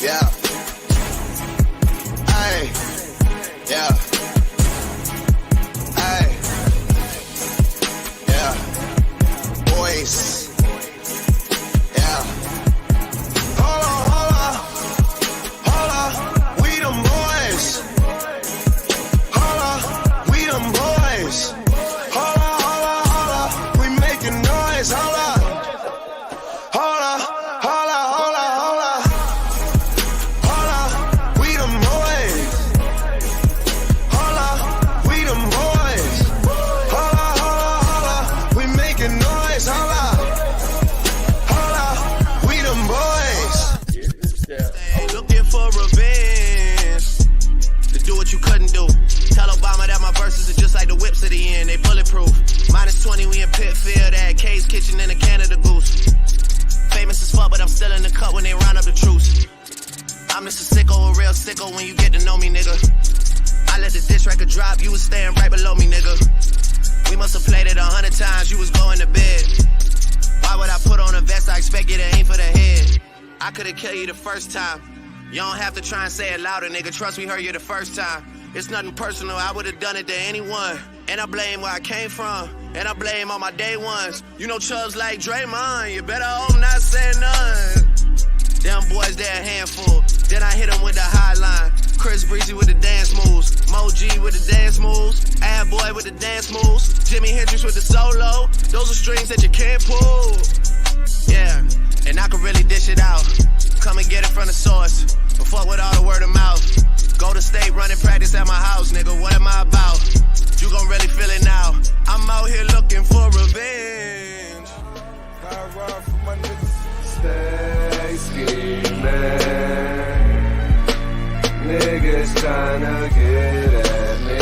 Yeah. Ay. Yeah. Ay. Yeah. Boys. Yeah. Hold on. We them boys. Hold on. We them boys. Hold on. We making noise. Hold on. To the end, they bulletproof. -20, we in Pitfield at K's Kitchen in a Canada Goose. Famous as fuck, but I'm still in the cut when they round up the troops. I'm just a sicko, a real sicko when you get to know me, nigga. I let the diss record drop, you was staying right below me, nigga. We must have played it 100 times, you was going to bed. Why would I put on a vest? I expect you to aim for the head. I could've killed you the first time. You don't have to try and say it louder, nigga. Trust we heard you the first time. It's nothing personal, I would've done it to anyone. And I blame where I came from, and I blame all my day ones. You know Chubbs like Draymond, you better hope not say none. Them boys, they're a handful. Then I hit them with the high line. Chris Breezy with the dance moves. Mo G with the dance moves. Ad Boy with the dance moves. Jimi Hendrix with the solo. Those are strings that you can't pull. Yeah, and I can really dish it out. Come and get it from the source. But fuck with all the word of mouth. Go to state running practice at my house, nigga. What am I about? You gon' really feel it now. I'm out here looking for revenge. I ride for my niggas. Stay scheming. Niggas tryna get at me.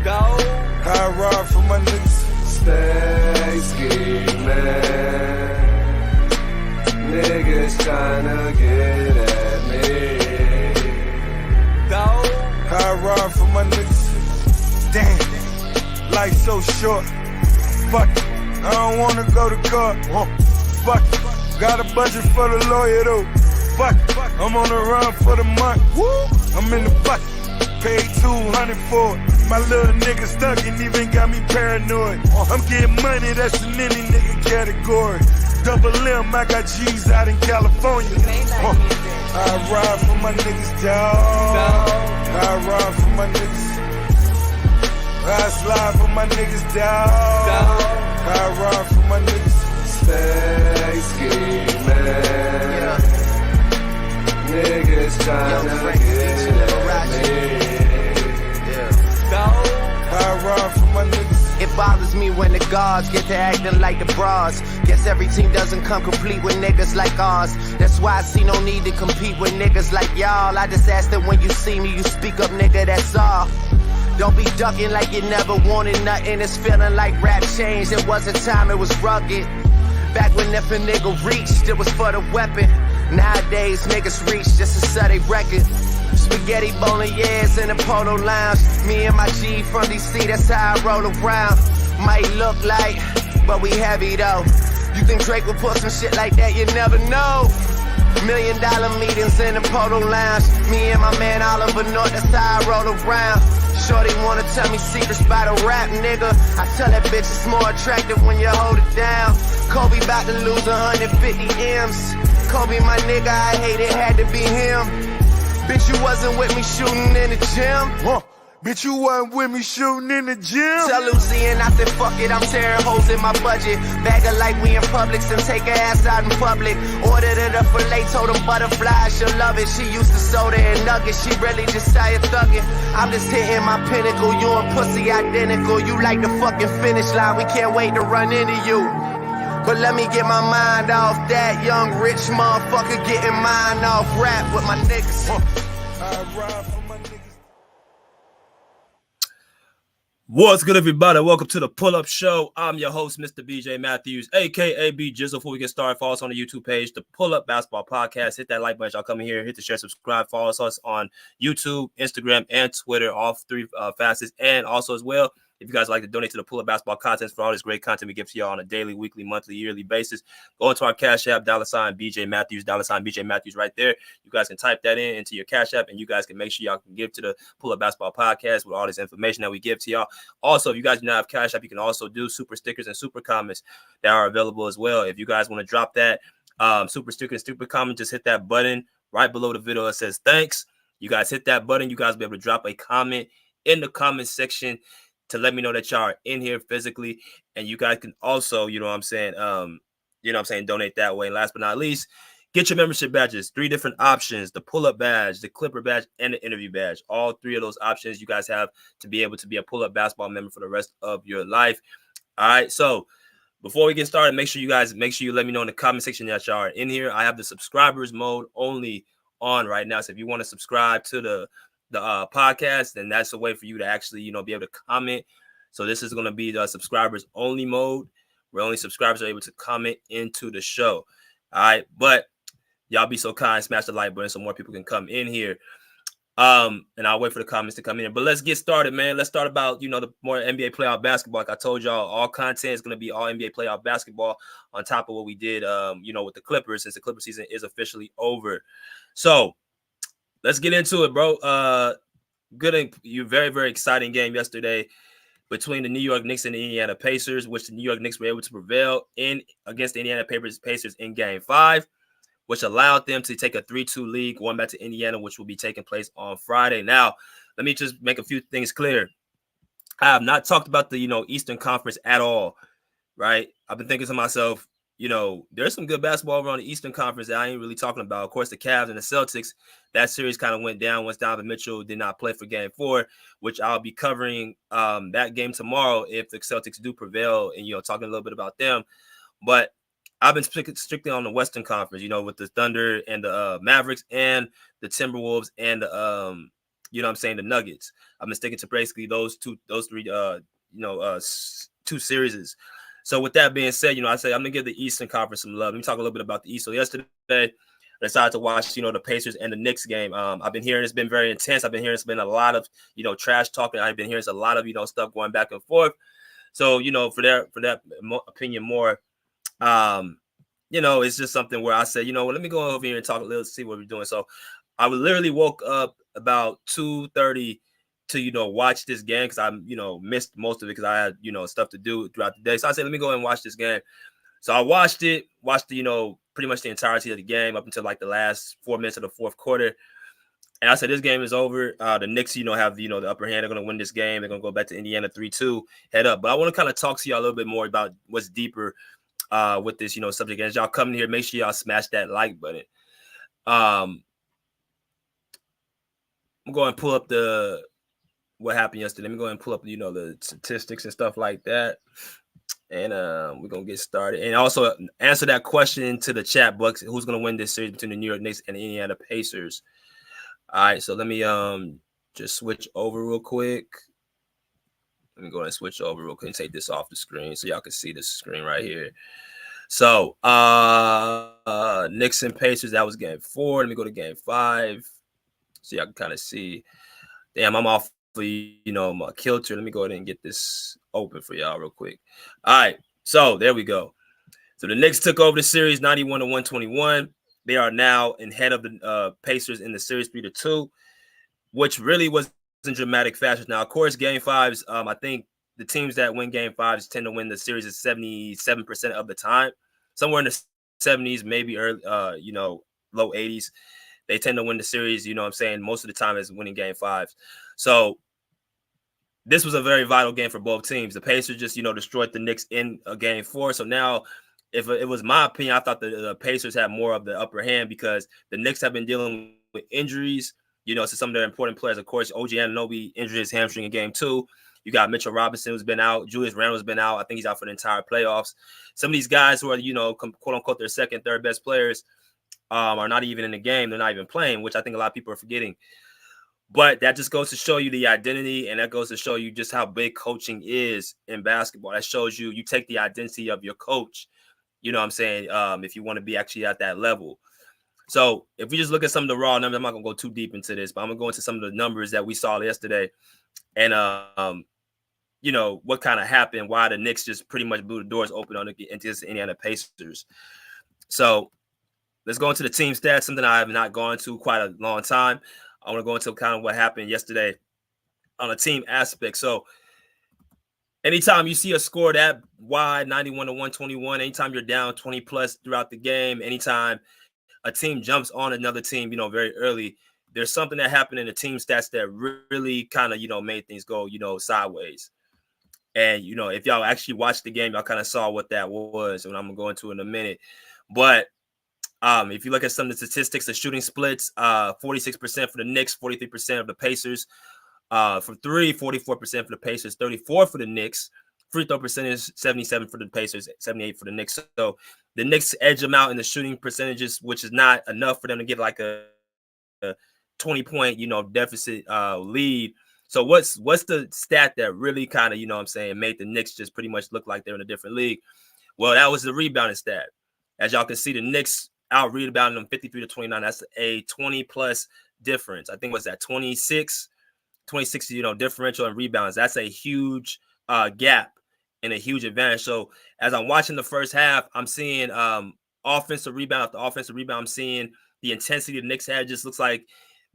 Go. I ride for my niggas. Stay scheming. Niggas tryna get at me. Go. I ride for my niggas. Damn, life so short. Fuck it, I don't wanna go to court. Fuck it, got a budget for the lawyer though. Fuck it, I'm on the run for the month. Woo, I'm in the bucket, paid 200 for it. My little nigga stuck and even got me paranoid. I'm getting money, that's in any nigga category. Double M, I got G's out in California. I ride for my niggas, dawg. I ride for my niggas. I slide for my niggas, dawg. I ride for my niggas. Stay scheming. Niggas tryna get at me. I ride for my niggas. It bothers me when the guards get to acting like the bras. Guess every team doesn't come complete with niggas like ours. That's why I see no need to compete with niggas like y'all. I just ask that when you see me, you speak up, nigga, that's all. Don't be ducking like you never wanted nothing. It's feeling like rap changed. It wasn't time, it was rugged. Back when if a nigga reached, it was for the weapon. Nowadays, niggas reach just to sell they record. Spaghetti bolognese in the polo lounge. Me and my G from DC, that's how I roll around. Might look like, but we heavy though. You think Drake would put some shit like that? You never know. $1 million meetings in the polo lounge. Me and my man Oliver North, that's how I roll around. Shorty wanna tell me secrets by the rap, nigga. I tell that bitch it's more attractive when you hold it down. Kobe about to lose 150 M's. Kobe, my nigga, I hate it, had to be him. Bitch, you wasn't with me shooting in the gym. Bitch, you wasn't with me shooting in the gym. Tell Lucy and I said, fuck it, I'm tearing holes in my budget. Bag her like we in Publix and take her ass out in public. Ordered her the filet, told them butterfly, she'll love it. She used to soda and nuggets, she really just tired thugging. I'm just hitting my pinnacle, you and pussy identical. You like the fucking finish line, we can't wait to run into you. But let me get my mind off that young rich motherfucker getting mine off rap with my niggas. I ride for my niggas. What's good, everybody? Welcome to the Pull-Up Show. I'm your host, Mr. BJ Matthews, a.k.a. B Jizzle. Before we get started, follow us on the YouTube page, the Pull-Up Basketball Podcast. Hit that like button. Y'all come in here, hit the share, subscribe. Follow us on YouTube, Instagram, and Twitter, all three facets. And also as well, If you guys like to donate to the Pull Up Basketball Contest for all this great content we give to y'all on a daily, weekly, monthly, yearly basis, go into our Cash App, $BJ Matthews, $BJ Matthews right there. You guys can type that into your Cash App, and you guys can make sure y'all can give to the Pull Up Basketball Podcast with all this information that we give to y'all. Also, if you guys do not have Cash App, you can also do super stickers and super comments that are available as well. If you guys want to drop that super sticker and super comment, just hit that button right below the video. It says thanks. You guys hit that button. You guys will be able to drop a comment in the comment section to let me know that y'all are in here physically. And you guys can also, donate that way. And last but not least, get your membership badges. 3 different options: the pull-up badge, the clipper badge, and the interview badge. All 3 of those options you guys have to be able to be a pull-up basketball member for the rest of your life. All right, so before we get started, make sure you let me know in the comment section that y'all are in here. I have the subscribers mode only on right now. So if you want to subscribe to the podcast, then that's a way for you to actually, be able to comment. So this is going to be the subscribers only mode, where only subscribers are able to comment into the show. All right, but y'all be so kind, smash the like button so more people can come in here. And I'll wait for the comments to come in. But let's get started, man. Let's start about, the more NBA playoff basketball. Like I told y'all, all content is going to be all NBA playoff basketball on top of what we did, with the Clippers, since the Clipper season is officially over. So let's get into it, bro. Very, very exciting game yesterday between the New York Knicks and the Indiana Pacers, which the New York Knicks were able to prevail against the Indiana Pacers in Game 5, which allowed them to take a 3-2 lead going back to Indiana, which will be taking place on Friday. Now, let me just make a few things clear. I have not talked about the, Eastern Conference at all, right? I've been thinking to myself, there's some good basketball over on the Eastern Conference that I ain't really talking about. Of course, the Cavs and the Celtics, that series kind of went down once Donovan Mitchell did not play for Game 4, which I'll be covering that game tomorrow if the Celtics do prevail and, talking a little bit about them. But I've been strictly on the Western Conference, with the Thunder and the Mavericks and the Timberwolves and the, the Nuggets. I've been sticking to basically those 3 2 series. So with that being said, I say I'm going to give the Eastern Conference some love. Let me talk a little bit about the East. So yesterday, I decided to watch, the Pacers and the Knicks game. I've been hearing it's been very intense. I've been hearing it's been a lot of, trash talking. I've been hearing it's a lot of, stuff going back and forth. So, for that opinion more, it's just something where I say, let me go over here and talk a little, see what we're doing. So I literally woke up about 2:30 to, watch this game because I, missed most of it because I had, stuff to do throughout the day. So I said, let me go and watch this game. So I watched the, pretty much the entirety of the game up until like the last 4 minutes of the fourth quarter. And I said, this game is over. The Knicks, have, the upper hand. They're going to win this game. They're going to go back to Indiana 3-2, head up. But I want to kind of talk to y'all a little bit more about what's deeper with this, subject. As y'all come in here, make sure y'all smash that like button. I'm going to pull up what happened yesterday. Let me go ahead and pull up, the statistics and stuff like that. And we're going to get started. And also answer that question to the chat box. Who's going to win this series between the New York Knicks and the Indiana Pacers? All right, so let me just switch over real quick. Let me go ahead and switch over real quick and take this off the screen so y'all can see the screen right here. So Knicks and Pacers, that was Game 4. Let me go to Game 5 so y'all can kind of see. Damn, I'm off my kilter. Let me go ahead and get this open for y'all real quick. All right, so there we go. So the Knicks took over the series 91-121. They are now ahead of the Pacers in the series 3-2, which really was in dramatic fashion. Now, of course, Game 5s, I think the teams that win Game 5s tend to win the series at 77% of the time. Somewhere in the 70s, maybe early, low 80s. They tend to win the series, most of the time is winning Game 5s. So this was a very vital game for both teams. The Pacers just, destroyed the Knicks in Game 4. So now, if it was my opinion, I thought the Pacers had more of the upper hand because the Knicks have been dealing with injuries, to some of their important players. Of course, OG Anunoby injured his hamstring in Game 2. You got Mitchell Robinson, who's been out. Julius Randle's been out. I think he's out for the entire playoffs. Some of these guys who are, quote unquote, their second, third best players are not even in the game. They're not even playing, which I think a lot of people are forgetting. But that just goes to show you the identity, and that goes to show you just how big coaching is in basketball. That shows you take the identity of your coach, if you want to be actually at that level. So if we just look at some of the raw numbers, I'm not going to go too deep into this, but I'm going to go into some of the numbers that we saw yesterday. And what kind of happened, why the Knicks just pretty much blew the doors open on the Indiana Pacers. So let's go into the team stats, something I have not gone to quite a long time. I want to go into kind of what happened yesterday on a team aspect. So anytime you see a score that wide, 91 to 121, anytime you're down 20 plus throughout the game, anytime a team jumps on another team, very early, there's something that happened in the team stats that really kind of, made things go, sideways. And, if y'all actually watched the game, y'all kind of saw what that was, and I'm going to go into it in a minute. But if you look at some of the statistics, the shooting splits, 46% for the Knicks, 43% of the Pacers. For three, 44% for the Pacers, 34 for the Knicks. Free throw percentage, 77 for the Pacers, 78 for the Knicks. So the Knicks edge them out in the shooting percentages, which is not enough for them to get like a 20-point, deficit lead. So what's the stat that really kind of, made the Knicks just pretty much look like they're in a different league? Well, that was the rebounding stat. As y'all can see, the Knicks out rebounding them 53 to 29. That's a 20-plus difference. I think it was that 26, differential in rebounds. That's a huge gap and a huge advantage. So as I'm watching the first half, I'm seeing offensive rebound after offensive rebound. I'm seeing the intensity the Knicks had. Just looks like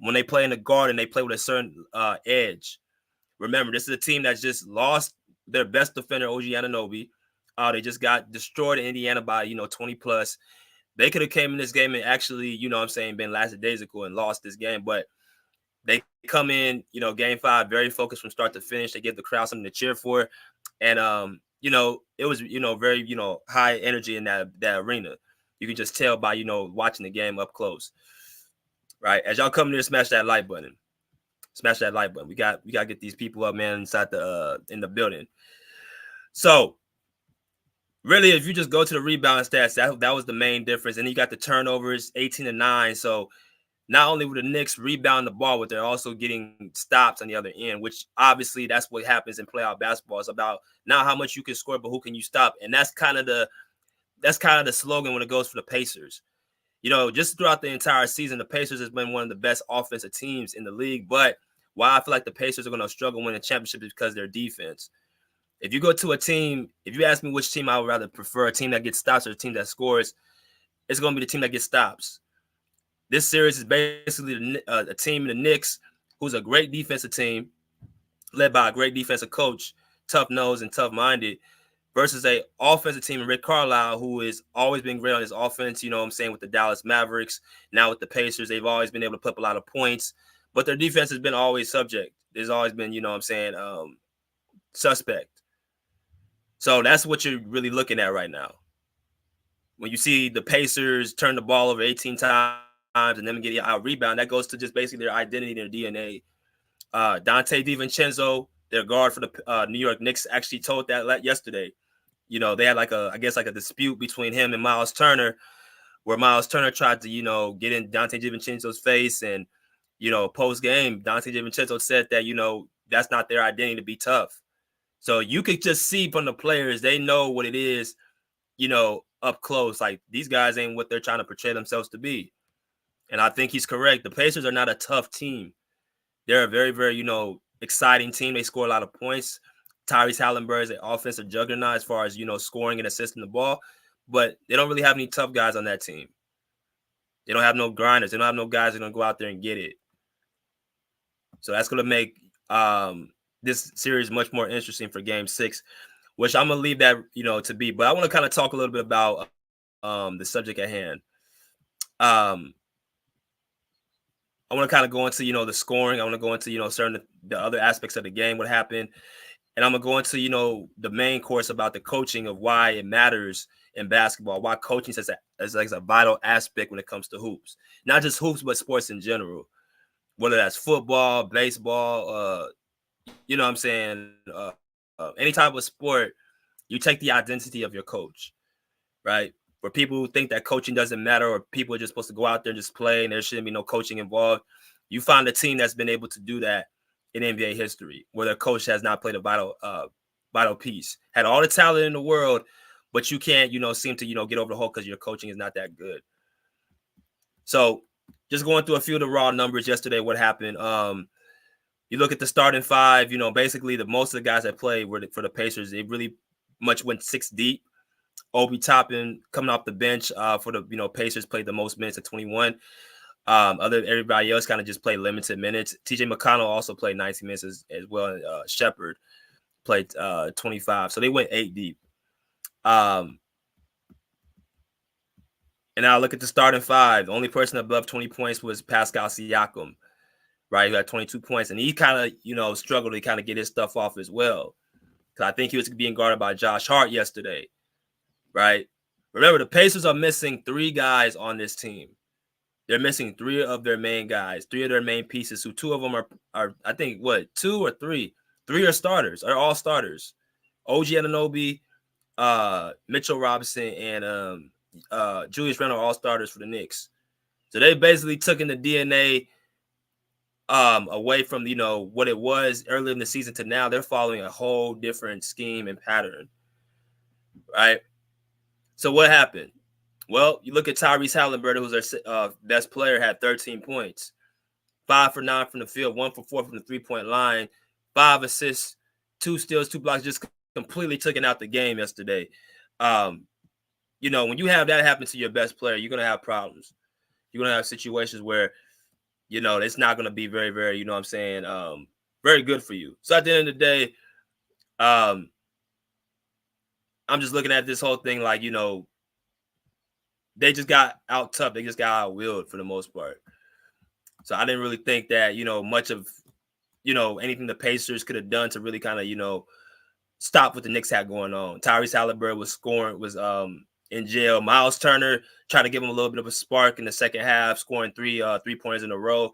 when they play in the guard and they play with a certain edge. Remember, this is a team that just lost their best defender, OG Anunoby. They just got destroyed in Indiana by, 20 plus. They could have came in this game and actually, been lackadaisical and lost this game. But they come in, game 5, very focused from start to finish. They give the crowd something to cheer for. And, it was, very, high energy in that arena. You can just tell by, watching the game up close. Right. As y'all come in here, smash that like button. Smash that like button. We got to get these people up, man, inside in the building. So really, if you just go to the rebound stats, that was the main difference. And you got the turnovers, 18 to 9. So not only would the Knicks rebound the ball, but they're also getting stops on the other end, which obviously that's what happens in playoff basketball. It's about not how much you can score, but who can you stop. And that's kind of the slogan when it goes for the Pacers. Just throughout the entire season, the Pacers has been one of the best offensive teams in the league. But why I feel like the Pacers are going to struggle winning championship is because of their defense. If you go to a team, if you ask me which team I would rather prefer, a team that gets stops or a team that scores, it's going to be the team that gets stops. This series is basically a team in the Knicks who's a great defensive team led by a great defensive coach, tough-nosed and tough-minded, versus a offensive team in Rick Carlisle who has always been great on his offense, with the Dallas Mavericks. Now with the Pacers, they've always been able to put up a lot of points, but their defense has been always subject. There's always been, suspect. So that's what you're really looking at right now. When you see the Pacers turn the ball over 18 times and then get out rebound, that goes to just basically their identity, their DNA. Dante DiVincenzo, their guard for the New York Knicks, actually told that yesterday. They had a dispute between him and Miles Turner, where Miles Turner tried to, get in Dante DiVincenzo's face. And, post game, Dante DiVincenzo said that, that's not their identity to be tough. So you could just see from the players, they know what it is, up close. Like, these guys ain't what they're trying to portray themselves to be. And I think he's correct. The Pacers are not a tough team. They're a very, very, exciting team. They score a lot of points. Tyrese Halliburton is an offensive juggernaut as far as, scoring and assisting the ball. But they don't really have any tough guys on that team. They don't have no grinders. They don't have no guys that are going to go out there and get it. So that's going to make this series much more interesting for Game 6, which I'm going to leave that, to be. But I want to kind of talk a little bit about the subject at hand. I want to kind of go into, the scoring. I want to go into, certain the other aspects of the game, what happened. And I'm going to go into, the main course about the coaching of why it matters in basketball, why coaching is a vital aspect when it comes to hoops. Not just hoops, but sports in general, whether that's football, baseball, any type of sport, you take the identity of your coach, right? For people who think that coaching doesn't matter or people are just supposed to go out there and just play and there shouldn't be no coaching involved, you find a team that's been able to do that in NBA history, where their coach has not played a vital piece. Had all the talent in the world, but you can't, seem to, get over the hole because your coaching is not that good. So just going through a few of the raw numbers yesterday, what happened. You look at the starting five, basically most of the guys that played were for the Pacers. They really much went 6 deep. Obi Toppin coming off the bench for the Pacers played the most minutes at 21. Everybody else kind of just played limited minutes. TJ McConnell also played 19 minutes as well. Shepard played 25. So they went 8 deep. And now look at the starting five. The only person above 20 points was Pascal Siakam, right? Who had 22 points. And he kind of, struggled to kind of get his stuff off as well. Because I think he was being guarded by Josh Hart yesterday, right? Remember, the Pacers are missing 3 guys on this team. They're missing 3 of their main guys, 3 of their main pieces, who 2 of them are I think, 2 or 3? 3 are starters, are all starters. OG Anunoby, Mitchell Robinson, and Julius Randle are all starters for the Knicks. So they basically took in the DNA away from, what it was earlier in the season to now. They're following a whole different scheme and pattern, right? So what happened? Well, you look at Tyrese Halliburton, who's their best player, had 13 points, 5 for 9 from the field, 1 for 4 from the 3-point line, 5 assists, 2 steals, 2 blocks, just completely taken out the game yesterday. When you have that happen to your best player, you're going to have problems. You're going to have situations where, it's not going to be very, very, very good for you. So at the end of the day, I'm just looking at this whole thing like, they just got out tough. They just got out-willed for the most part. So I didn't really think that, much of, anything the Pacers could have done to really kind of, stop what the Knicks had going on. Tyrese Halliburton was in jail. Miles Turner trying to give him a little bit of a spark in the second half, scoring 3 3-pointers in a row.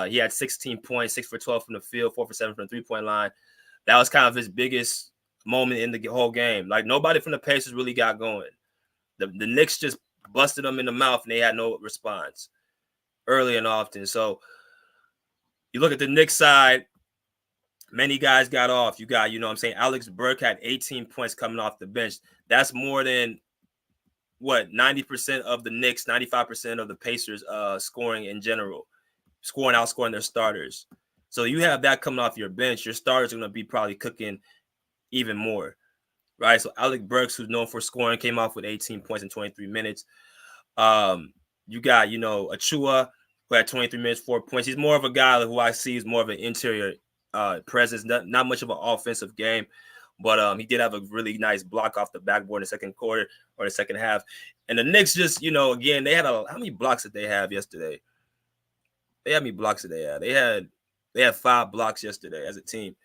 He had 16 points, 6 for 12 from the field, 4 for 7 from the 3-point line. That was kind of his biggest moment in the whole game. Like, nobody from the Pacers really got going. The Knicks just busted them in the mouth, and they had no response early and often. So you look at the Knicks side, many guys got off. You got, Alex Burke had 18 points coming off the bench. That's more than, 90% of the Knicks, 95% of the Pacers scoring in general, outscoring their starters. So you have that coming off your bench. Your starters are going to be probably cooking even more. Right, so Alec Burks, who's known for scoring, came off with 18 points in 23 minutes. You got, Achua, who had 23 minutes, 4 points. He's more of a guy who I see is more of an interior presence, not much of an offensive game, but he did have a really nice block off the backboard in the second quarter or the second half. And the Knicks just, again, they had how many blocks did they have yesterday? How many blocks did they have? They had 5 blocks yesterday as a team.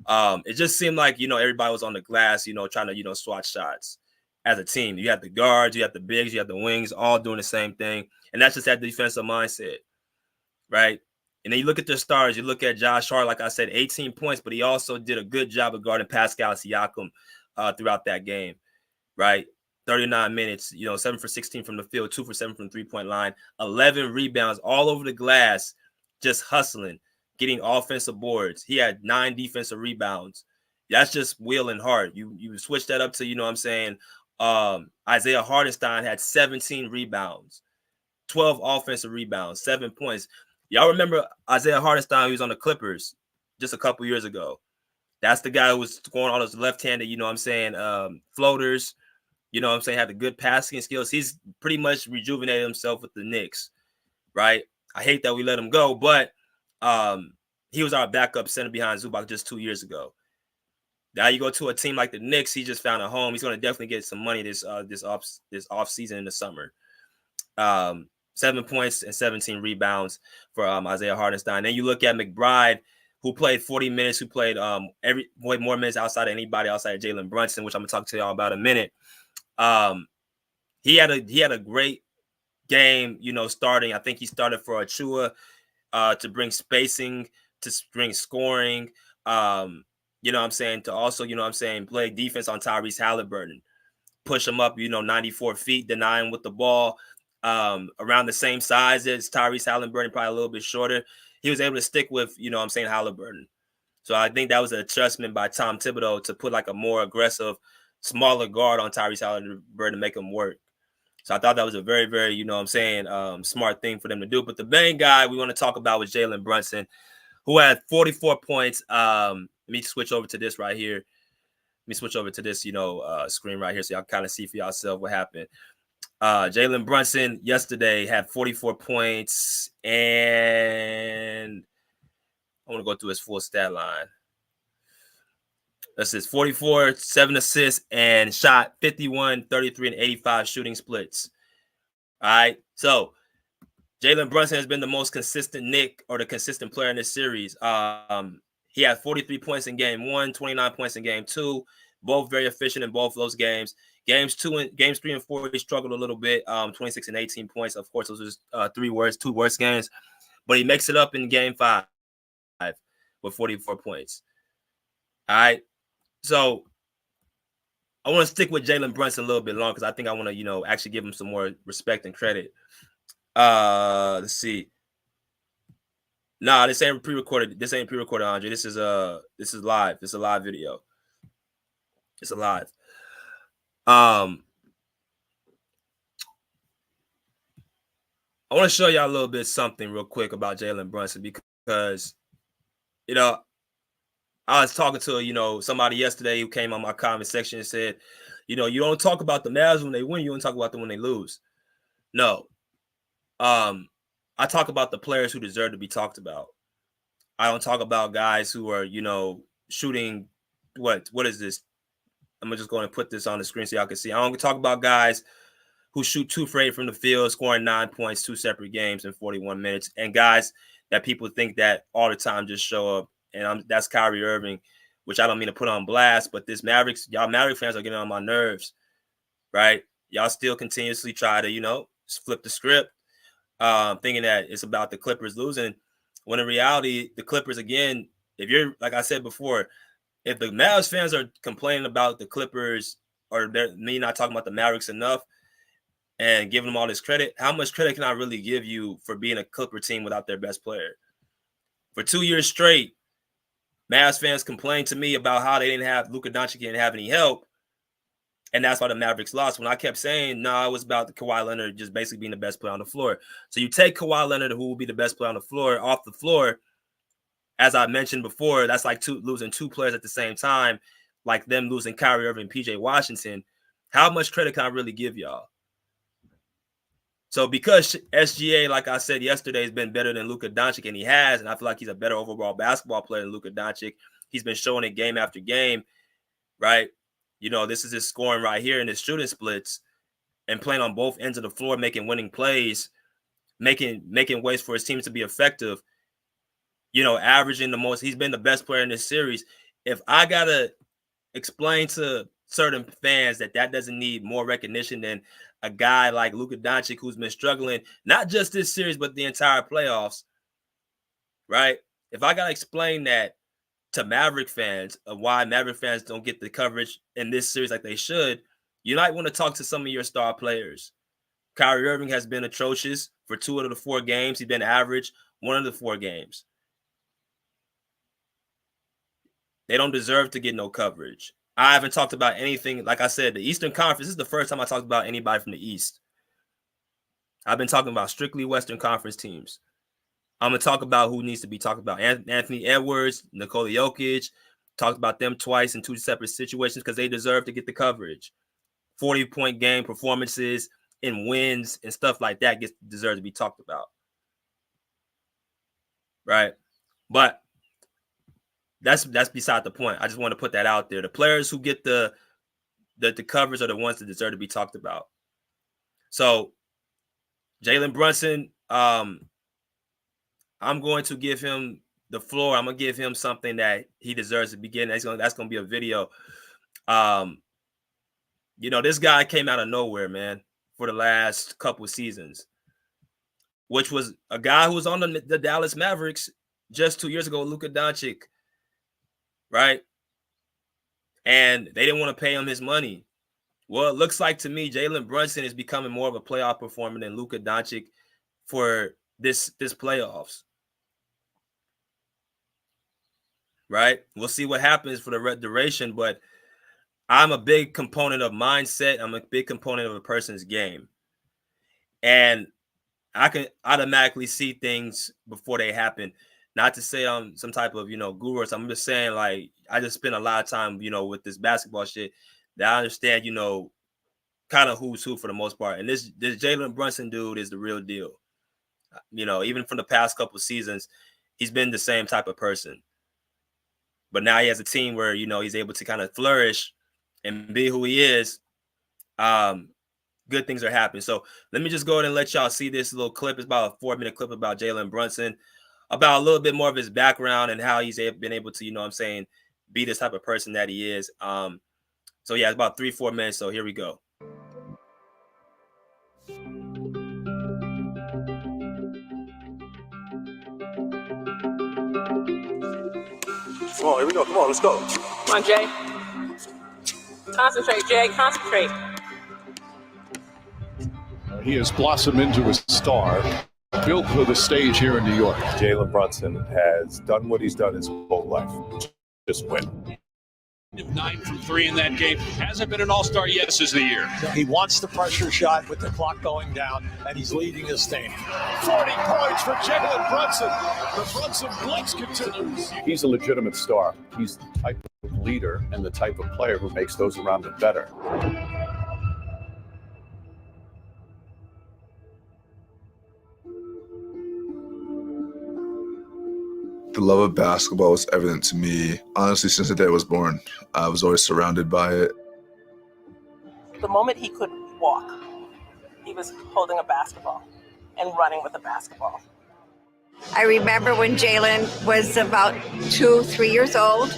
It just seemed like, everybody was on the glass, trying to, swat shots as a team. You had the guards, you had the bigs, you had the wings, all doing the same thing. And that's just that defensive mindset, right? And then you look at their stars. You look at Josh Hart, like I said, 18 points, but he also did a good job of guarding Pascal Siakam throughout that game, right? 39 minutes, 7 for 16 from the field, 2 for 7 from the 3-point line, 11 rebounds all over the glass, just hustling, getting offensive boards. He had 9 defensive rebounds. That's just Will and Hart. You switch that up to, Isaiah Hartenstein had 17 rebounds, 12 offensive rebounds, 7 points. Y'all remember Isaiah Hartenstein, who was on the Clippers just a couple years ago. That's the guy who was scoring all those left-handed, floaters, had the good passing skills. He's pretty much rejuvenated himself with the Knicks, right? I hate that we let him go, but he was our backup center behind Zubac just 2 years ago. Now you go to a team like the Knicks, he just found a home. He's going to definitely get some money this off season in the summer. 7 points and 17 rebounds for Isaiah Hartenstein. Then you look at McBride, who played 40 minutes, who played way more minutes outside of anybody outside of Jalen Brunson, which I'm gonna talk to y'all about in a minute. He had a great game, starting. I think he started for Achua to bring spacing, to bring scoring. To also, play defense on Tyrese Halliburton, push him up, 94 feet, deny him with the ball. Around the same size as Tyrese Halliburton, probably a little bit shorter. He was able to stick with, Halliburton. So I think that was an adjustment by Tom Thibodeau to put like a more aggressive, smaller guard on Tyrese Halliburton to make him work. So I thought that was a very, very, smart thing for them to do. But the main guy we want to talk about was Jalen Brunson. who had 44 points. Let me switch over to this right here. Let me switch over to this, screen right here so y'all kind of see for yourself what happened. Jalen Brunson yesterday had 44 points, and I want to go through his full stat line. This is 44, 7 assists, and shot 51, 33, and 85 shooting splits. All right. So Jalen Brunson has been the most consistent Knick or the consistent player in this series. He had 43 points in game 1, 29 points in game 2, both very efficient in both of those games. Games 3 and 4, he struggled a little bit. 26 and 18 points. Of course, those are two worst games, but he makes it up in game 5 with 44 points. All right. So I want to stick with Jalen Brunson a little bit longer because I think I want to, actually give him some more respect and credit. Let's see. Nah, this ain't pre-recorded. Andre. This is live. This is a live video. It's a live. I want to show y'all a little bit something real quick about Jalen Brunson because, I was talking to, somebody yesterday who came on my comment section and said, you don't talk about the Mavs when they win. You don't talk about them when they lose. No. I talk about the players who deserve to be talked about. I don't talk about guys who are, shooting what is this? I'm just going to put this on the screen so y'all can see. I don't talk about guys who shoot 2 for 8 from the field, scoring 9 points, 2 separate games in 41 minutes, and guys that people think that all the time just show up. And that's Kyrie Irving, which I don't mean to put on blast, but y'all Maverick fans are getting on my nerves, right? Y'all still continuously try to, flip the script, thinking that it's about the Clippers losing, when in reality, the Clippers, again, if you're, like I said before, if the Mavs fans are complaining about the Clippers or me not talking about the Mavericks enough and giving them all this credit, how much credit can I really give you for being a Clipper team without their best player? For 2 years straight, Mavs fans complained to me about how they didn't have Luka Doncic didn't have any help, and that's why the Mavericks lost. When I kept saying, no, it was about the Kawhi Leonard just basically being the best player on the floor. So you take Kawhi Leonard, who will be the best player on the floor, off the floor. As I mentioned before, that's like losing 2 players at the same time, like them losing Kyrie Irving and PJ Washington. How much credit can I really give y'all? So because SGA, like I said yesterday, has been better than Luka Doncic, and he has, and I feel like he's a better overall basketball player than Luka Doncic. He's been showing it game after game, right? This is his scoring right here in his shooting splits and playing on both ends of the floor, making winning plays, making ways for his teams to be effective, averaging the most. He's been the best player in this series. If I got to explain to certain fans that doesn't need more recognition than a guy like Luka Doncic, who's been struggling, not just this series, but the entire playoffs, right? If I got to explain that to Maverick fans of why Maverick fans don't get the coverage in this series like they should, you might want to talk to some of your star players. Kyrie Irving has been atrocious for 2 out of the 4 games. He's been average 1 of the 4 games. They don't deserve to get no coverage. I haven't talked about anything. Like I said, the Eastern Conference, this is the first time I talked about anybody from the East. I've been talking about strictly Western Conference teams. I'm going to talk about who needs to be talked about. Anthony Edwards, Nikola Jokic, talked about them twice in 2 separate situations because they deserve to get the coverage. 40-point game performances and wins and stuff like that deserve to be talked about. Right? But that's beside the point. I just want to put that out there. The players who get the coverage are the ones that deserve to be talked about. So Jalen Brunson, I'm going to give him the floor. I'm going to give him something that he deserves to be getting. That's going to be a video. This guy came out of nowhere, man, for the last couple of seasons, which was a guy who was on the Dallas Mavericks just 2 years ago, Luka Doncic, right? And they didn't want to pay him his money. Well, it looks like to me Jalen Brunson is becoming more of a playoff performer than Luka Doncic for this playoffs. Right? We'll see what happens for the duration, but I'm a big component of mindset. I'm a big component of a person's game. And I can automatically see things before they happen. not to say I'm some type of, guru or something. I'm just saying, like, I just spend a lot of time, with this basketball shit that I understand, kind of who's who for the most part. And this Jalen Brunson dude is the real deal. Even from the past couple of seasons, he's been the same type of person. But now he has a team where, he's able to kind of flourish and be who he is. Good things are happening. So let me just go ahead and let y'all see this little clip. It's about a 4-minute clip about Jalen Brunson, about a little bit more of his background and how he's been able to, be this type of person that he is. So yeah, it's about 3-4 minutes. So here we go. Come on, here we go. Come on, let's go. Come on, Jay. Concentrate, Jay. Concentrate. He has blossomed into a star, built for the stage here in New York. Jalen Brunson has done what he's done his whole life. Just win. 9 from 3 in that game. Hasn't been an all-star yet. This is the year. He wants the pressure shot with the clock going down, and he's leading his team. 40 points for Jalen Brunson. The Brunson blitz continues. He's a legitimate star. He's the type of leader and the type of player who makes those around him better. The love of basketball was evident to me, honestly, since the day I was born. I was always surrounded by it. The moment he could walk, he was holding a basketball and running with a basketball. I remember when Jalen was about 2-3 years old,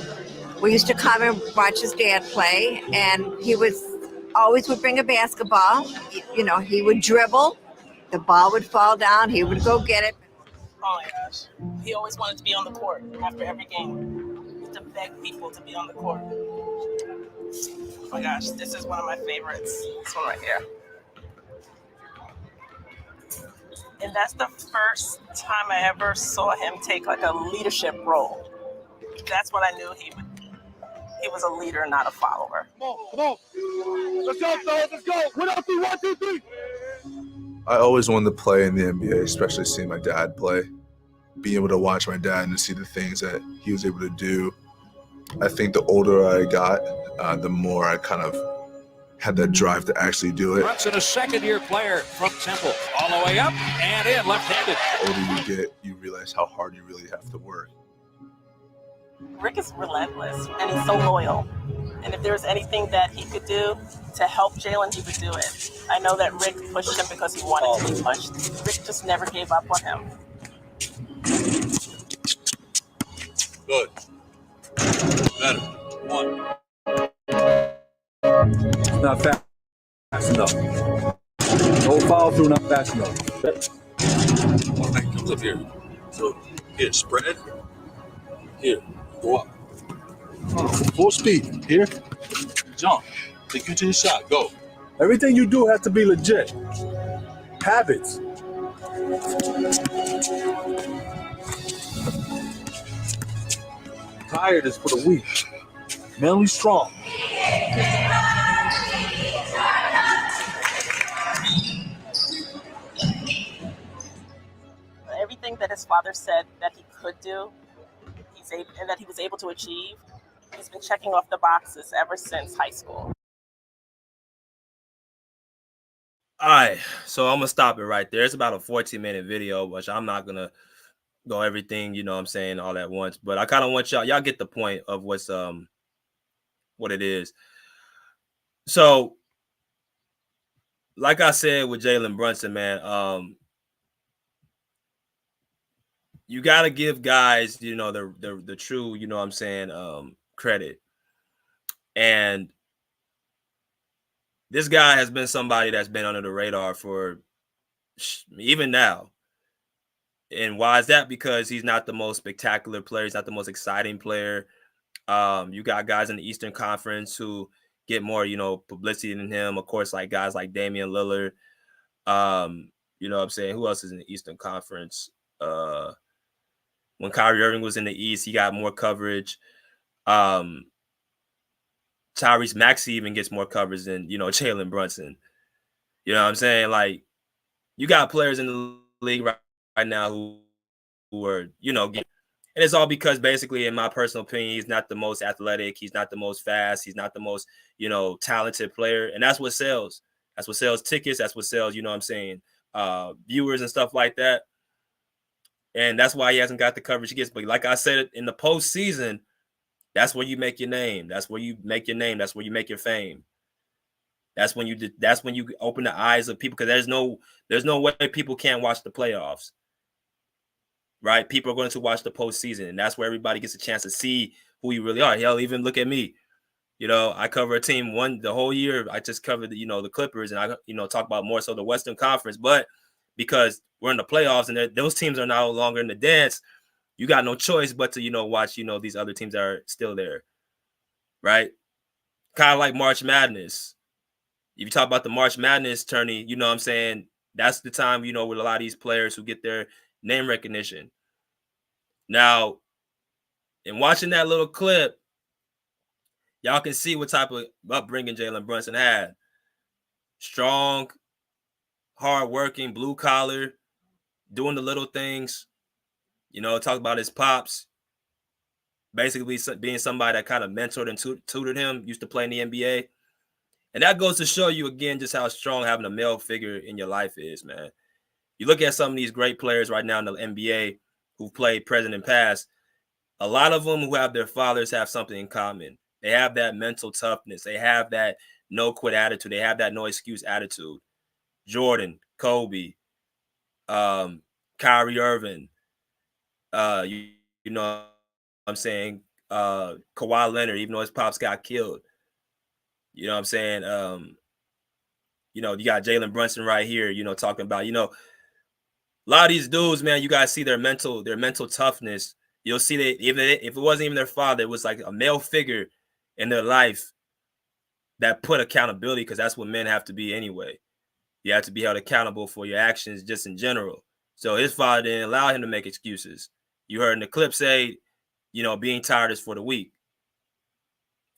we used to come and watch his dad play, and he always would bring a basketball. He would dribble, the ball would fall down, he would go get it. Oh my gosh. He always wanted to be on the court after every game. He used to beg people to be on the court. Oh my gosh, this is one of my favorites. This one right here. And that's the first time I ever saw him take like a leadership role. That's when I knew he was a leader, not a follower. Come on. Let's go, fellas. Let's go. 1, 2, 3. I always wanted to play in the NBA, especially seeing my dad play. Being able to watch my dad and see the things that he was able to do. I think the older I got, the more I kind of had that drive to actually do it. Brunson, a second-year player from Temple, all the way up and in, left-handed. The older you get, you realize how hard you really have to work. Rick is relentless, and he's so loyal. And if there was anything that he could do to help Jalen, he would do it. I know that Rick pushed him because he wanted to be pushed. Rick just never gave up on him. Good. Better. 1. Not fast enough. No follow through, not fast enough. One thing comes up here. So, here, spread. Here, go up. Full speed. Here, jump. Take you to the shot. Go. Everything you do has to be legit. Habits. Tired is for the weak. Mentally strong. Everything that his father said that he could do, and that he was able to achieve, he's been checking off the boxes ever since high school. All right, so I'm gonna stop it right there. It's about a 14-minute video, which I'm not gonna go everything, all at once. But I kind of want y'all get the point of what it is. So, like I said with Jalen Brunson, man, you gotta give guys, the true, credit. And this guy has been somebody that's been under the radar for even now. And why is that? Because he's not the most spectacular player. He's not the most exciting player. You got guys in the Eastern Conference who get more, publicity than him. Of course, like guys like Damian Lillard. Who else is in the Eastern Conference? When Kyrie Irving was in the East, he got more coverage. Tyrese Maxey even gets more coverage than, Jalen Brunson. You know what I'm saying? Like, you got players in the league right now who are, And it's all because basically, in my personal opinion, he's not the most athletic. He's not the most fast. He's not the most, talented player. And that's what sells. That's what sells tickets. That's what sells, viewers and stuff like that. And that's why he hasn't got the coverage he gets. But like I said, in the postseason, that's where you make your name. That's where you make your name. That's where you make your fame. That's when you open the eyes of people, because there's no way people can't watch the playoffs. Right? People are going to watch the postseason, and that's where everybody gets a chance to see who you really are. Hell, even look at me. I cover a team the whole year. I just covered the Clippers, and I talk about more so the Western Conference. But because we're in the playoffs and those teams are no longer in the dance, you got no choice but to watch these other teams that are still there, right? Kind of like March Madness. If you talk about the March Madness tourney, you know what I'm saying, that's the time with a lot of these players who get their name recognition. Now, in watching that little clip, y'all can see what type of upbringing Jalen Brunson had. Strong, hardworking, blue collar, doing the little things. Talk about his pops. Basically being somebody that kind of mentored and tutored him, used to play in the NBA. And that goes to show you, again, just how strong having a male figure in your life is, man. You look at some of these great players right now in the NBA who've played present and past. A lot of them who have their fathers have something in common. They have that mental toughness. They have that no quit attitude. They have that no excuse attitude. Jordan, Kobe, Kyrie Irving, you know what I'm saying, Kawhi Leonard, even though his pops got killed. You know what I'm saying? You got Jalen Brunson right here, talking about, a lot of these dudes, man, you guys see their mental toughness. You'll see that even if it wasn't even their father, it was like a male figure in their life that put accountability, because that's what men have to be anyway. You have to be held accountable for your actions just in general. So his father didn't allow him to make excuses. You heard in the clip say, being tired is for the weak.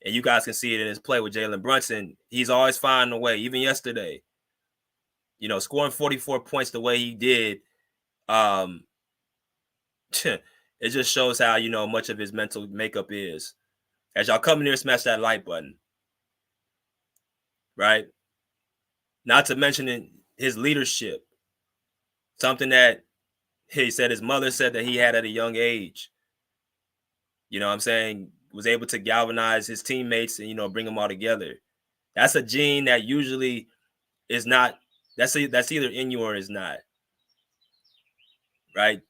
And you guys can see it in his play with Jalen Brunson. He's always finding a way, even yesterday. Scoring 44 points the way he did, it just shows how, much of his mental makeup is. As y'all come in here, smash that like button. Right? Not to mention his leadership. Something that he said his mother said that he had at a young age. You know what I'm saying? Was able to galvanize his teammates and, bring them all together. That's a gene that usually is not, that's either in you or is not. Right?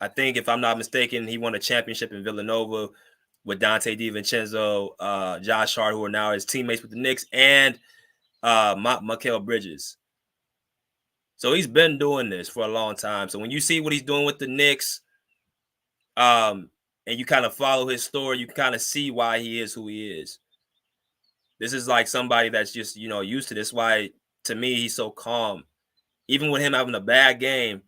I think, if I'm not mistaken, he won a championship in Villanova with Dante DiVincenzo, Josh Hart, who are now his teammates with the Knicks, and Mikal Bridges. So he's been doing this for a long time. So when you see what he's doing with the Knicks, and you kind of follow his story, you can kind of see why he is who he is. This is like somebody that's just, used to this. Why, to me, he's so calm. Even with him having a bad game,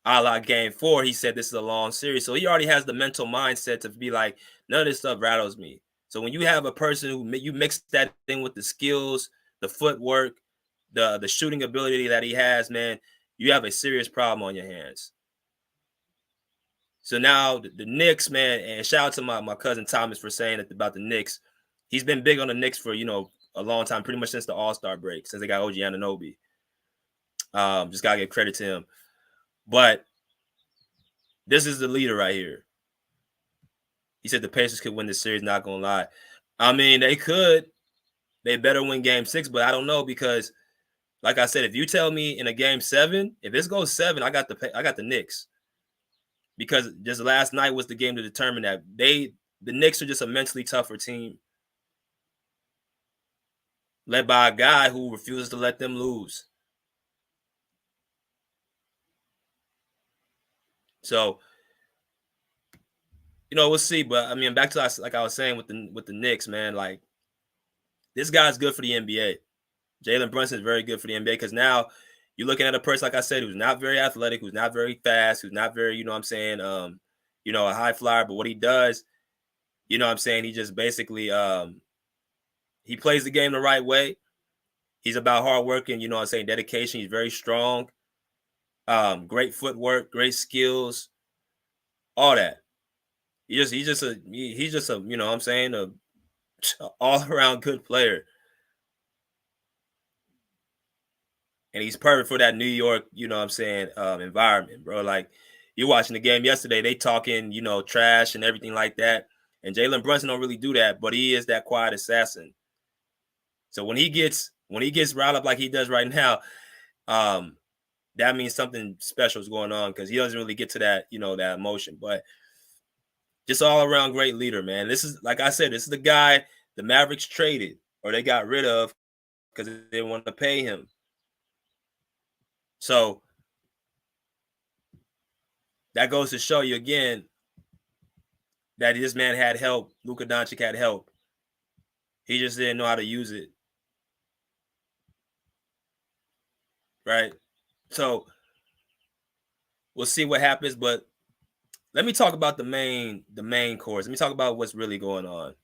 a la game 4, he said this is a long series. So he already has the mental mindset to be like, none of this stuff rattles me. So when you have a person who you mix that thing with the skills, the footwork, the shooting ability that he has, man, you have a serious problem on your hands. So now the Knicks, man, and shout out to my cousin Thomas for saying it about the Knicks. He's been big on the Knicks for, a long time, pretty much since the All-Star break, since they got OG Anunoby. Just got to give credit to him. But this is the leader right here. He said the Pacers could win this series, not going to lie. I mean, they could. They better win game 6, but I don't know, because, like I said, if you tell me in a game 7, if this goes 7, I got the Knicks. Because just last night was the game to determine that. The Knicks are just a mentally tougher team, led by a guy who refuses to let them lose. So, we'll see. But I mean, back to like I was saying with the Knicks, man, like, this guy's good for the NBA. Jalen Brunson is very good for the NBA, because now you're looking at a person, like I said, who's not very athletic, who's not very fast, who's not very, a high flyer. But what he does, he just basically he plays the game the right way. He's about hard work and, dedication. He's very strong. Great footwork, great skills, all that. He's just a you know what I'm saying, a all around good player. And he's perfect for that New York, you know what I'm saying, environment, bro. Like, you're watching the game yesterday, they talking, you know, trash and everything like that. And Jalen Brunson don't really do that, but he is that quiet assassin. So when he gets riled up like he does right now, that means something special is going on, because he doesn't really get to that, you know, that emotion. But just all around great leader, man. This is, like I said, this is the guy the Mavericks traded, or they got rid of because they didn't want to pay him. So that goes to show you again that this man had help. Luka Doncic had help. He just didn't know how to use it. Right? So we'll see what happens, but let me talk about the main course. Let me talk about what's really going on,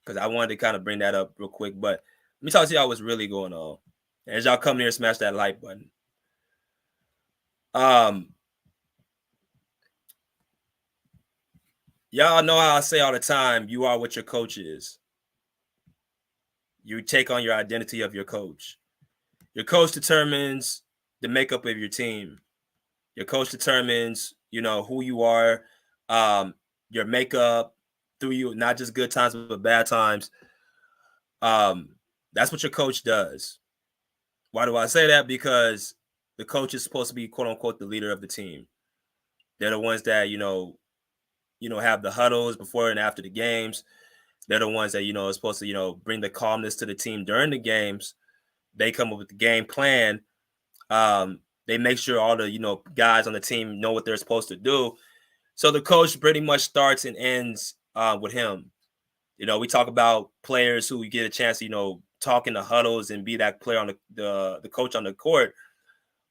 because I wanted to kind of bring that up real quick. But let me talk to y'all what's really going on. And as y'all come here, smash that like button. Y'all know how I say all the time, you are what your coach is. You take on your identity of your coach. Your coach determines the makeup of your team. Your coach determines, you know, who you are, your makeup through you, not just good times, but bad times. That's what your coach does. Why do I say that? Because the coach is supposed to be, quote unquote, the leader of the team. They're the ones that, you know, have the huddles before and after the games. They're the ones that, you know, are supposed to, you know, bring the calmness to the team during the games. They come up with the game plan. They make sure all the, you know, guys on the team know what they're supposed to do. So the coach pretty much starts and ends with him. You know, we talk about players who get a chance to, you know, talk in the huddles and be that player on the coach on the court.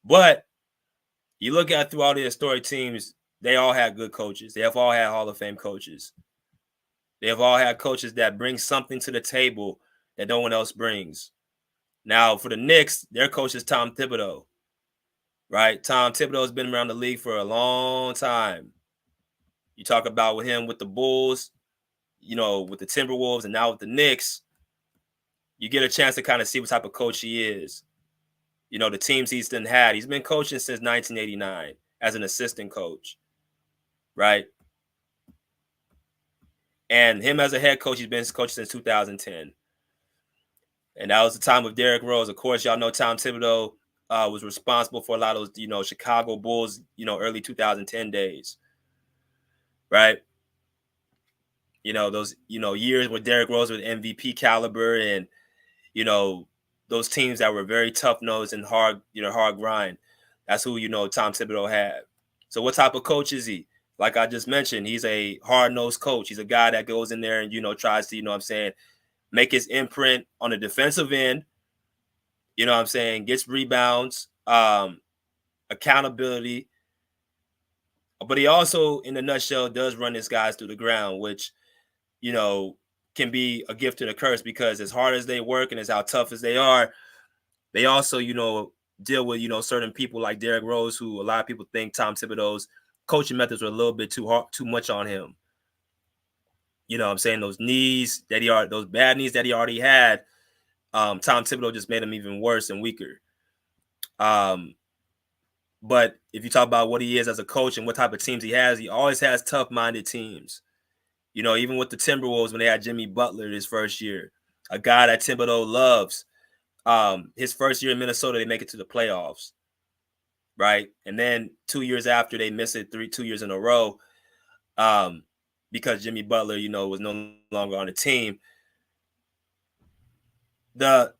But you look at through all the historic teams, they all had good coaches. They have all had Hall of Fame coaches. They have all had coaches that bring something to the table that no one else brings. Now, for the Knicks, their coach is Tom Thibodeau, right? Tom Thibodeau has been around the league for a long time. You talk about with him with the Bulls, you know, with the Timberwolves, and now with the Knicks, you get a chance to kind of see what type of coach he is. You know, the teams he's done had. He's been coaching since 1989 as an assistant coach, right? And him as a head coach, he's been coaching since 2010. And that was the time of Derrick Rose. Of course, y'all know Tom Thibodeau was responsible for a lot of those, you know, Chicago Bulls, you know, early 2010 days, right? You know, those, you know, years where Derrick Rose was MVP caliber, and, you know, those teams that were very tough-nosed and hard, you know, hard grind. That's who, you know, Tom Thibodeau had. So what type of coach is he? Like I just mentioned, he's a hard-nosed coach. He's a guy that goes in there and, you know, tries to, you know what I'm saying, make his imprint on the defensive end. You know what I'm saying? Gets rebounds, accountability. But he also, in a nutshell, does run his guys through the ground, which, you know, can be a gift and a curse, because as hard as they work and as how tough as they are, they also, you know, deal with, you know, certain people like Derrick Rose, who a lot of people think Tom Thibodeau's coaching methods were a little bit too much on him. You know what I'm saying? Those bad knees that he already had, Tom Thibodeau just made him even worse and weaker. But if you talk about what he is as a coach and what type of teams he always has tough-minded teams. You know, even with the Timberwolves when they had Jimmy Butler his first year, a guy that Thibodeau loves. His first year in Minnesota, they make it to the playoffs, right? And then 2 years after, they miss it 2 years in a row because Jimmy Butler, you know, was no longer on the team. The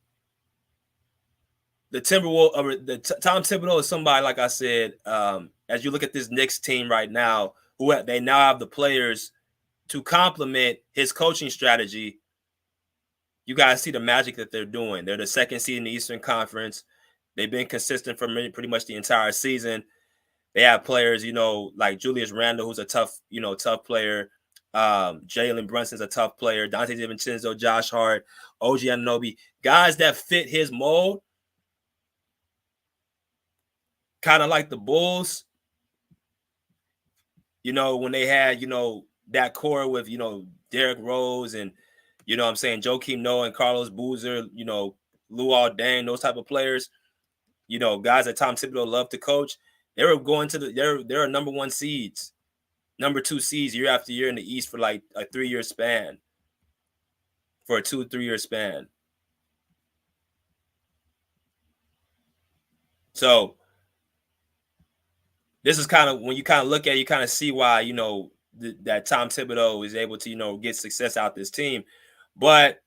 Timberwolves, Tom Thibodeau is somebody, like I said, as you look at this Knicks team right now, they now have the players to complement his coaching strategy. You guys see the magic that they're doing. They're the second seed in the Eastern Conference. They've been consistent for pretty much the entire season. They have players, you know, like Julius Randle, who's a tough player. Jalen Brunson's a tough player. Dante DiVincenzo, Josh Hart, OG Anunoby, guys that fit his mold. Kind of like the Bulls, you know, when they had, you know, that core with, you know, Derrick Rose and, you know what I'm saying, Joakim Noah and Carlos Boozer, you know, Luol Deng, those type of players, you know, guys that Tom Thibodeau loved to coach, they were going to they're number 1 seeds, number 2 seeds year after year in the East for like a 3-year span, for a 2-3 year span. So this is kind of, when you kind of look at it, you kind of see why, you know, that Tom Thibodeau is able to, you know, get success out this team. But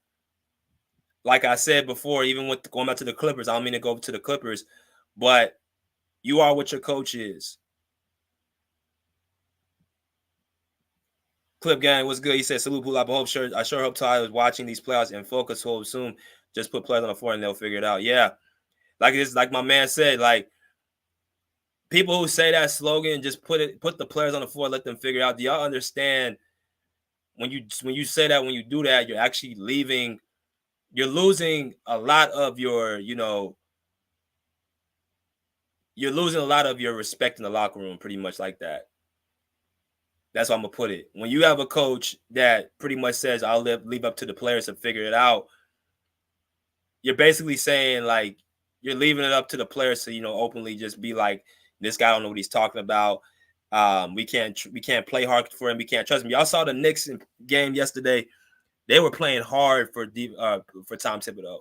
like I said before, even with going back to the Clippers, I don't mean to go to the Clippers, but you are what your coach is. Clip Gang, what's good? He said, salute, pull up. I sure hope Ty was watching these playoffs and focus. So soon, just put players on the floor and they'll figure it out. Yeah. Like my man said, like, people who say that slogan, just put the players on the floor, let them figure it out. Do y'all understand when you say that, when you do that, you're actually you're losing a lot of your, you know, you're losing a lot of your respect in the locker room, pretty much like that. That's how I'm going to put it. When you have a coach that pretty much says, I'll leave up to the players to figure it out, you're basically saying, like, you're leaving it up to the players to, you know, openly just be like, this guy don't know what he's talking about. We can't play hard for him. We can't trust him. Y'all saw the Knicks game yesterday. They were playing hard for Tom Thibodeau.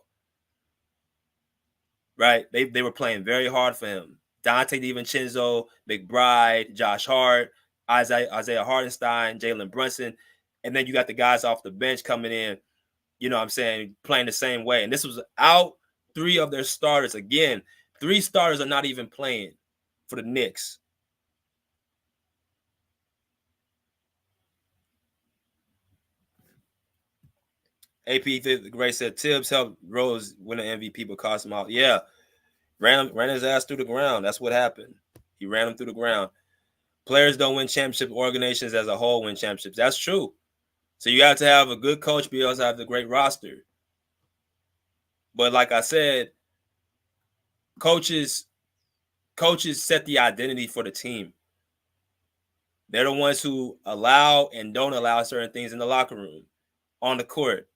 Right? They were playing very hard for him. Dante DiVincenzo, McBride, Josh Hart, Isaiah Hartenstein, Jalen Brunson, and then you got the guys off the bench coming in, you know what I'm saying, playing the same way. And this was out 3 of their starters. Again, 3 starters are not even playing for the Knicks. AP the Great said Tibbs helped Rose win an MVP but cost him out. Yeah, ran his ass through the ground. That's what happened. He ran him through the ground. Players don't win championships. Organizations as a whole win championships. That's true. So you have to have a good coach, but you also have the great roster. But like I said, coaches set the identity for the team. They're the ones who allow and don't allow certain things in the locker room, on the court.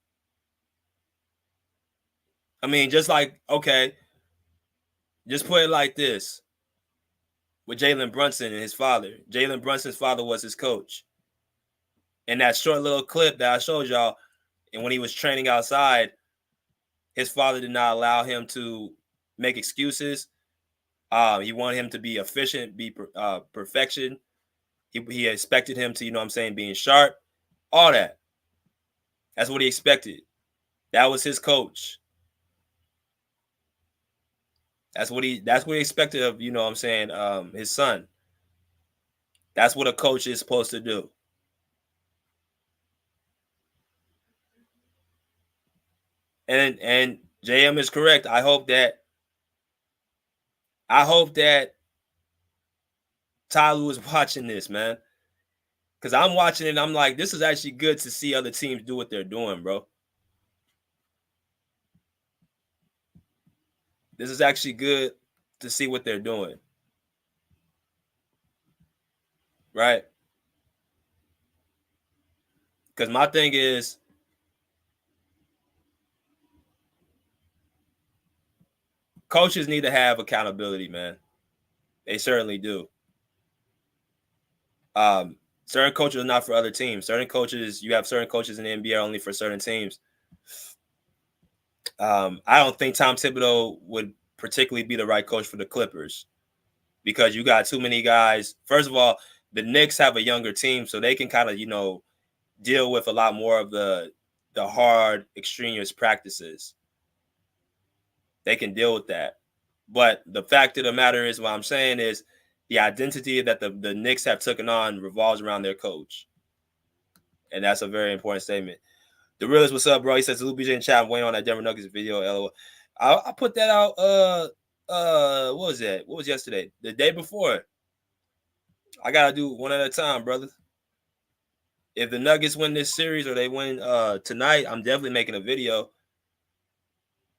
I mean, just like, okay, just put it like this. With Jalen Brunson and his father. Jalen Brunson's father was his coach. And that short little clip that I showed y'all, and when he was training outside, his father did not allow him to make excuses. He wanted him to be efficient, be perfection. He expected him to, you know what I'm saying, being sharp, all that. That's what he expected. That was his coach. That's what he expected of, you know what I'm saying, his son. That's what a coach is supposed to do. And JM is correct. I hope that Ty Lue is watching this, man. Because I'm watching it and I'm like, this is actually good to see other teams do what they're doing, bro. This is actually good to see what they're doing. Right? Because my thing is, coaches need to have accountability, man. They certainly do. Certain coaches are not for other teams. Certain coaches, you have certain coaches in the NBA only for certain teams. I don't think Tom Thibodeau would particularly be the right coach for the Clippers because you got too many guys. First of all, the Knicks have a younger team, so they can kind of, you know, deal with a lot more of the hard, extraneous practices. They can deal with that. But the fact of the matter is, what I'm saying is, the identity that the Knicks have taken on revolves around their coach. And that's a very important statement. The realist, what's up, bro? He says, Luke BJ in chat, I'm waiting on that Denver Nuggets video. LOL. I put that out, what was that? What was yesterday? The day before. I got to do one at a time, brother. If the Nuggets win this series or they win tonight, I'm definitely making a video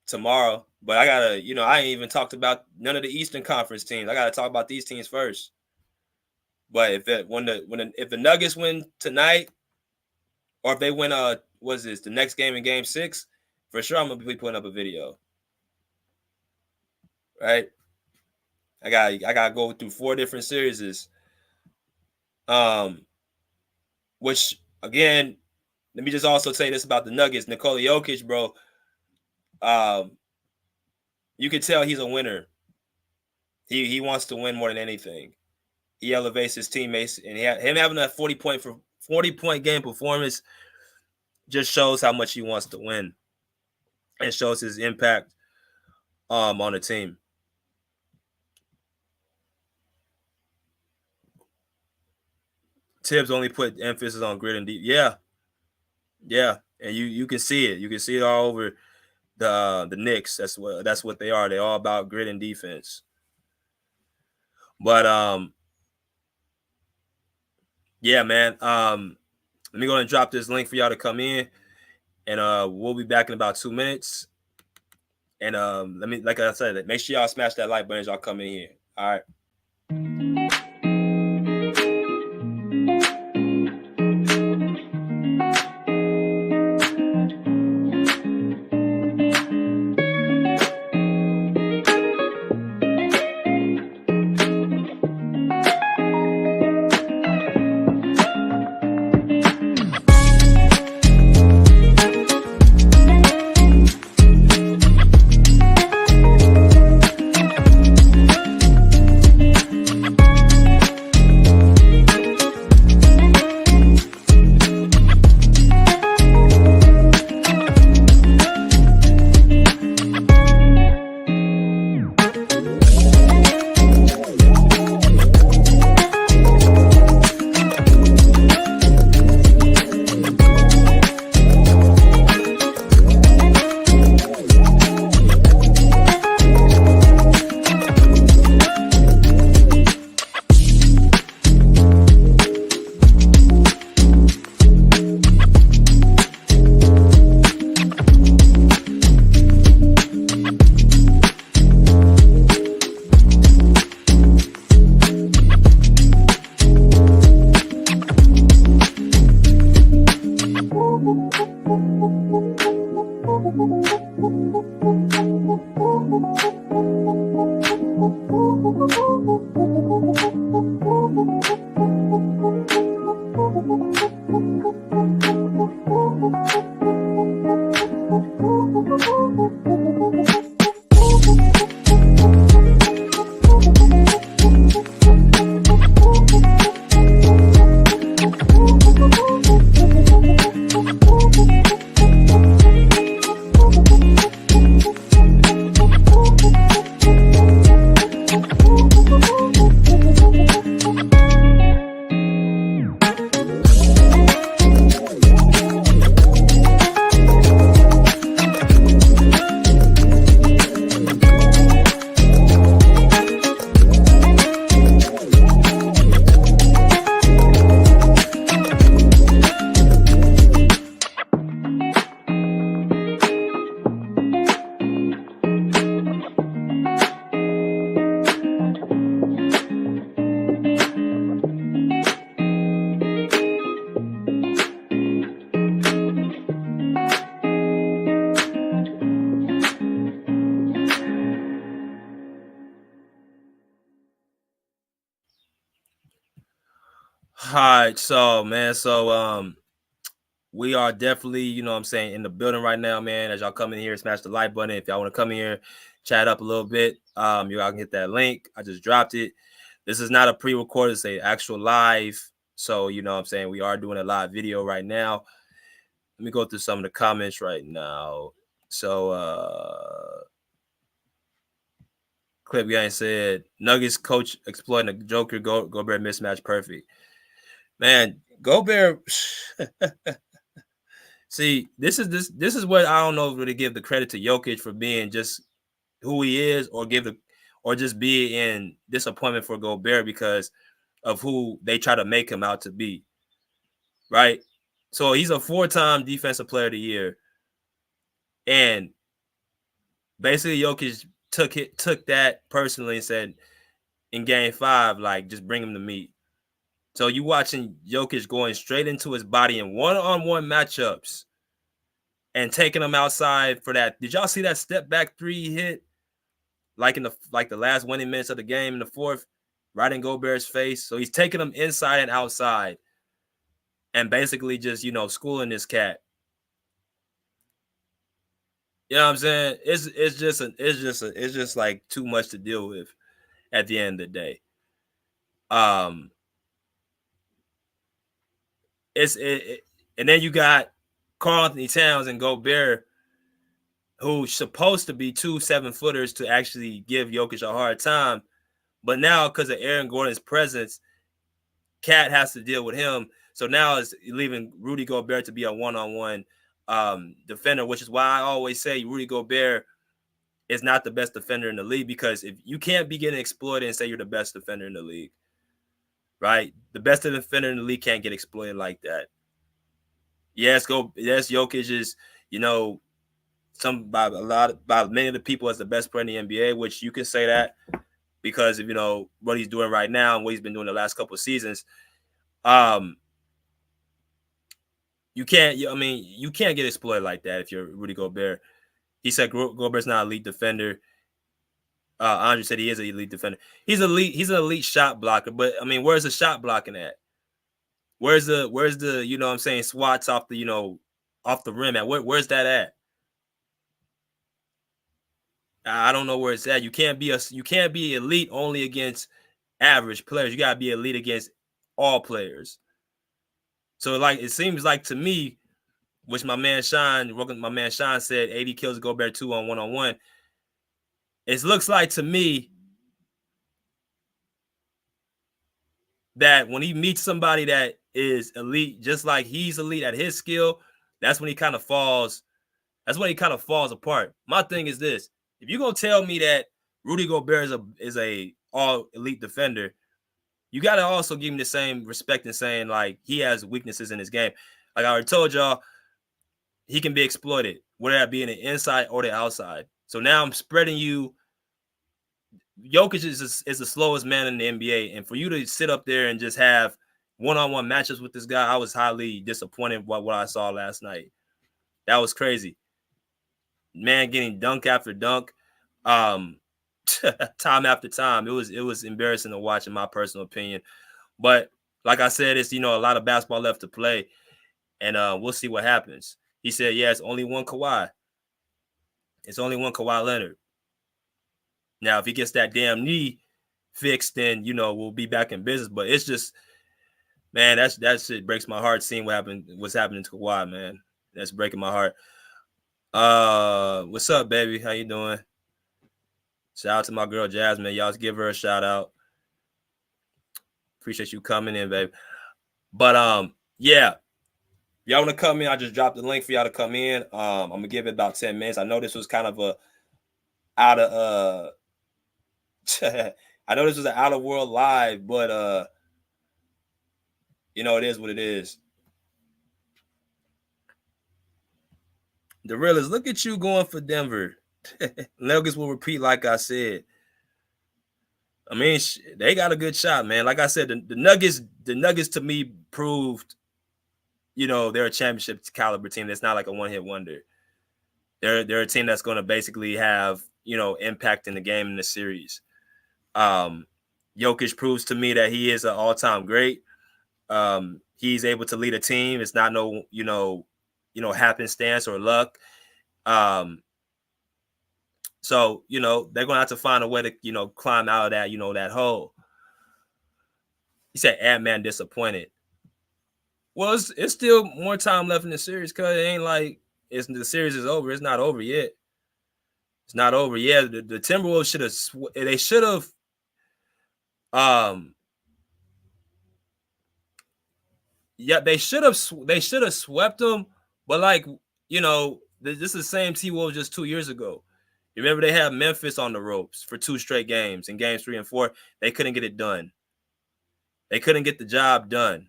tomorrow. But I got to, you know, I ain't even talked about none of the Eastern Conference teams. I got to talk about these teams first. But if the Nuggets win tonight, or if they win what's this, the next game in game 6, for sure I'm gonna be putting up a video. Right? I gotta go through 4 different series. Which again, let me just also say this about the Nuggets. Nikola Jokic, bro. You can tell he's a winner. He wants to win more than anything. He elevates his teammates, and him having a 40-point game performance just shows how much he wants to win, and shows his impact on the team. Tibbs only put emphasis on grit and deep. Yeah, and you can see it. You can see it all over the Knicks. That's what they are. They're all about grit and defense. But yeah, man. Let me go and drop this link for y'all to come in, and we'll be back in about 2 minutes. And let me, like I said, make sure y'all smash that like button as y'all come in here. All right. All right, so man, we are definitely, you know what I'm saying, in the building right now, man. As y'all come in here, smash the like button. If y'all want to come in here, chat up a little bit, y'all can hit that link. I just dropped it. This is not a pre-recorded, it's a actual live. So, you know what I'm saying, we are doing a live video right now. Let me go through some of the comments right now. So, Clip Gang said, Nuggets coach exploiting the Joker Gobert mismatch perfect. Man, Gobert. See, this is what I don't know if to give the credit to Jokic for being just who he is, or just be in disappointment for Gobert because of who they try to make him out to be. Right? So he's a 4-time defensive player of the year. And basically Jokic took that personally and said in game 5, like, just bring him to meet. So you watching Jokic going straight into his body in one-on-one matchups and taking him outside for that. Did y'all see that step back three he hit? Like in the last winning minutes of the game in the fourth, right in Gobert's face. So he's taking him inside and outside and basically just, schooling this cat. You know what I'm saying? It's just like too much to deal with at the end of the day. And then you got Karl Anthony Towns and Gobert, who's supposed to be 2 7-footers to actually give Jokic a hard time. But now, because of Aaron Gordon's presence, Cat has to deal with him. So now it's leaving Rudy Gobert to be a one-on-one defender, which is why I always say Rudy Gobert is not the best defender in the league, because if you can't be getting exploited and say you're the best defender in the league, right? The best defender in the league can't get exploited like that. Yes, Jokic is, by many of the people as the best player in the NBA, which you can say that because of what he's doing right now and what he's been doing the last couple of seasons. You can't get exploited like that if you're Rudy Gobert. He said Gobert's not an elite defender. Andre said he is an elite defender. He's elite. He's an elite shot blocker. But where's the shot blocking at? Where's the swats off the off the rim at? Where's that at? I don't know where it's at. You can't be elite only against average players. You gotta be elite against all players. So it seems like to me, which my man Sean said, 80 kills Gobert 2 on 1-on-1. It looks like to me that when he meets somebody that is elite, just like he's elite at his skill, that's when he kind of falls. That's when he kind of falls apart. My thing is this: if you're gonna tell me that Rudy Gobert is a all elite defender, you gotta also give him the same respect in saying like he has weaknesses in his game. Like I already told y'all, he can be exploited, whether that be in the inside or the outside. So now I'm spreading you. Jokic is the slowest man in the NBA, and for you to sit up there and just have one-on-one matchups with this guy, I was highly disappointed by what I saw last night. That was crazy. Man getting dunk after dunk, time after time. It was embarrassing to watch, in my personal opinion. But like I said, it's a lot of basketball left to play, and we'll see what happens. He said, yeah, it's only one Kawhi. It's only one Kawhi Leonard. Now, if he gets that damn knee fixed, then, we'll be back in business. But it's just, man, that shit breaks my heart seeing what's happening to Kawhi, man. That's breaking my heart. What's up, baby? How you doing? Shout out to my girl, Jasmine. Y'all give her a shout out. Appreciate you coming in, baby. But, yeah. Y'all want to come in? I just dropped the link for y'all to come in. I'm going to give it about 10 minutes. I know this was kind of I know this was an out of world live, but it is what it is. The realist, look at you going for Denver. Nuggets will repeat, like I said. They got a good shot, man. Like I said, the Nuggets to me proved, they're a championship caliber team. That's not like a one-hit wonder. They're a team that's going to basically have, impact in the game in the series. Jokic proves to me that he is an all-time great. He's able to lead a team. It's not no, happenstance or luck. So, they're going to have to find a way to, climb out of that, that hole. He said, Ant-Man disappointed. Well, it's still more time left in the series because it ain't like the series is over. It's not over yet. It's not over. Yeah, the Timberwolves should have they should have swept them, but this is the same T-Wolves just 2 years ago. You remember they had Memphis on the ropes for 2 straight games. In games 3 and 4, they couldn't get it done. They couldn't get the job done.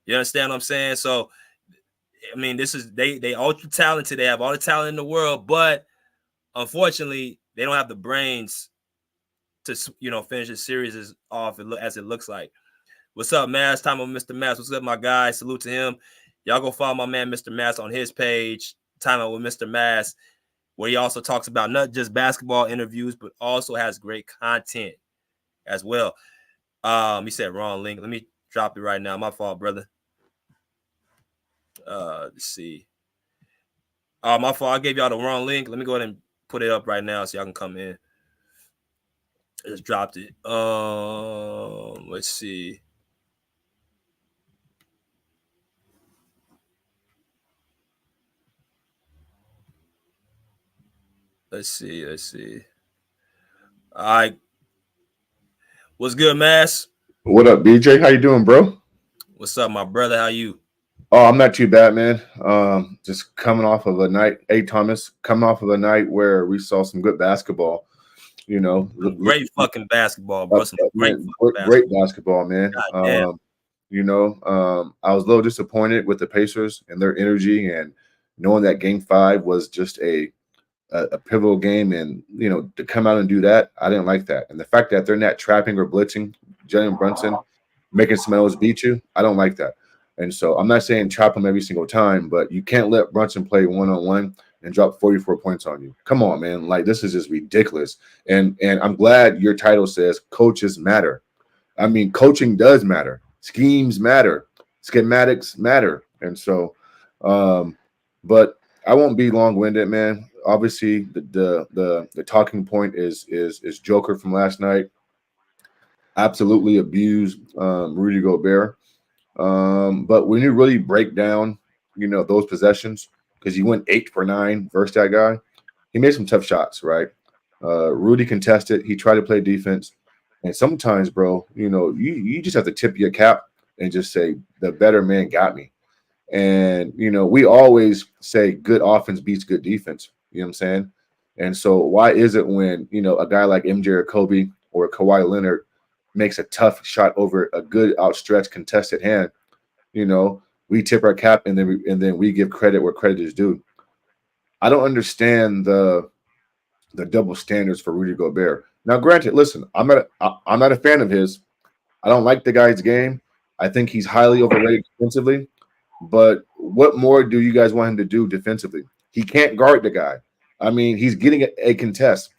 You understand what I'm saying? So, this is they ultra talented. They have all the talent in the world, but unfortunately, they don't have the brains to finish the series as it looks like. What's up, Mass? Time with Mr. Mass. What's up, my guy? Salute to him. Y'all go follow my man, Mr. Mass, on his page, Time Out with Mr. Mass, where he also talks about not just basketball interviews, but also has great content as well. He said wrong link. Let me drop it right now. My fault, brother. Let's see. My fault. I gave y'all the wrong link. Let me go ahead and put it up right now so y'all can come in. I just dropped it. Let's see. Let's see. All right. What's good, Mass? What up, BJ? How you doing, bro? What's up, my brother? How you? Oh, I'm not too bad, man. Just coming off of a night, Thomas, coming off of a night where we saw some good basketball. You know, great fucking basketball, bro. Some great basketball, man. You know, I was a little disappointed with the Pacers and their energy, and knowing that Game 5 was just a pivotal game, and you know, to come out and do that, I didn't like that. And the fact that they're not trapping or blitzing Jalen Brunson, making somebody else beat you, I don't like that. And so I'm not saying trap him every single time, but you can't let Brunson play one-on-one and drop 44 points on you. Come on, man. Like, this is just ridiculous. And I'm glad your title says coaches matter. I mean, coaching does matter. Schemes matter. Schematics matter. And so, but I won't be long-winded, man. Obviously, the talking point is Joker from last night. Absolutely abused Rudy Gobert. But when you really break down, you know, those possessions, because he went 8 for 9 versus that guy, he made some tough shots, right? Rudy contested. He tried to play defense. And sometimes, bro, you know, you just have to tip your cap and just say, the better man got me. And, you know, we always say good offense beats good defense. You know what I'm saying? And so why is it when, you know, a guy like MJ or Kobe or Kawhi Leonard makes a tough shot over a good outstretched contested hand, you know, we tip our cap and then we give credit where credit is due. I don't understand the double standards for Rudy Gobert. Now, granted, listen, I'm not a fan of his. I don't like the guy's game. I think he's highly overrated defensively. But what more do you guys want him to do defensively? He can't guard the guy. I mean, he's getting a contest.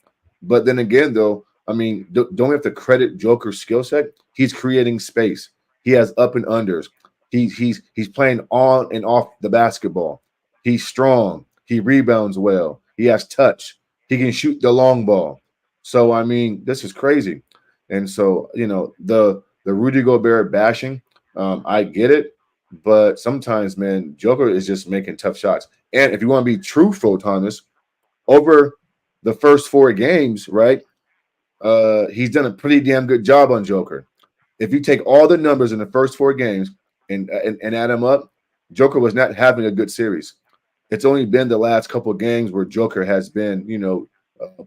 But then again, though, I mean, don't we have to credit Joker's skill set? He's creating space. He has up and unders. He's playing on and off the basketball. He's strong. He rebounds well. He has touch. He can shoot the long ball. So, I mean, this is crazy. And so, you know, the Rudy Gobert bashing, I get it. But sometimes, man, Joker is just making tough shots. And if you want to be truthful, Thomas, over the first 4 games, right, he's done a pretty damn good job on Joker. If you take all the numbers in the first 4 games and add them up, Joker was not having a good series. It's only been the last couple of games where Joker has been, you know,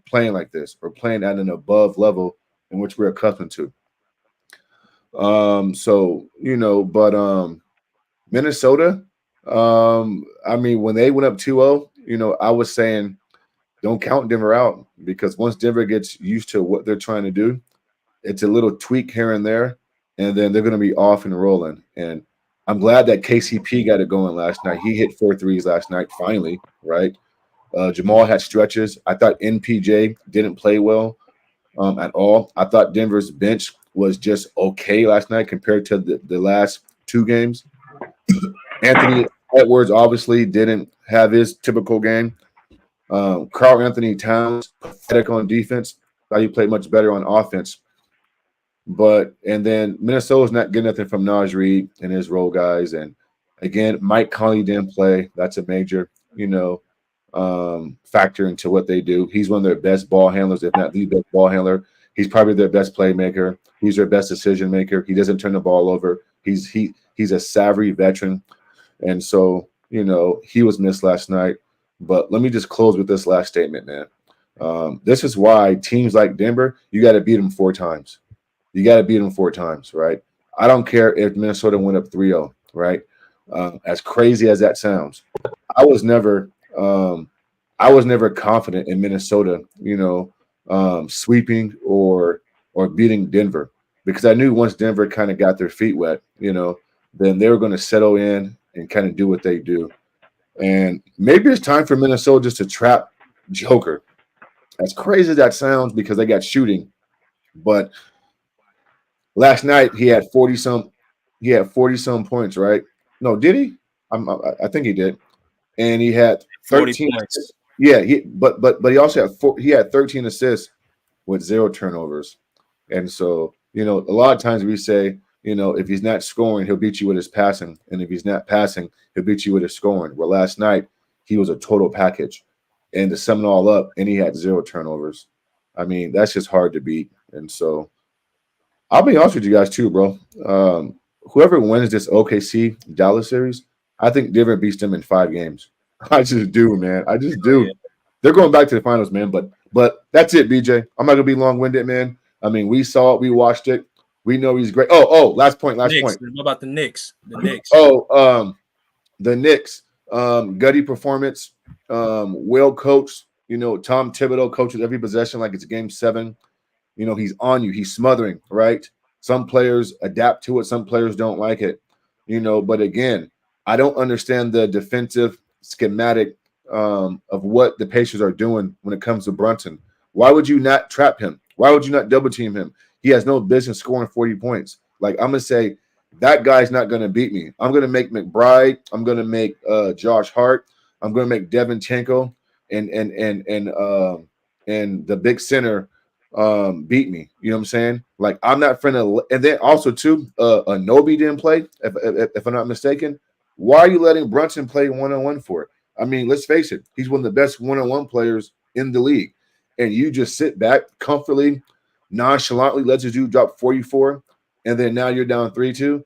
playing like this or playing at an above level in which we're accustomed to. So, you know, but Minnesota, I mean, when they went up 2-0, you know, I was saying don't count Denver out, because once Denver gets used to what they're trying to do, it's a little tweak here and there, and then they're going to be off and rolling. And I'm glad that KCP got it going last night. He hit 4 threes last night, finally, right? Jamal had stretches. I thought NPJ didn't play well at all. I thought Denver's bench was just okay last night compared to the last 2 games. Anthony Edwards obviously didn't have his typical game. Karl Anthony Towns, pathetic on defense. Thought he played much better on offense. And then Minnesota's not getting nothing from Naj Reid and his role guys. And again, Mike Conley didn't play. That's a major, you know, factor into what they do. He's one of their best ball handlers, if not the best ball handler. He's probably their best playmaker. He's their best decision maker. He doesn't turn the ball over. He's a savvy veteran. And so, you know, he was missed last night. But let me just close with this last statement, man. This is why teams like Denver, you got to beat them 4 times. You got to beat them 4 times, right? I don't care if Minnesota went up 3-0, right? As crazy as that sounds, I was never confident in Minnesota, you know, sweeping or beating Denver, because I knew once Denver kind of got their feet wet, then they were going to settle in and kind of do what they do. And maybe it's time for Minnesota just to trap Joker. As crazy as that sounds, because they got shooting, but last night he had 40-some points, right? No, did he? I think he did. And he had 13 points. Yeah, but he also had 13 assists with 0 turnovers. And so, a lot of times we say, if he's not scoring, he'll beat you with his passing. And if he's not passing, he'll beat you with his scoring. Well, last night he was a total package. And to sum it all up, and he had 0 turnovers. I mean, that's just hard to beat. And so I'll be honest with you guys too, bro. Whoever wins this OKC Dallas series, I think Denver beats them in 5 games. I just do, man. I just do. Yeah. They're going back to the finals, man. But that's it, BJ. I'm not gonna be long-winded, man. I mean, we saw it, we watched it. We know he's great. Last point. What about the Knicks? The Knicks. The Knicks. Gutty performance. Well coached. Tom Thibodeau coaches every possession like it's game 7. He's on you. He's smothering, right? Some players adapt to it. Some players don't like it. But again, I don't understand the defensive schematic of what the Pacers are doing when it comes to Brunson. Why would you not trap him? Why would you not double team him? He has no business scoring 40 points. Like, I'm going to say that guy's not going to beat me. I'm going to make McBride. I'm going to make Josh Hart. I'm going to make Devin Chanko and the big center beat me. You know what I'm saying? Like, I'm not friend of, and then also too, Anobi didn't play, if I'm not mistaken. Why are you letting Brunson play 1-on-1 for it? I mean, let's face it, he's one of the best 1-on-1 players in the league. And you just sit back comfortably, nonchalantly, let your dude drop 44, and then now you're down 3-2.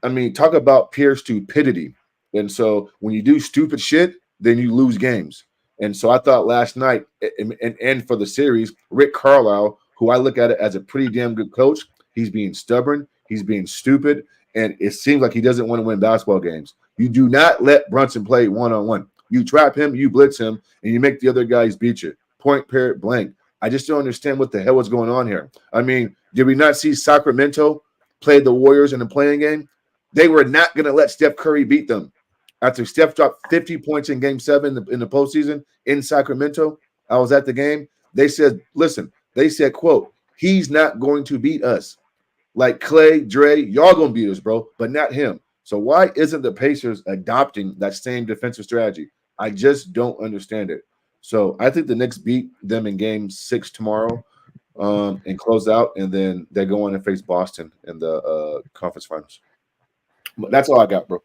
I mean, talk about pure stupidity. And so when you do stupid shit, then you lose games. And so I thought last night, and for the series, Rick Carlisle, who I look at it as a pretty damn good coach, he's being stubborn, he's being stupid, and it seems like he doesn't want to win basketball games. You do not let Brunson play 1-on-1. You trap him, you blitz him, and you make the other guys beat you. Point, period, blank. I just don't understand what the hell is going on here. I mean, did we not see Sacramento play the Warriors in the playing game? They were not going to let Steph Curry beat them. After Steph dropped 50 points in Game 7 in the postseason in Sacramento, I was at the game. They said, quote, he's not going to beat us. Like Clay, Dre, y'all going to beat us, bro, but not him. So why isn't the Pacers adopting that same defensive strategy? I just don't understand it. So I think the Knicks beat them in Game 6 tomorrow and close out, and then they go on and face Boston in the conference finals. But that's all I got, bro.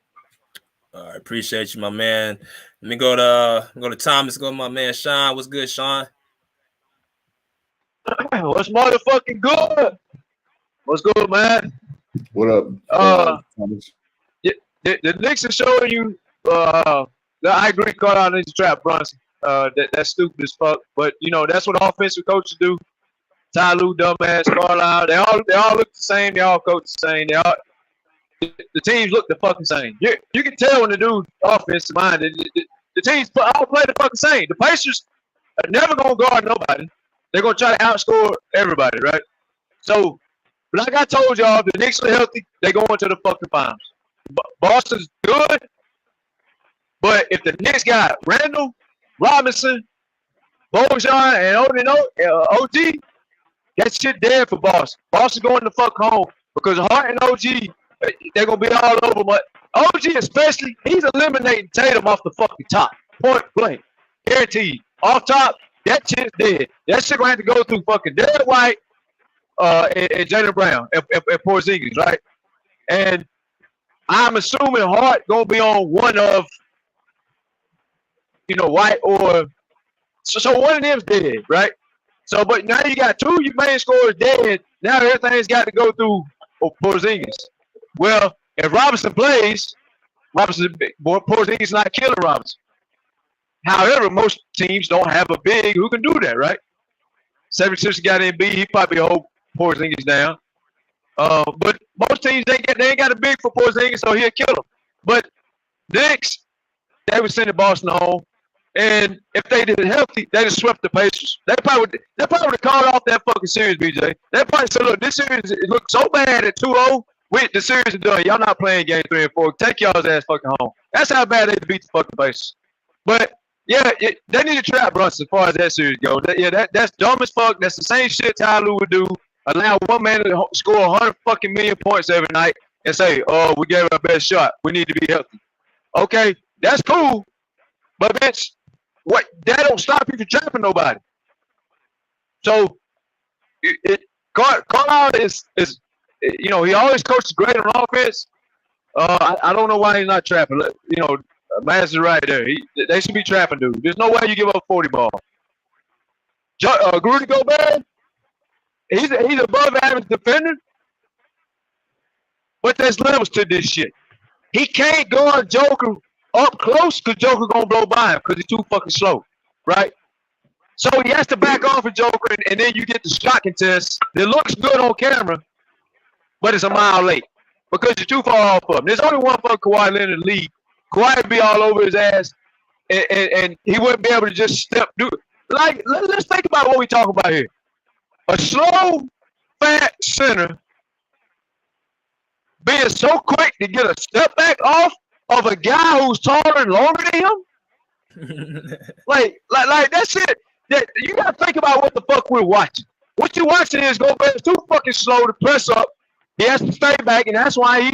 All right, appreciate you, my man. Let me go to Thomas. Go to my man Sean. What's good, Sean? What's motherfucking good? What's good, man? What up, Thomas? The Knicks are showing you. I agree. Caught out in the trap, Brunson. That's stupid as fuck. But that's what offensive coaches do. Ty Lue, dumbass, Carlisle. They all look the same. They all coach the same. The teams look the fucking same. You can tell when the dude offensive minded. The teams all play the fucking same. The Pacers are never gonna guard nobody. They're gonna try to outscore everybody, right? So, like I told y'all, if the Knicks are healthy, they go into the fucking finals. Boston's good, but if the Knicks got Randall, Robinson, Bojan, and OG, that shit dead for Boston. Boston going the fuck home because Hart and OG, they're going to be all over. But OG especially, he's eliminating Tatum off the fucking top. Point blank. Guaranteed. Off top, that shit's dead. That shit going to have to go through fucking Derek White and Jaylen Brown and Porzingis, right? And I'm assuming Hart going to be on one of, White or so one of them's dead, right? So, but now you got 2 your main scorers dead. Now everything's got to go through Porzingis. Well, if Robinson plays, Porzingis not killing Robinson. However, most teams don't have a big who can do that, right? 76ers got Embiid, he probably hold Porzingis down. But most teams they ain't got a big for Porzingis, so he'll kill him. But Knicks, they were sending Boston home. And if they did it healthy, they'd have swept the Pacers. They probably would have called off that fucking series, BJ. They probably said, look, this series it looked so bad at 2-0. The series is done. Y'all not playing game 3 and 4. Take y'all's ass fucking home. That's how bad they beat the fucking Pacers. But yeah, they need to trap Brunson as far as that series goes. That's dumb as fuck. That's the same shit Ty Lue would do. Allow one man to score 100 fucking million points every night and say, oh, we gave our best shot. We need to be healthy. Okay, that's cool. But bitch, what? That don't stop you from trapping nobody. So, Carlisle is he always coaches great on offense. I don't know why he's not trapping. Maz is right there. They should be trapping, dude. There's no way you give up 40 ball. Rudy Gobert, he's above average defender, but there's levels to this shit. He can't guard Joker up close because Joker gonna blow by him because he's too fucking slow, right? So he has to back off of Joker, and then you get the shot contest that looks good on camera, but it's a mile late because you're too far off of him. There's only one fucking Kawhi Leonard in the league. Kawhi would be all over his ass, and he wouldn't be able to just do it. Like, let's think about what we talk about here. A slow, fat center being so quick to get a step back off of a guy who's taller and longer than him. like that's it. That you gotta think about what the fuck we're watching. What you're watching is Gobert is too fucking slow to press up. He has to stay back, and that's why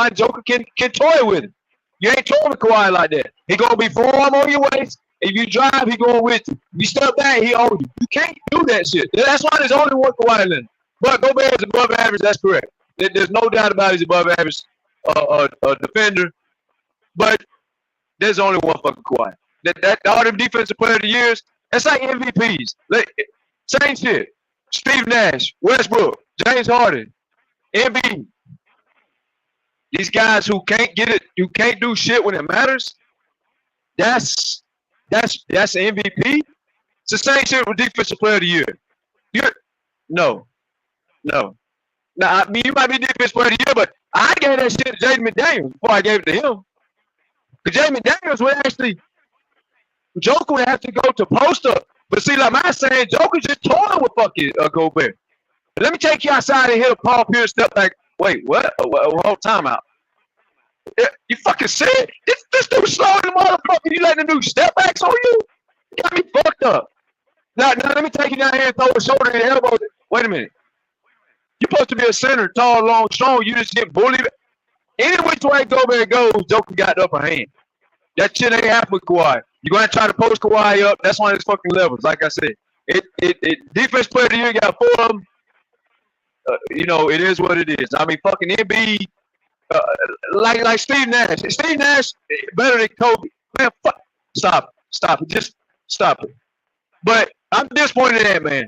Joker can toy with him. You ain't toying with Kawhi like that. He gonna be forearm on your waist. If you drive, he going with you. You step back, he on you. You can't do that shit. That's why there's only one Kawhi Leonard. But Gobert is above average. That's correct. There's no doubt about it. He's above average defender. But there's only one fucking Kawhi. That all them defensive player of the years, that's like MVPs. Same shit. Steve Nash, Westbrook, James Harden, Embiid. These guys who can't get it, who can't do shit when it matters. That's MVP. It's the same shit with defensive player of the year. No. Now, I mean, you might be defensive player of the year, but I gave that shit to Jaden McDaniels before I gave it to him. Because Jaden McDaniels would actually, Joker would have to go to post up. But see, like I'm saying, Joker just toying with fucking Gobert. But let me take you outside and hit a Paul Pierce step back. Wait, what? Hold timeout. You fucking said this dude slow the motherfucker. You letting him do step backs on you? You got me fucked up. Now let me take you down here and throw a shoulder and elbow. Wait a minute. You're supposed to be a center, tall, long, strong. You just get bullied. Any which way Gobert goes, Joker got the upper hand. That shit ain't happening with Kawhi. You're going to try to post Kawhi up. That's one of his fucking levels. Like I said, defense player of the year got 4 of them. It is what it is. I mean, fucking Embiid, like Steve Nash. Steve Nash better than Kobe. Man, fuck. Stop it. Just stop it. But I'm disappointed in that, man.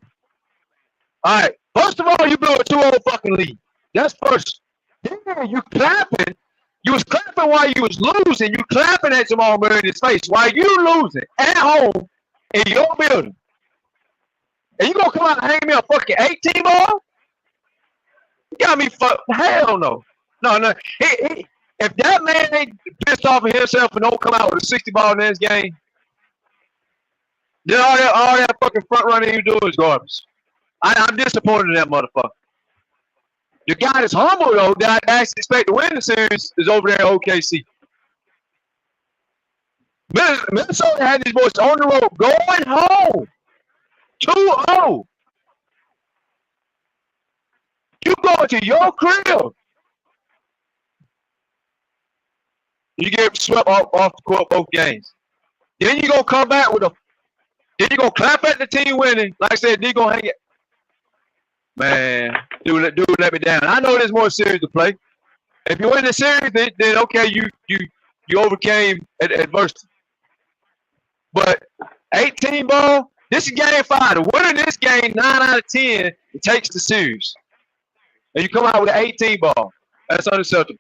All right. First of all, you blew a 2-0 fucking lead. That's first. Then you clapping. You was clapping while you was losing. You clapping at Jamal Murray in his face while you losing at home in your building. And you gonna come out and hang me a fucking 18 ball? You got me fucked. Hell no. No. If that man ain't pissed off of himself and don't come out with a 60 ball in this game, then all that fucking front running you do is garbage. I'm disappointed in that motherfucker. The guy that's humble, though, that I actually expect to win the series is over there at OKC. Minnesota had these boys on the road going home. 2-0. You go to your crib. You get swept off the court both games. Then you gonna come back with then you gonna clap at the team winning. Like I said, you gonna hang it. Man, dude, let me down. I know there's more series to play. If you win the series, then okay, you overcame adversity. But 18 ball, this is game 5. The winner of this game, 9 out of 10, it takes the series. And you come out with an 18 ball. That's unacceptable.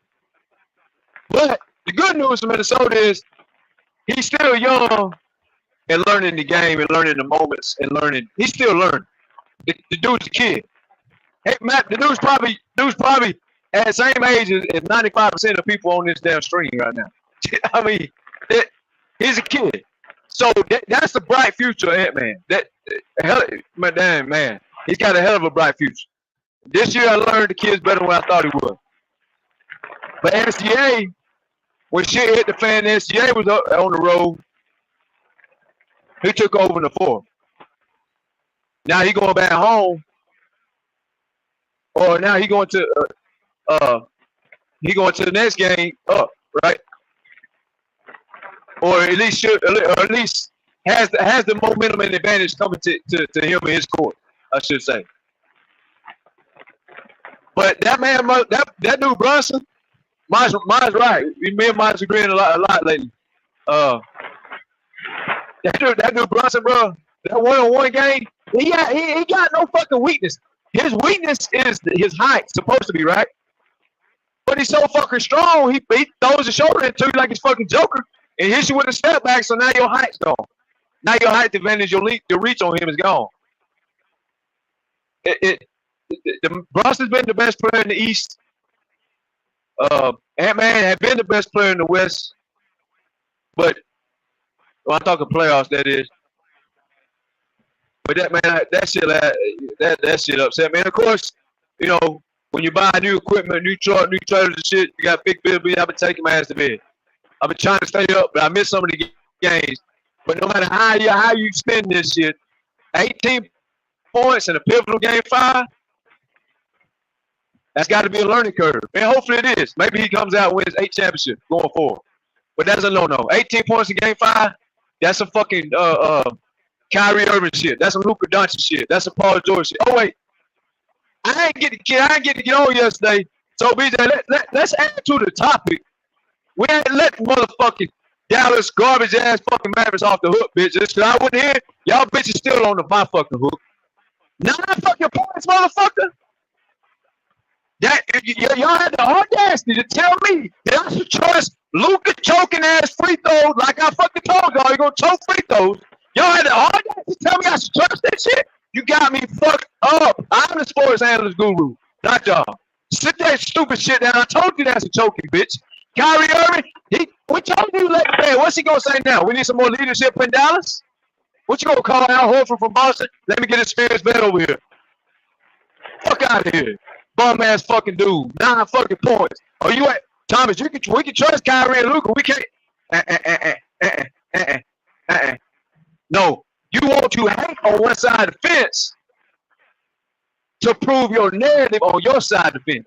But the good news for Minnesota is he's still young and learning the game and learning the moments and learning. He's still learning. The dude's a kid. Hey, Matt, the dude's probably at the same age as 95% of people on this damn stream right now. I mean, he's a kid. So that's the bright future, Ant-Man. That hell, man, he's got a hell of a bright future. This year, I learned the kid's better than what I thought he would. But SGA, when shit hit the fan, SGA was on the road. He took over in the fourth. Now he going back home, or now he going to the next game up, right? Or at least has the momentum and advantage coming to him in his court, I should say. But that man, that dude Brunson, mine's right. Me and mine's agreeing a lot lately. That dude Brunson, bro, that one-on-one game, he got no fucking weakness. His weakness is his height, supposed to be, right? But he's so fucking strong, he throws his shoulder into you like he's fucking Joker and hits you with a step back, so now your height's gone. Now your height advantage, your reach on him is gone. Brunson's been the best player in the East. Ant-Man had been the best player in the West. But when I'm talking playoffs, that is. But that shit upset me. And of course, you know, when you buy new equipment, new truck, new trailers and shit, you got big bills. I've been taking my ass to bed. I've been trying to stay up, but I missed some of the games. But no matter how you spend this shit, 18 points in a pivotal game 5, that's got to be a learning curve. And hopefully it is. Maybe he comes out and wins 8 championships going forward. But that's a no-no. 18 points in game 5, that's some fucking Kyrie Irving shit. That's some Luka Doncic shit. That's some Paul George shit. Oh, wait. I ain't get to get on yesterday. So, BJ, let's add to the topic. We ain't let motherfucking Dallas garbage ass fucking Mavericks off the hook, bitches. Cause I went here, y'all bitches still on my fucking hook. 9 fucking points, motherfucker. That y'all had the audacity to tell me that I should trust Luka choking ass free throws like I fucking told y'all. You gonna choke free throws? Y'all had the audacity to tell me I should trust that shit. You got me fucked up. I'm the sports analyst guru, not y'all. Sit that stupid shit down. I told you that's a choking bitch. Kyrie Irving, we told you, man, what's he going to say now? We need some more leadership in Dallas? What you going to call Al Horford from Boston? Let me get his Spears bet over here. Fuck out of here. Bum-ass fucking dude. 9 fucking points. Oh, you at Thomas, we can trust Kyrie and Luka. We can't. No. You want to hate on one side of the fence to prove your narrative on your side of the fence.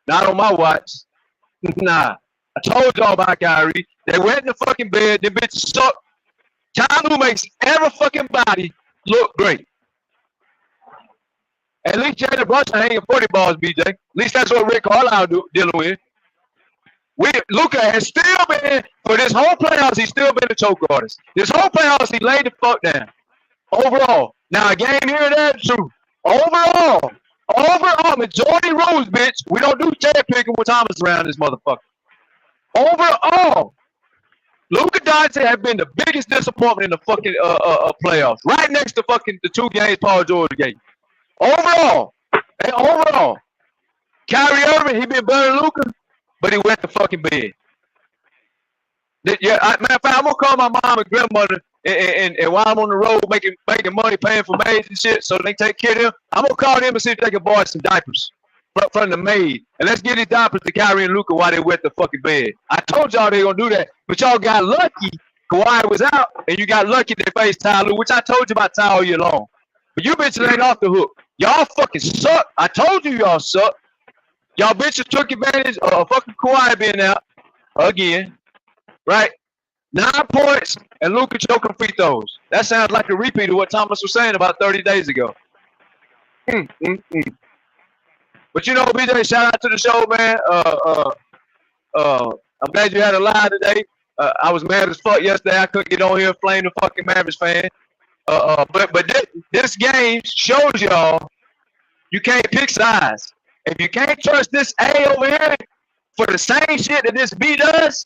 Not on my watch. Nah. I told y'all about Kyrie. They went in the fucking bed. Them bitches suck. Ty Lue makes every fucking body look great. At least Jalen Brunson hanging 40 balls, BJ. At least that's what Rick Carlisle dealing with. Luka has still been, for this whole playoffs, he's still been a choke artist. This whole playoffs, he laid the fuck down. Overall. Now, a game here and there, true. Overall, majority rules, bitch. We don't do cherry picking with Thomas around this motherfucker. Overall, Luka Doncic has been the biggest disappointment in the fucking playoffs. Right next to fucking the 2 games Paul George gave. Overall, Kyrie Irving, he been better than Luka, but he went to fucking bed. Yeah, matter of fact, I'm gonna call my mom and grandmother, and while I'm on the road making money, paying for maids and shit, so they take care of them, I'm gonna call them and see if they can borrow some diapers from the maid, and let's get these diapers to Kyrie and Luka while they wet the fucking bed. I told y'all they gonna do that, but y'all got lucky. Kawhi was out, and you got lucky they faced Ty Lue, which I told you about Ty all year long. But you bitches ain't off the hook. Y'all fucking suck. I told you y'all suck. Y'all bitches took advantage of fucking Kawhi being out again, right? 9 points and Luka choking free throws. That sounds like a repeat of what Thomas was saying about 30 days ago. But you know, BJ, shout out to the show, man. I'm glad you had a live today. I was mad as fuck yesterday. I couldn't get on here and flame the fucking Mavericks fan. But this game shows y'all you can't pick sides. If you can't trust this A over here for the same shit that this B does,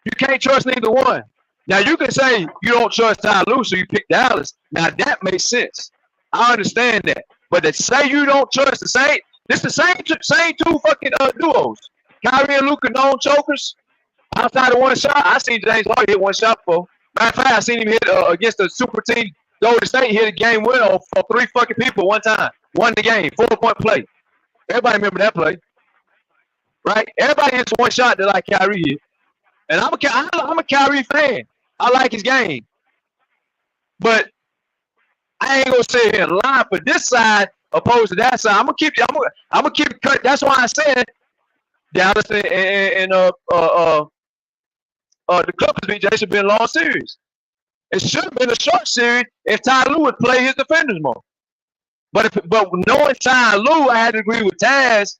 you can't trust neither one. Now you can say you don't trust Ty Lue, so you pick Dallas. Now that makes sense. I understand that. But to say you don't trust the same 2 fucking duos. Kyrie and Luka known chokers. Outside of one shot, I seen James Harden hit 1 shot for. Matter of fact, I seen him hit against the super team. Golden State hit a game winner for 3 fucking people one time. Won the game, 4-point play. Everybody remember that play, right? Everybody hits one shot that like Kyrie hit. And I'm a Kyrie fan. I like his game. But I ain't gonna sit here and lie for this side opposed to that side. I'm gonna keep it cut. That's why I said Dallas and the Clippers beat Jason been a long series. It should have been a short series if Ty Lue would play his defenders more. But knowing Ty Lue, I had to agree with Taz.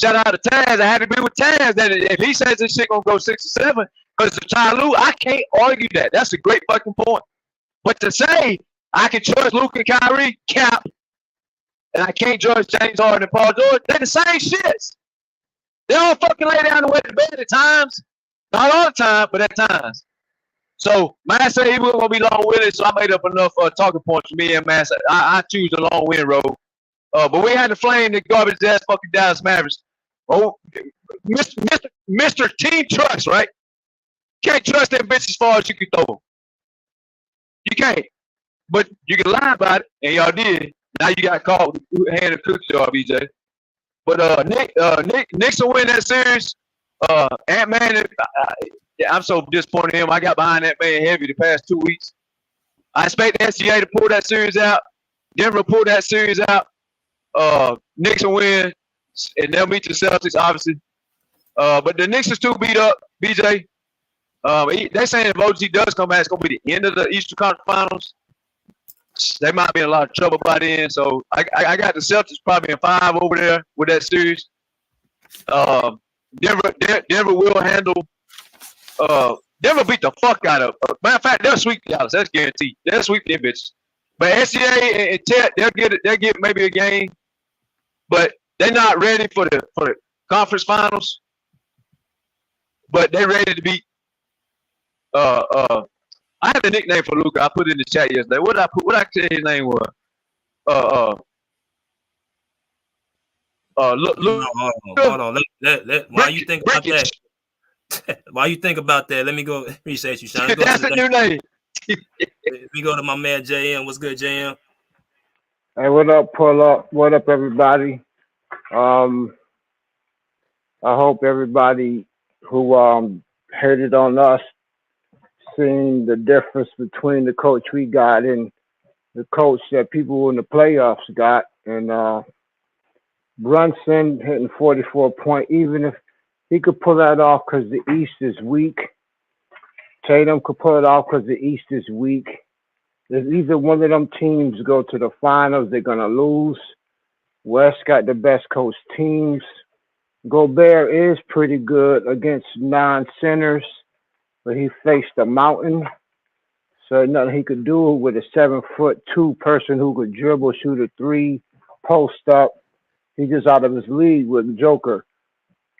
Shout out to Taz. I had to agree with Taz that if he says this shit gonna go 6 or 7, because Ty Lue, I can't argue that. That's a great fucking point. But to say I can trust Luke and Kyrie, cap, and I can't trust James Harden and Paul George, they're the same shits. They all fucking lay down and wet the bed at times. Not all the time, but at times. So, man said he was going to be long-winded, so I made up enough talking points for me and man. I choose the long-win road. But we had to flame the garbage-ass fucking Dallas Mavericks. Oh, Mr. Team Trust, right? Can't trust them bitches as far as you can throw them. You can't. But you can lie about it, and y'all did. Now you got caught handing cookies to RBJ. But Knicks will win that series. Ant-Man, I'm so disappointed in him. I got behind that man heavy the past 2 weeks. I expect the SGA to pull that series out. Denver will pull that series out. Knicks will win, and they'll meet the Celtics, obviously. But the Knicks is too beat up, BJ. They're saying if OG does come back, it's going to be the end of the Eastern Conference Finals. They might be in a lot of trouble by then. So I got the Celtics probably in 5 over there with that series. Denver will handle. Denver beat the fuck out of. Matter of fact, they'll sweep Dallas. That's guaranteed. They'll sweep them bitches. But SCA and Ted, they'll get maybe a game, but they're not ready for the conference finals. But they're ready to beat. I had a nickname for Luka. I put it in the chat yesterday. What I say his name was? Hold on. While you think about that, while you think about that, let me go. Appreciate you, Sean. That's the new name. We go to my man JM. What's good, JM? Hey, what up? Pull up. What up, everybody? I hope everybody who hated on us seen the difference between the coach we got and the coach that people in the playoffs got. And Brunson hitting 44 points, even if he could pull that off because the East is weak. Tatum could pull it off because the East is weak. If either one of them teams go to the finals, they're going to lose. West got the best coach teams. Gobert is pretty good against non-centers, but he faced a mountain. So nothing he could do with a 7'2" person who could dribble, shoot a 3, post up. He just out of his league with Joker.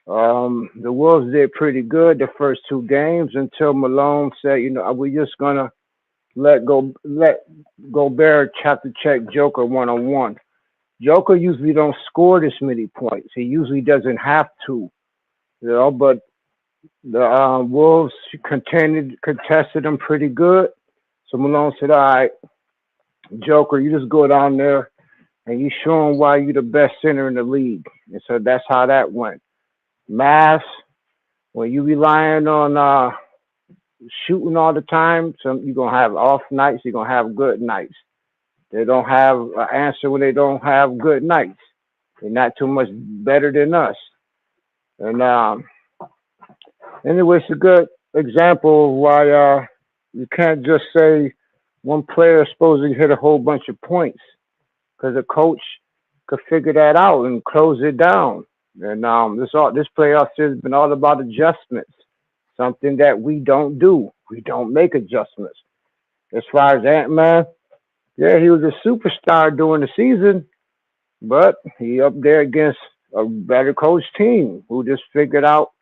The Wolves did pretty good the first 2 games until Malone said, we're just gonna let Gobert have to check Joker one-on-one. Joker usually don't score this many points. He usually doesn't have to, but the Wolves contested him pretty good. So Malone said, all right, Joker, you just go down there and you show him why you're the best center in the league. And so that's how that went. Mavs, when you relying on shooting all the time, you're going to have off nights, you're going to have good nights. They don't have an answer when they don't have good nights. They're not too much better than us. And anyway, it's a good example of why you can't just say one player is supposed to hit a whole bunch of points, because a coach could figure that out and close it down. And this playoff series has been all about adjustments, something that we don't do. We don't make adjustments. As far as Ant-Man, yeah, he was a superstar during the season, but he up there against a better coach team who just figured out,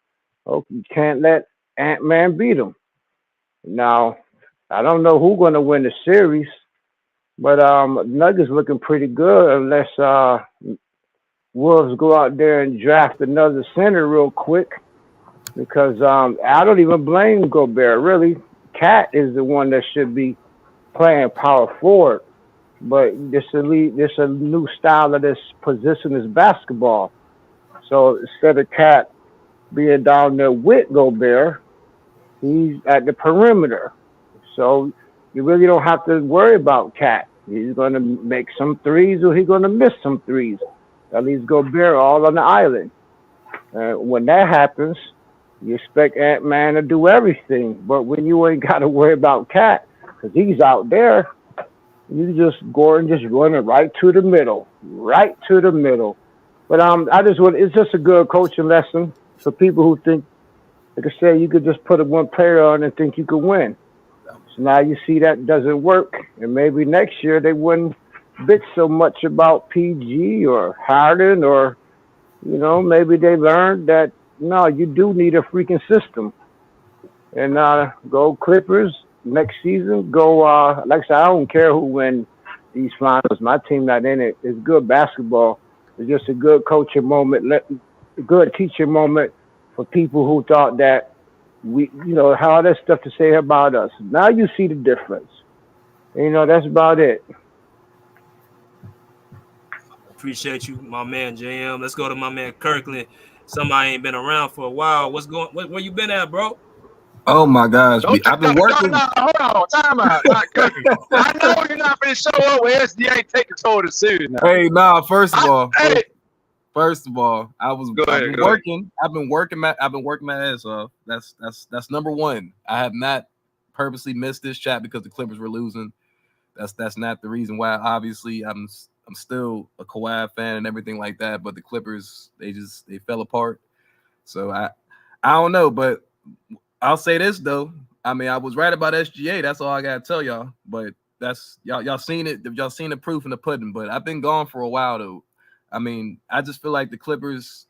you can't let Ant-Man beat him. Now, I don't know who's going to win the series, but Nuggets looking pretty good unless Wolves go out there and draft another center real quick, because I don't even blame Gobert, really. Cat is the one that should be playing power forward. But this a new style of this position is basketball. So instead of Cat being down there with Gobert, he's at the perimeter. So you really don't have to worry about Cat. He's going to make some threes or he's going to miss some threes. At least Gobert all on the island. When that happens, you expect Ant-Man to do everything. But when you ain't got to worry about Cat, because he's out there, you just Gordon just running right to the middle. But it's just a good coaching lesson for people who think, like I said, you could just put one player on and think you could win. So now you see that doesn't work, and maybe next year they wouldn't bitch so much about PG or Harden, or maybe they learned that no, you do need a freaking system. And go Clippers next season. Go like I said, I don't care who win these finals. My team not in it. It's good basketball. It's just a good coaching moment, a good teaching moment for people who thought that we, how that stuff to say about us. Now you see the difference. That's about it. Appreciate you, my man JM. Let's go to my man Kirkland. Somebody ain't been around for a while. Where you been at, bro? Oh my gosh, I've been working. No, hold on, time out. I know you're not going to show up with SDA taking control of the series now. Hey, first of all, I've been working my ass off. That's number one. I have not purposely missed this chat because the Clippers were losing. That's not the reason why. Obviously, I'm still a Kawhi fan and everything like that, but the Clippers they fell apart. So I don't know, but I'll say this though. I mean, I was right about SGA. That's all I gotta tell y'all. But that's y'all seen it. Y'all seen the proof in the pudding. But I've been gone for a while though. I mean, I just feel like the Clippers.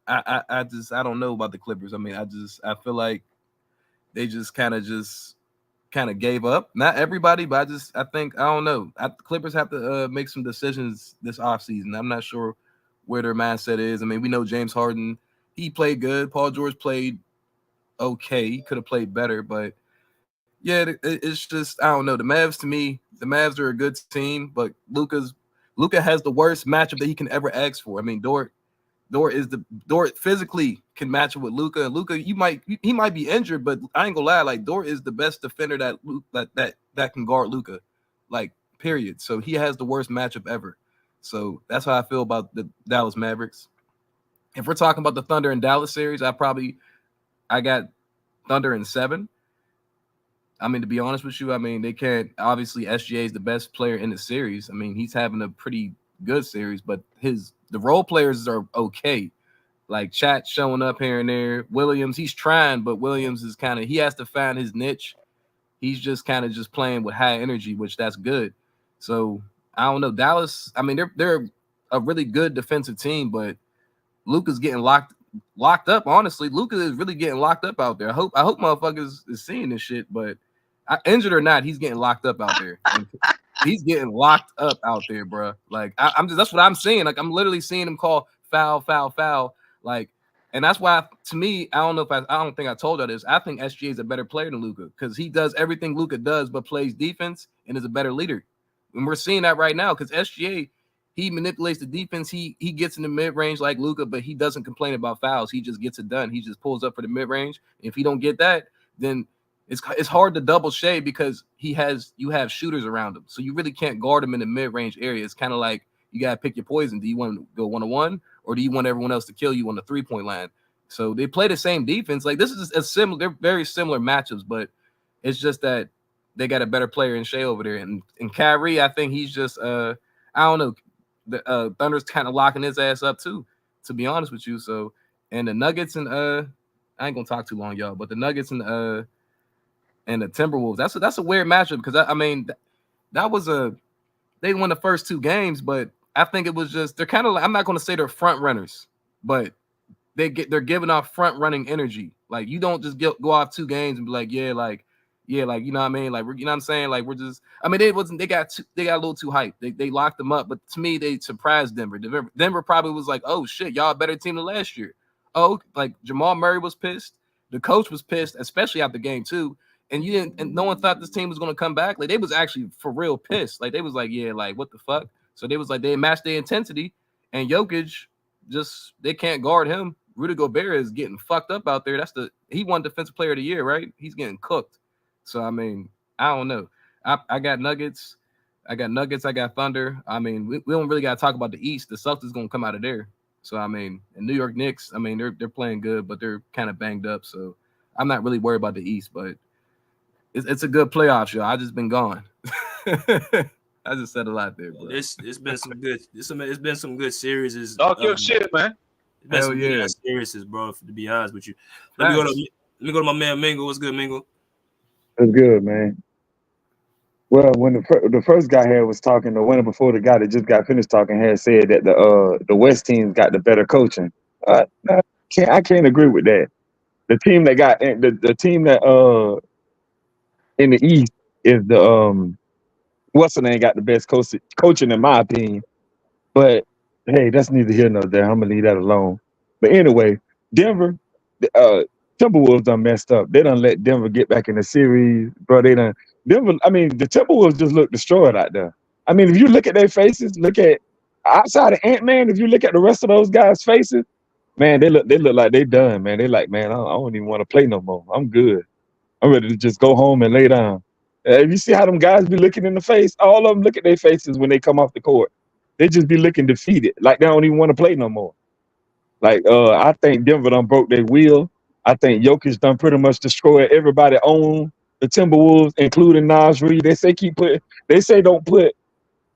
I don't know about the Clippers. I mean, I feel like they just kind of gave up. Not everybody, but I think I don't know. The Clippers have to make some decisions this offseason. I'm not sure where their mindset is. I mean, we know James Harden. He played good. Paul George played okay. He could have played better, but yeah, it's just I don't know. The Mavs, to me, the Mavs are a good team, but Luka has the worst matchup that he can ever ask for. I mean, Dort physically can match up with Luka. And Luka, he might be injured, but I ain't gonna lie, like Dort is the best defender that can guard Luka, like period. So he has the worst matchup ever. So that's how I feel about the Dallas Mavericks. If we're talking about the Thunder and Dallas series, I got Thunder in 7. I mean, to be honest with you, I mean, they can't. Obviously, SGA is the best player in the series. I mean, he's having a pretty good series, but the role players are okay. Like Chat showing up here and there. Williams, he's trying, but Williams is he has to find his niche. He's just kind of just playing with high energy, which that's good. So I don't know. Dallas, I mean, they're a really good defensive team, but Luka's getting locked up. Honestly, Luka is really getting locked up out there. I hope motherfuckers is seeing this shit, but injured or not, he's getting locked up out there. He's getting locked up out there, bro. Like that's what I'm seeing. Like I'm literally seeing him call foul. Like, and that's why to me, I don't think I told her this. I think SGA is a better player than Luka because he does everything Luka does, but plays defense and is a better leader. And we're seeing that right now because SGA, he manipulates the defense. He gets in the mid range like Luka, but he doesn't complain about fouls. He just gets it done. He just pulls up for the mid range. If he don't get that, then it's hard to double shade because you have shooters around him, so you really can't guard him in the mid range area. It's kind of like you gotta pick your poison. Do you want to go 1-on-1 or do you want everyone else to kill you on the 3-point line? So they play the same defense. Like this is they're very similar matchups, but it's just that they got a better player in Shea over there. And Kyrie, I think he's just I don't know. The Thunder's kind of locking his ass up too, to be honest with you. So and the Nuggets and I ain't gonna talk too long, y'all, but the Nuggets and the Timberwolves, that's a weird matchup because I mean that was they won the first 2 games, but I think it was just they're kind of like, I'm not gonna say they're front runners, but they're giving off front running energy. Like you don't just go off 2 games and be like, like you know what I mean? Like you know what I'm saying? Like we're just they got a little too hyped. They locked them up, but to me they surprised Denver. Denver probably was like, oh shit, y'all a better team than last year. Oh, like Jamal Murray was pissed. The coach was pissed, especially after game 2. and no one thought this team was gonna come back. Like they was actually for real pissed. Like they was like, yeah, like what the fuck? So they was like they matched their intensity, and Jokic they can't guard him. Rudy Gobert is getting fucked up out there. He won Defensive Player of the Year, right? He's getting cooked. So I mean, I don't know. I got Nuggets. I got Thunder. I mean, we don't really got to talk about the East. The Celtics going to come out of there. So, I mean, and New York Knicks, I mean, they're playing good, but they're kind of banged up. So, I'm not really worried about the East, but it's a good playoff show. I just been gone. I just said a lot there, bro. It's been some good. It's been some good series. Talk your shit, man. It's been some good series, bro. To be honest with you, let me go to my man Mingle. What's good, Mingle? That's good, man. Well, when the first guy here was talking, the winner before the guy that just got finished talking had said that the West team's got the better coaching. I can't agree with that. The team that got the team that in the East is the what's the name got the best coaching in my opinion. But hey, that's neither here nor there. I'm gonna leave that alone. But anyway, Denver, Timberwolves done messed up. They done let Denver get back in the series, bro. Denver, I mean, the Timberwolves just look destroyed out there. I mean, if you look at their faces, look at outside of Ant-Man, if you look at the rest of those guys' faces, man, they look like they done, man. They like, man, I don't even want to play no more. I'm good. I'm ready to just go home and lay down. If you see how them guys be looking in the face, all of them look at their faces when they come off the court. They just be looking defeated, like they don't even want to play no more. Like, I think Denver done broke their wheel. I think Jokic done pretty much destroyed everybody on the Timberwolves, including Nas Reed. They say don't put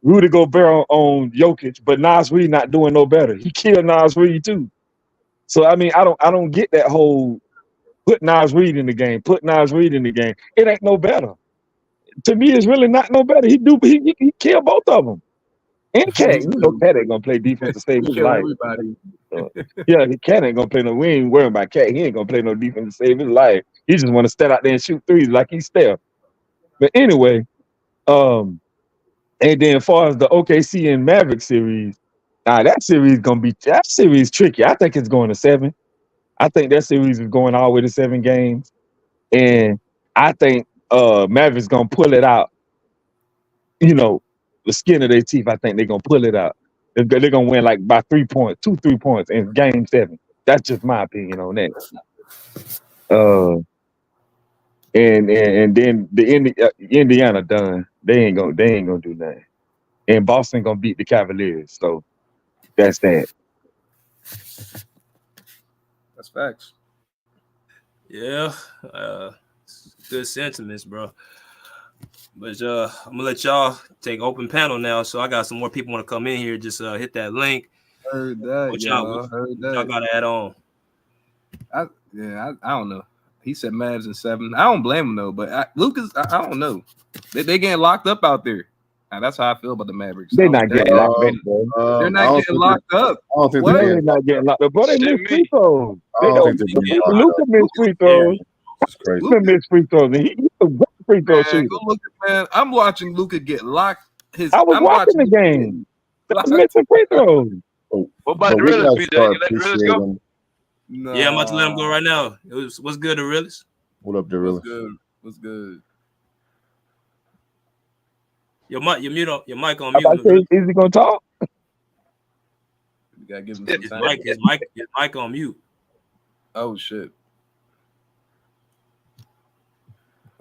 Rudy Gobert on Jokic, but Nas Reed not doing no better. He killed Nas Reed too. So I mean, I don't get that whole put Nas Reed in the game. Put Nas Reed in the game. It ain't no better. To me, it's really not no better. He killed both of them. And Cat, Cat ain't gonna play defense to save his life. Cat ain't gonna play no. We ain't worrying about Cat. He ain't gonna play no defense to save his life. He just want to stand out there and shoot threes like he's Steph. But anyway, and then as far as the OKC and Maverick series, that series tricky. I think it's going to 7. I think that series is going all the way to 7 games, and I think Mavericks gonna pull it out. You know, the skin of their teeth. I think they're gonna pull it out. They're gonna win like by 3 points, 2-3 points in game 7. That's just my opinion on that. And then the Indiana done. They ain't gonna do nothing. And Boston gonna beat the Cavaliers. So that's that. That's facts. Yeah, good sentiments, bro. But I'm gonna let y'all take open panel now. So I got some more people want to come in here. Just hit that link. Heard that. What y'all gotta add on? I don't know. He said Mavs in 7. I don't blame him though. But Lucas, I don't know. They getting locked up out there. Now, that's how I feel about the Mavericks. They're not getting locked up, bro. They're not getting locked up. I don't think they're not getting locked up. Bro, they miss free throws. Luka missed free throws. That's crazy. Luka missed free throws. He's a great free throw shooter. Go look at, man. I'm watching Luka get locked. I was watching the game. That's missing free throws. What about the realest, BJ? You let the realest go? No. Yeah, I'm about to let him go right now. What's good, the realest? What up, the realest? What's good? Your mic on mute. Is he gonna talk? You gotta give him some his time. mic on mute. Oh shit.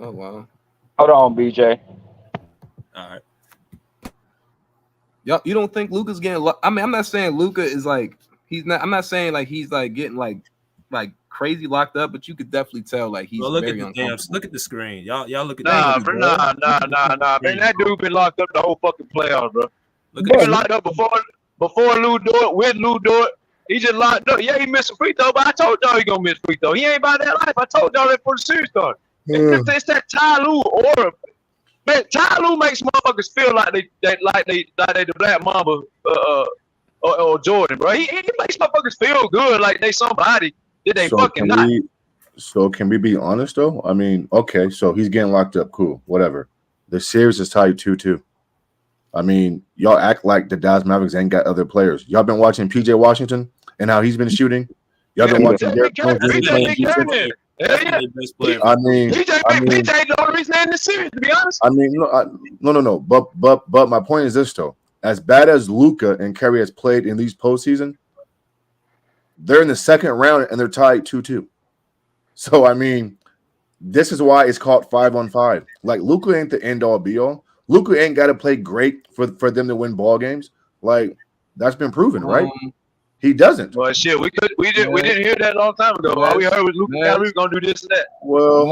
Oh wow. Hold on, BJ. All right. Y'all, you don't think Luka's getting? I mean, I'm not saying Luka is like he's not. I'm not saying like he's like getting like crazy locked up, but you could definitely tell like he's look very at the uncomfortable. look at the screen. Y'all look at Nah, man, that dude been locked up the whole fucking playoffs, bro. He been locked up before Lou Dort, with Lou Dort. He just locked up. Yeah, he missed a free throw, but I told y'all he gonna miss free throw. He ain't about that life. I told y'all that before the series started. It's that Ty Lue aura. Man, Ty Lue makes motherfuckers feel like they the Black Mamba or Jordan, bro. He makes motherfuckers feel good like they somebody that they fucking not. So can we be honest though? I mean, okay, so he's getting locked up, cool, whatever. The series is tied 2-2. I mean, y'all act like the Dallas Mavericks ain't got other players. Y'all been watching PJ Washington and how he's been shooting. Y'all been watching Derek Jones. Hell yeah. I mean, PJ ain't the only reason they're in this series, to be honest. I mean, no. But my point is this though: as bad as Luka and Curry has played in these postseason, they're in the second round and they're tied 2-2. So I mean, this is why it's called 5-on-5. Like Luka ain't the end all be all. Luka ain't got to play great for them to win ball games. Like that's been proven, right? He doesn't. Well, shit, we didn't hear that a long time ago. All we heard was Luka Kyrie gonna do this and that. Well,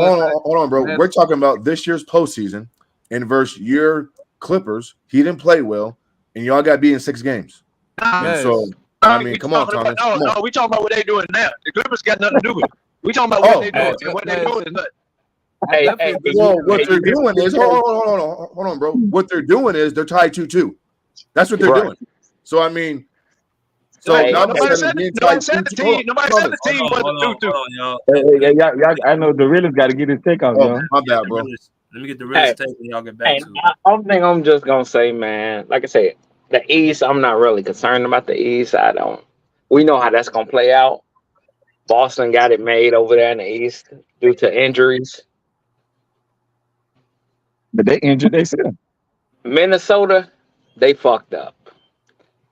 hold on, bro. We're talking about this year's postseason and versus your Clippers. He didn't play well, and y'all got beat in 6 games. And so, I mean, come on, Thomas. No, we talking about what they doing now. The Clippers got nothing to do with it. We talking about what they doing, and what they doing is nothing. Well, what they're doing is hold on, bro. What they're doing is they're tied 2-2. That's what they're doing. So I mean, nobody said the team. Nobody said the team was the 2-2. I know the realist got to get his take off, y'all. My bad, bro. Let me get the realist take and y'all get back to it. One thing I'm just gonna say, man. Like I said, the East. I'm not really concerned about the East. We know how that's gonna play out. Boston got it made over there in the East due to injuries. But they injured themselves. Minnesota, they fucked up.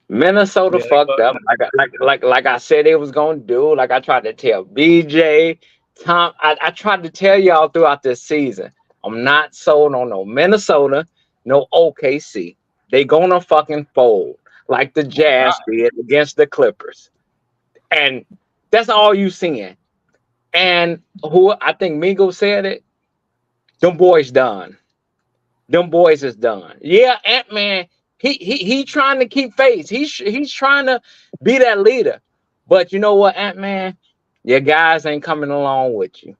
Minnesota fucked up. Like I said it was gonna do. Like I tried to tell BJ, Tom. I tried to tell y'all throughout this season. I'm not sold on no Minnesota, no OKC. They gonna fucking fold like the Jazz did against the Clippers. And that's all you seeing. And who I think Mingo said it, them boys done. Them boys is done. Yeah, Ant-Man, he trying to keep face. He's trying to be that leader. But you know what, Ant-Man? Your guys ain't coming along with you.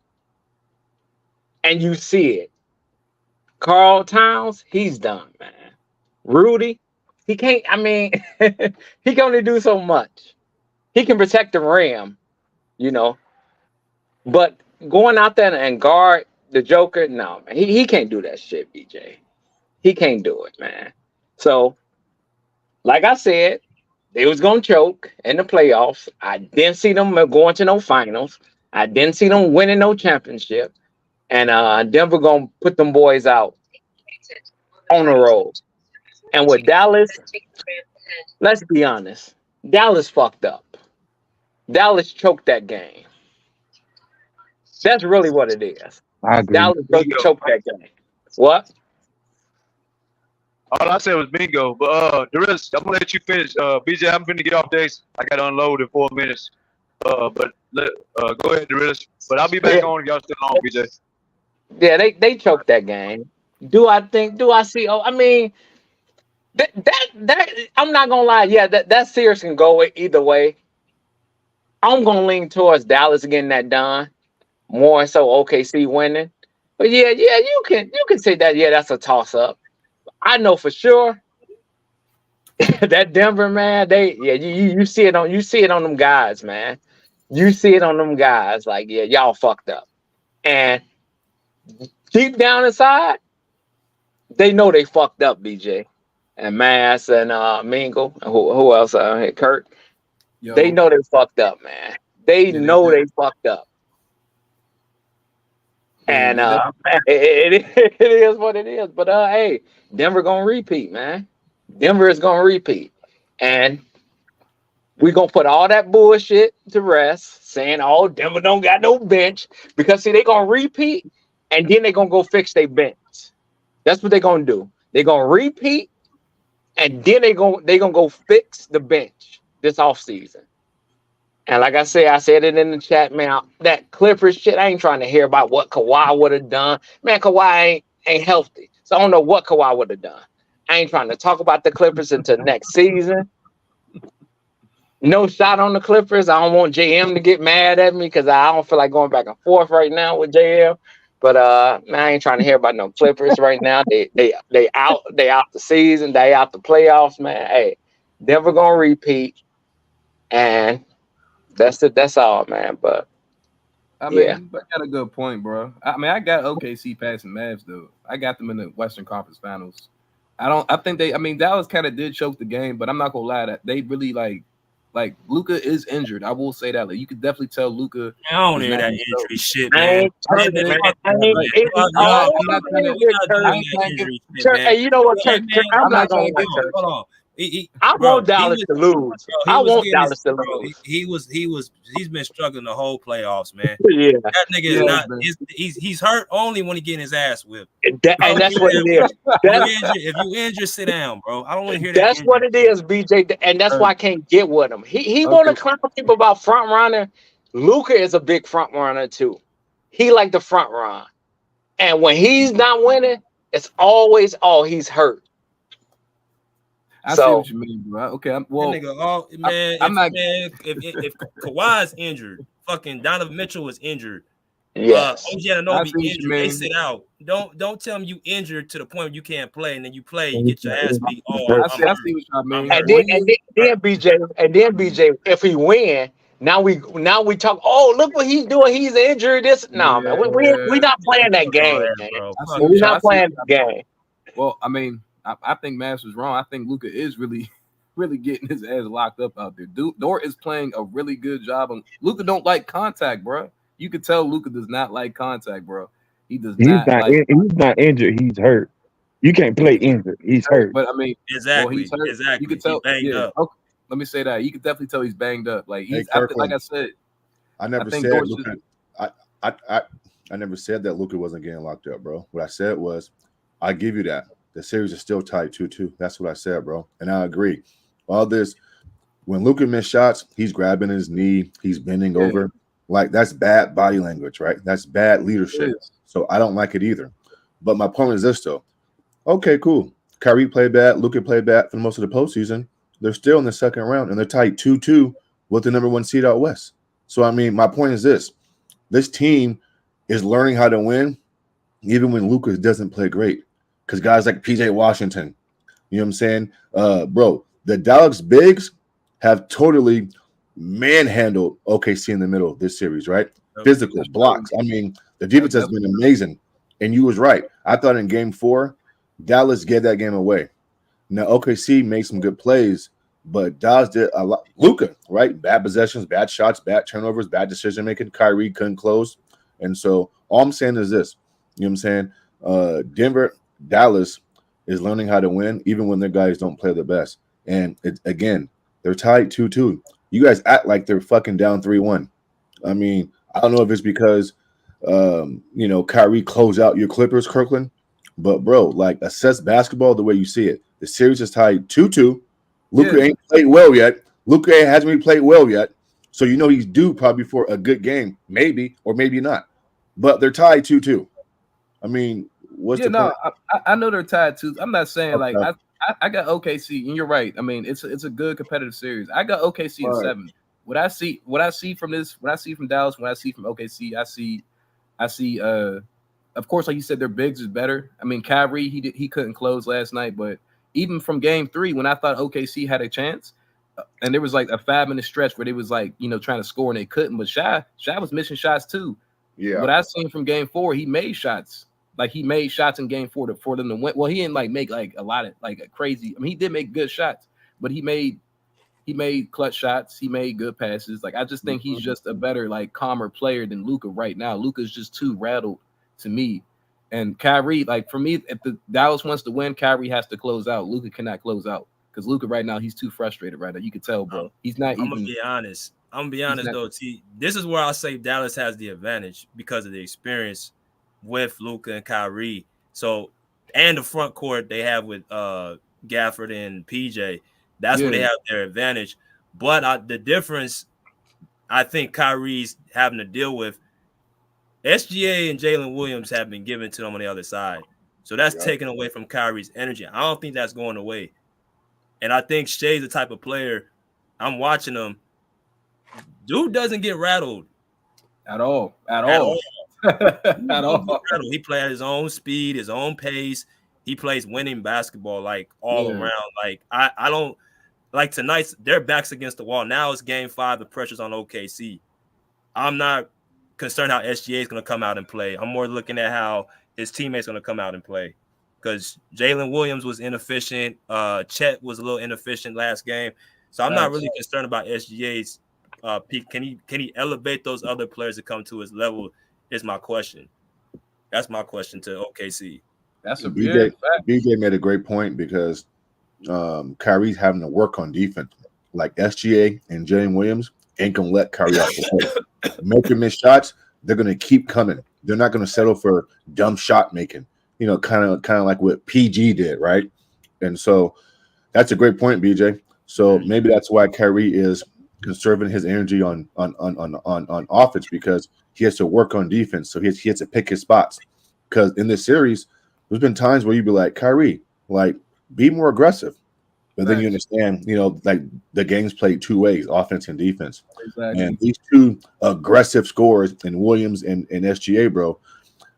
And you see it. Karl Towns, he's done, man. Rudy, he can't, I mean, he can only do so much. He can protect the rim, you know. But going out there and guard the Joker, no, man. He can't do that shit, BJ. He can't do it, man. So, like I said, they was going to choke in the playoffs. I didn't see them going to no finals. I didn't see them winning no championship. And Denver going to put them boys out on the road. And with Dallas, let's be honest, Dallas fucked up. Dallas choked that game. That's really what it is. I agree. Dallas choked that game. What? All I said was bingo. But the rest, I'm gonna let you finish. BJ, I'm finna get off this. I got to unload in 4 minutes. But go ahead, the rest. But I'll be back on if y'all still on, BJ. Yeah, they choked that game. Do I see? Oh, I mean, that I'm not gonna lie. Yeah, that series can go either way. I'm gonna lean towards Dallas getting that done, more so OKC winning. But yeah, you can say that. Yeah, that's a toss up. I know for sure that Denver man. You see it on them guys, man. You see it on them guys. Like y'all fucked up, and deep down inside, they know they fucked up. BJ and Mass and Mingle and who else? Kurt. Yo. They know they fucked up, man. They know they fucked up. And it is what it is. But hey, Denver gonna repeat, man. Denver is gonna repeat. And we're gonna put all that bullshit to rest, saying, oh, Denver don't got no bench. Because see, they gonna repeat and then they're gonna go fix their bench. That's what they're gonna do. They're gonna repeat and then they're gonna go fix the bench this offseason. And like I said it in the chat, man, that Clippers shit, I ain't trying to hear about what Kawhi would have done. Man, Kawhi ain't healthy. So I don't know what Kawhi would have done. I ain't trying to talk about the Clippers until next season. No shot on the Clippers. I don't want JM to get mad at me because I don't feel like going back and forth right now with JM. But man, I ain't trying to hear about no Clippers right now. They out the season, they out the playoffs, man. Hey, Denver gonna repeat. And that's it. That's all, man. But I mean, I got a good point, bro. I mean, I got OKC passing Mavs though. I got them in the Western Conference Finals. I think Dallas kind of did choke the game, but I'm not gonna lie, that they really like Like Luka is injured. I will say that. Like you could definitely tell Luka. I don't hear that injury shit, man. I ain't turning, man. I'm not trying to injury shit, man. And you know what, Kirk? I'm not gonna lie, hold Kirk. on. I want Dallas to lose. I want Dallas to lose. He's been struggling the whole playoffs, man. Yeah, that nigga is not. He's hurt only when he getting his ass whipped. And that's what it is. If you injured, sit down, bro. I don't want to hear that. That's what it is, BJ, and that's why I can't get with him. He want to clown people about front runner. Luka is a big front runner too. He like the front run, and when he's not winning, it's always he's hurt. I see what you mean, bro. Okay, if Kawhi's injured, fucking Donovan Mitchell was injured. Yes. OG Anunoby injured. They sit out. Don't tell me you injured to the point where you can't play, and then you play and get your ass beat. I see what you mean. And then BJ, if he win, now we talk. Oh, look what he's doing. He's injured. Man. We not playing that game, man. We're not playing the game. Well, I mean, I think Mavs was wrong. I think Luka is really getting his ass locked up out there. Dort is playing a really good job. Luka don't like contact, bro. You could tell Luka does not like contact, bro. He does not. He's not injured. He's hurt. You can't play injured. He's hurt. But I mean, exactly. He's hurt. Exactly. You could tell. Banged up. Okay. Let me say that. You could definitely tell he's banged up. Like he's like I said. I never said Luka. I never said that Luka wasn't getting locked up, bro. What I said was, I give you that. The series is still tied 2-2. That's what I said, bro. And I agree. All this, when Luka missed shots, he's grabbing his knee, he's bending over. Like, that's bad body language, right? That's bad leadership. So I don't like it either. But my point is this, though. Okay, cool. Kyrie played bad. Luka played bad for most of the postseason. They're still in the second round, and they're tied 2-2 with the number 1 seed out west. So, I mean, my point is this. This team is learning how to win even when Luka doesn't play great. Because guys like PJ Washington, you know what I'm saying? Bro, the Dallas Bigs have totally manhandled OKC in the middle of this series, right? Physical blocks. I mean, the defense has been amazing. And you was right. I thought in game 4, Dallas gave that game away. Now, OKC made some good plays, but Dallas did a lot. Luka, right? Bad possessions, bad shots, bad turnovers, bad decision-making. Kyrie couldn't close. And so all I'm saying is this. You know what I'm saying? Dallas is learning how to win even when their guys don't play the best. And again, they're tied 2-2. You guys act like they're fucking down 3-1. I mean, I don't know if it's because Kyrie closed out your Clippers, Kirkland. But bro, like, assess basketball the way you see it. The series is tied 2-2. Luka ain't played well yet. Luka hasn't really played well yet. So he's due probably for a good game, maybe or maybe not. But they're tied 2-2. I mean, what's the point? I know they're tied to. I'm not saying like I got OKC, and you're right. I mean, it's a good competitive series. I got OKC in 7. What I see from Dallas, what I see from OKC, I see. Of course, like you said, their bigs is better. I mean, Kyrie, he couldn't close last night, but even from game 3, when I thought OKC had a chance, and there was like a 5-minute stretch where they was like trying to score and they couldn't, but Shai was missing shots too. Yeah. What I seen from game 4, he made shots. Like he made shots in game 4 for them to win. Well, he didn't like make like a lot of like a crazy. I mean, he did make good shots, but he made clutch shots. He made good passes. Like I just think he's just a better, like, calmer player than Luka right now. Luka's just too rattled to me. And Kyrie, like, for me, if the Dallas wants to win, Kyrie has to close out. Luka cannot close out because Luka right now, he's too frustrated right now. You can tell, bro. He's not. I'm gonna be honest. Though, T. This is where I say Dallas has the advantage because of the experience with Luka and Kyrie. So, and the front court they have with Gafford and PJ. That's where they have their advantage. But the difference, I think Kyrie's having to deal with, SGA and Jalen Williams have been given to them on the other side. So that's taken away from Kyrie's energy. I don't think that's going away. And I think Shai's the type of player, I'm watching him, dude doesn't get rattled. At all. He plays at his own speed, his own pace. He plays winning basketball, like, all around. Like, I don't like tonight. Their backs against the wall. Now it's game 5. The pressure's on OKC. I'm not concerned how SGA is going to come out and play. I'm more looking at how his teammates going to come out and play, because Jalen Williams was inefficient. Chet was a little inefficient last game. So I'm not really concerned about SGA's peak. Can he elevate those other players to come to his level? Is my question. That's my question to OKC. That's a BJ made a great point because Kyrie's having to work on defense. Like SGA and Jalen Williams ain't gonna let Kyrie off the court. Make him miss shots, they're gonna keep coming. They're not gonna settle for dumb shot making. You know, kind of like what PG did, right? And so that's a great point, BJ. So maybe that's why Kyrie is conserving his energy on offense, because he has to work on defense. So he has to pick his spots. Because in this series, there's been times where you'd be like, Kyrie, like, be more aggressive. But then you understand, you know, like the game's played two ways, offense and defense. Exactly. And these two aggressive scorers in Williams and SGA, bro,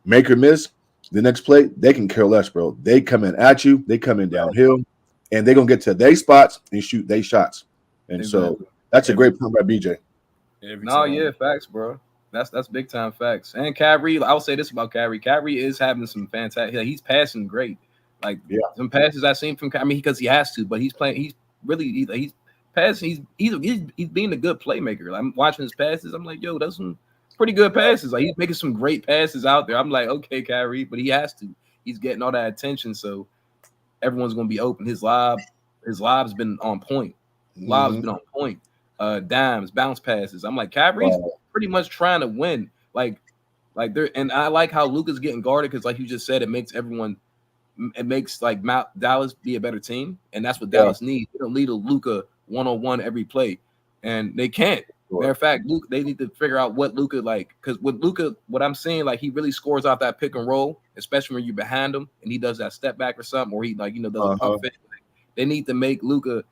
make or miss, the next play, they can care less, bro. They come in at you, they come in downhill, and they're going to get to their spots and shoot their shots. And so that's a great point by BJ. Yeah, facts, bro. That's big time facts. And Kyrie, I'll say this about Kyrie. Kyrie is having some fantastic. He's passing great. Like some passes I've seen from Kyrie, because he has to, but he's playing. He's passing. He's being a good playmaker. Like, I'm watching his passes. I'm like, yo, that's some pretty good passes. Like, he's making some great passes out there. I'm like, okay, Kyrie, but he has to. He's getting all that attention, so everyone's gonna be open. His lob's been on point. Lob's been on point. Dimes, bounce passes. I'm like, Kyrie's pretty much trying to win. Like there, and I like how Luka's getting guarded, because, like you just said, it makes like Dallas be a better team, and that's what Dallas needs. They don't need a Luka 1-on-1 every play, and they can't. Matter of fact, they need to figure out what Luka like, because with Luka, what I'm seeing, like, he really scores off that pick and roll, especially when you're behind him and he does that step back or something, or he, like, you know, does a pump fake. They need to make Luka's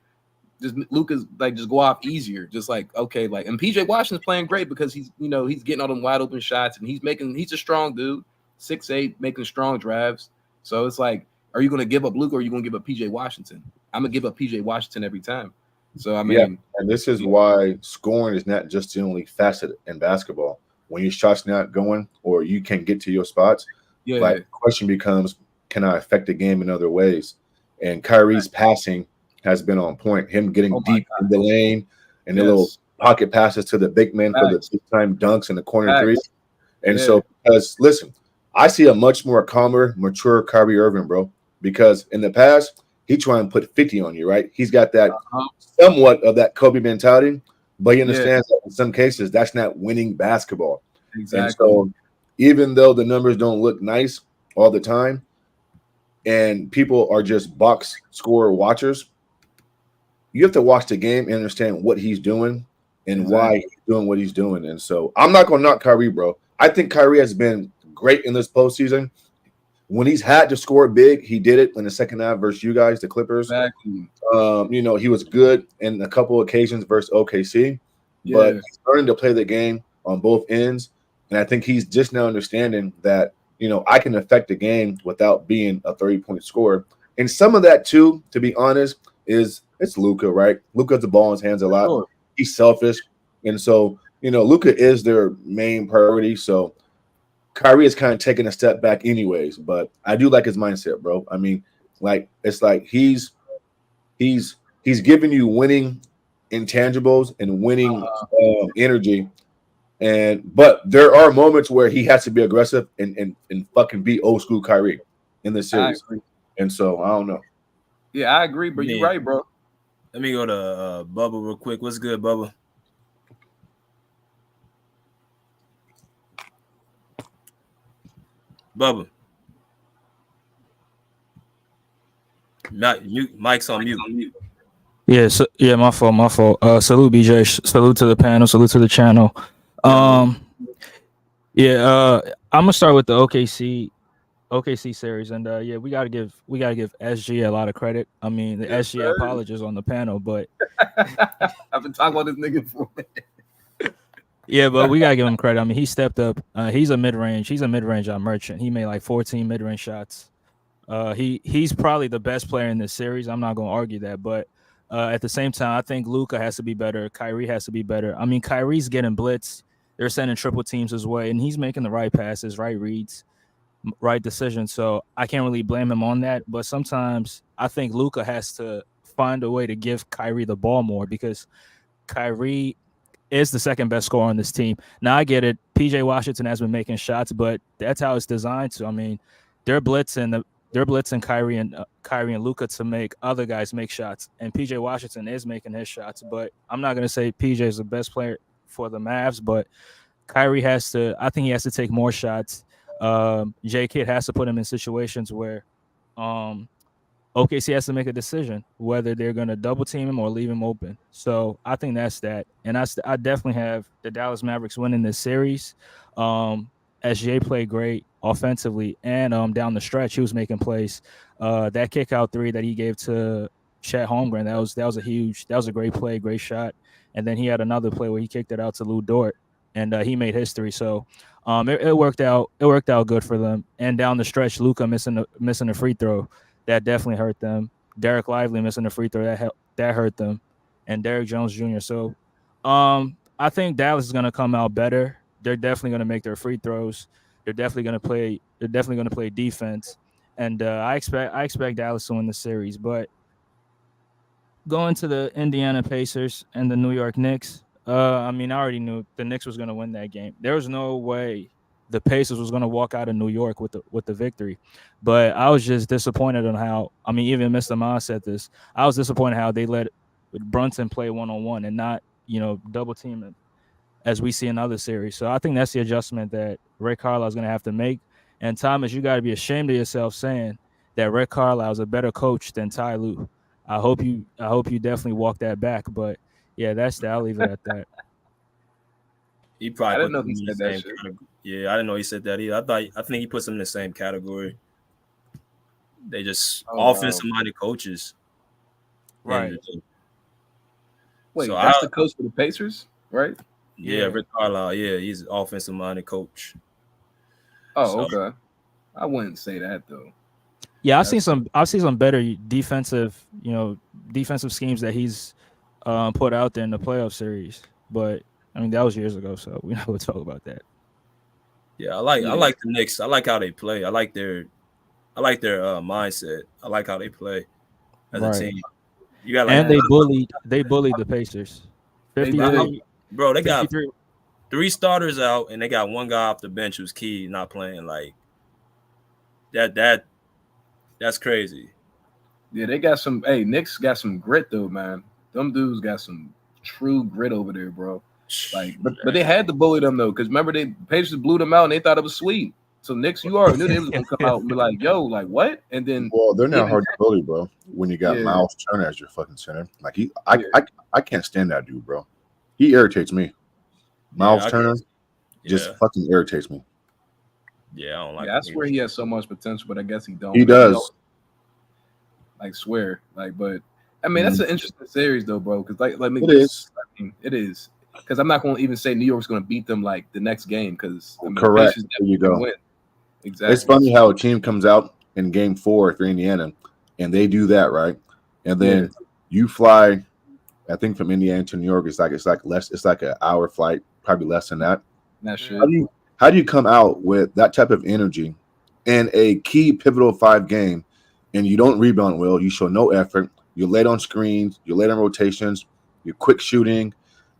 like just go off easier, just like, okay, like, and PJ Washington's playing great because he's getting all them wide open shots, and he's a strong dude, 6'8", making strong drives. So it's like, are you going to give up Luka, or are you going to give up PJ Washington? I'm going to give up PJ Washington every time. So, I mean, and this is why scoring is not just the only facet in basketball. When your shot's not going, or you can't get to your spots, like, the question becomes, can I affect the game in other ways? And Kyrie's passing has been on point. Him getting deep in the lane, and the little pocket passes to the big man for the big-time dunks and the corner threes. And so, because, listen, I see a much more calmer, mature Kyrie Irving, bro, because in the past, he try and put 50 on you, right? He's got that somewhat of that Kobe mentality, but he understands that in some cases that's not winning basketball. Exactly. And so even though the numbers don't look nice all the time, and people are just box score watchers, you have to watch the game and understand what he's doing and why he's doing what he's doing. And so I'm not going to knock Kyrie, bro. I think Kyrie has been great in this postseason. When he's had to score big, he did it in the second half versus you guys, the Clippers. Exactly. He was good in a couple of occasions versus OKC, but he's learning to play the game on both ends. And I think he's just now understanding that, I can affect the game without being a 30-point scorer. And some of that, too, to be honest, it's Luka, right? Luka has the ball in his hands a lot. Sure. He's selfish. And so, Luka is their main priority. So Kyrie is kind of taking a step back anyways, but I do like his mindset, bro. I mean, like, it's like he's giving you winning intangibles and winning energy. But there are moments where he has to be aggressive and fucking be old school Kyrie in this series. And so I don't know. Yeah, I agree, but you're right, bro. Let me go to Bubba real quick. What's good, Bubba? Bubba. Mike's on mute. Yeah, my fault. Salute BJ, salute to the panel, salute to the channel. I'm gonna start with the OKC series, and we gotta give SG a lot of credit. I mean, the SG apologists on the panel, but I've been talking about this nigga for a minute. Yeah, but we gotta give him credit. I mean, he stepped up. He's a mid-range merchant. He made like 14 mid-range shots. He's probably the best player in this series. I'm not gonna argue that, but at the same time, I think Luka has to be better. Kyrie has to be better. I mean, Kyrie's getting blitzed. They're sending triple teams his way, and he's making the right passes, right reads, right decisions. So I can't really blame him on that. But sometimes I think Luka has to find a way to give Kyrie the ball more because Kyrie is the second best scorer on this team. Now I get it. PJ Washington has been making shots, but that's how it's designed to. I mean, they're blitzing Kyrie and Luka to make other guys make shots, and PJ Washington is making his shots. But I'm not gonna say PJ is the best player for the Mavs, but Kyrie has to. I think he has to take more shots. J Kidd has to put him in situations where OKC has to make a decision whether they're going to double team him or leave him open. So I think that's that. And I definitely have the Dallas Mavericks winning this series. SJ played great offensively and down the stretch, he was making plays. That kick out three that he gave to Chet Holmgren, that was a great play, great shot. And then he had another play where he kicked it out to Lou Dort, and he made history. So it worked out. It worked out good for them. And down the stretch, Luka missing a free throw. That definitely hurt them. Derek Lively missing a free throw that hurt them, and Derrick Jones Jr. So, I think Dallas is going to come out better. They're definitely going to make their free throws. They're definitely going to play defense, and I expect Dallas to win the series. But going to the Indiana Pacers and the New York Knicks, I mean, I already knew the Knicks was going to win that game. There was no way the Pacers was going to walk out of New York with the victory. But I was just disappointed on how, I mean, even Mr. Ma said this. I was disappointed how they let Brunson play one-on-one and not, double team him as we see in other series. So I think that's the adjustment that Rick Carlisle is going to have to make. And Thomas, you got to be ashamed of yourself saying that Rick Carlisle is a better coach than Ty Lue. I hope you definitely walk that back. But yeah, I'll leave it at that. He probably I didn't know he said that shit. Yeah, I didn't know he said that either. I think he puts them in the same category. They just offensive-minded coaches. Right. Wait, so that's the coach for the Pacers, right? Yeah, Rick Carlisle. Yeah, he's an offensive-minded coach. Oh, so, okay. I wouldn't say that though. Yeah, I've seen some better defensive schemes that he's put out there in the playoff series. But I mean, that was years ago, so we not going to talk about that. Yeah, I like the Knicks. I like how they play. I like their mindset. I like how they play as a team. You got they bullied the Pacers. 53. Bro, they got 3 starters out and they got one guy off the bench who's key not playing. Like that's crazy. Yeah, they got some. Hey, Knicks got some grit though, man. Them dudes got some true grit over there, bro. Like, but they had to bully them though, because remember Pacers blew them out and they thought it was sweet. So Knicks, you already knew they was gonna come out and be like, "Yo, like what?" And then, they're not hard to bully, bro. When you got Miles Turner as your fucking center, like I can't stand that dude, bro. He irritates me. Miles Turner just fucking irritates me. Yeah, I don't like. I swear he has so much potential, but I guess he don't. He does. Like swear, like, but I mean that's an interesting series though, bro. Because like it is. I mean, it is. Because I'm not going to even say New York's going to beat them like the next game. Because correct, there you go. Win. Exactly. It's funny how a team comes out in Game 4 for Indiana, and they do that right, and then you fly. I think from Indiana to New York, it's like an hour flight, probably less than that. That's true. How do you come out with that type of energy in a key pivotal 5 game, and you don't rebound well? You show no effort. You're late on screens. You're late on rotations. You're quick shooting.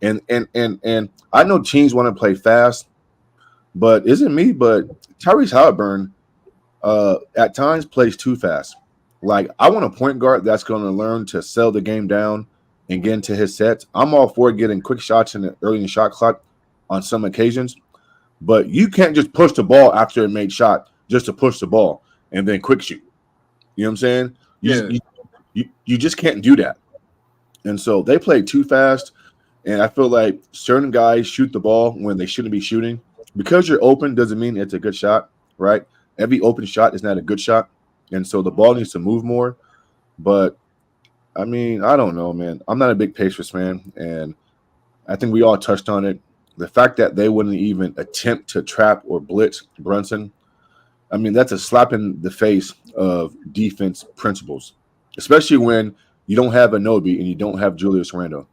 And I know teams want to play fast, but isn't me? But Tyrese Halliburton at times plays too fast. Like, I want a point guard that's going to learn to sell the game down and get into his sets. I'm all for getting quick shots early in the shot clock on some occasions, but you can't just push the ball after a made shot just to push the ball and then quick shoot. You know what I'm saying? You just can't do that. And so they play too fast. And I feel like certain guys shoot the ball when they shouldn't be shooting. Because you're open doesn't mean it's a good shot, right? Every open shot is not a good shot. And so the ball needs to move more. But, I mean, I don't know, man. I'm not a big Pacers fan, and I think we all touched on it. The fact that they wouldn't even attempt to trap or blitz Brunson, I mean, that's a slap in the face of defense principles, especially when you don't have Anobi and you don't have Julius Randle.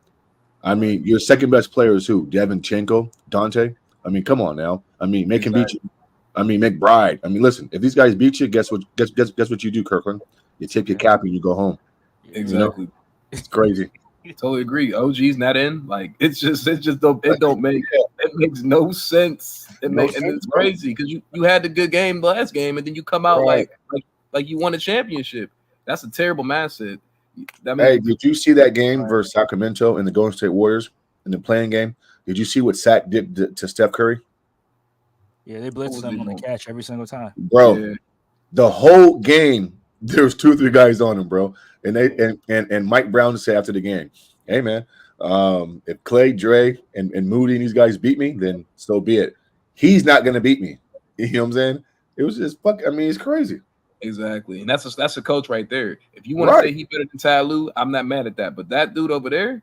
I mean, your second best player is who? Devinchenko, Dante. I mean, come on now. I mean, make him beat you. I mean, McBride. I mean, listen. If these guys beat you, guess what you do, Kirkland? You tip your cap and you go home. Exactly. It's crazy. Totally agree. OG's not in. Like it makes no sense. And it's crazy because you had the good game last game, and then you come out like you won a championship. That's a terrible mindset. Hey, did you see that game versus Sacramento in the Golden State Warriors in the playing game? Did you see what Sac did to Steph Curry? Yeah, they blitzed them on the catch every single time. Bro, the whole game, there was 2 or 3 guys on him, bro. And they and Mike Brown said after the game, hey man, if Clay, Dre, and Moody and these guys beat me, then so be it. He's not gonna beat me. You know what I'm saying? It was just it's crazy. Exactly, and that's a coach right there. If you want to say he better than Ty Lue, I'm not mad at that. But that dude over there,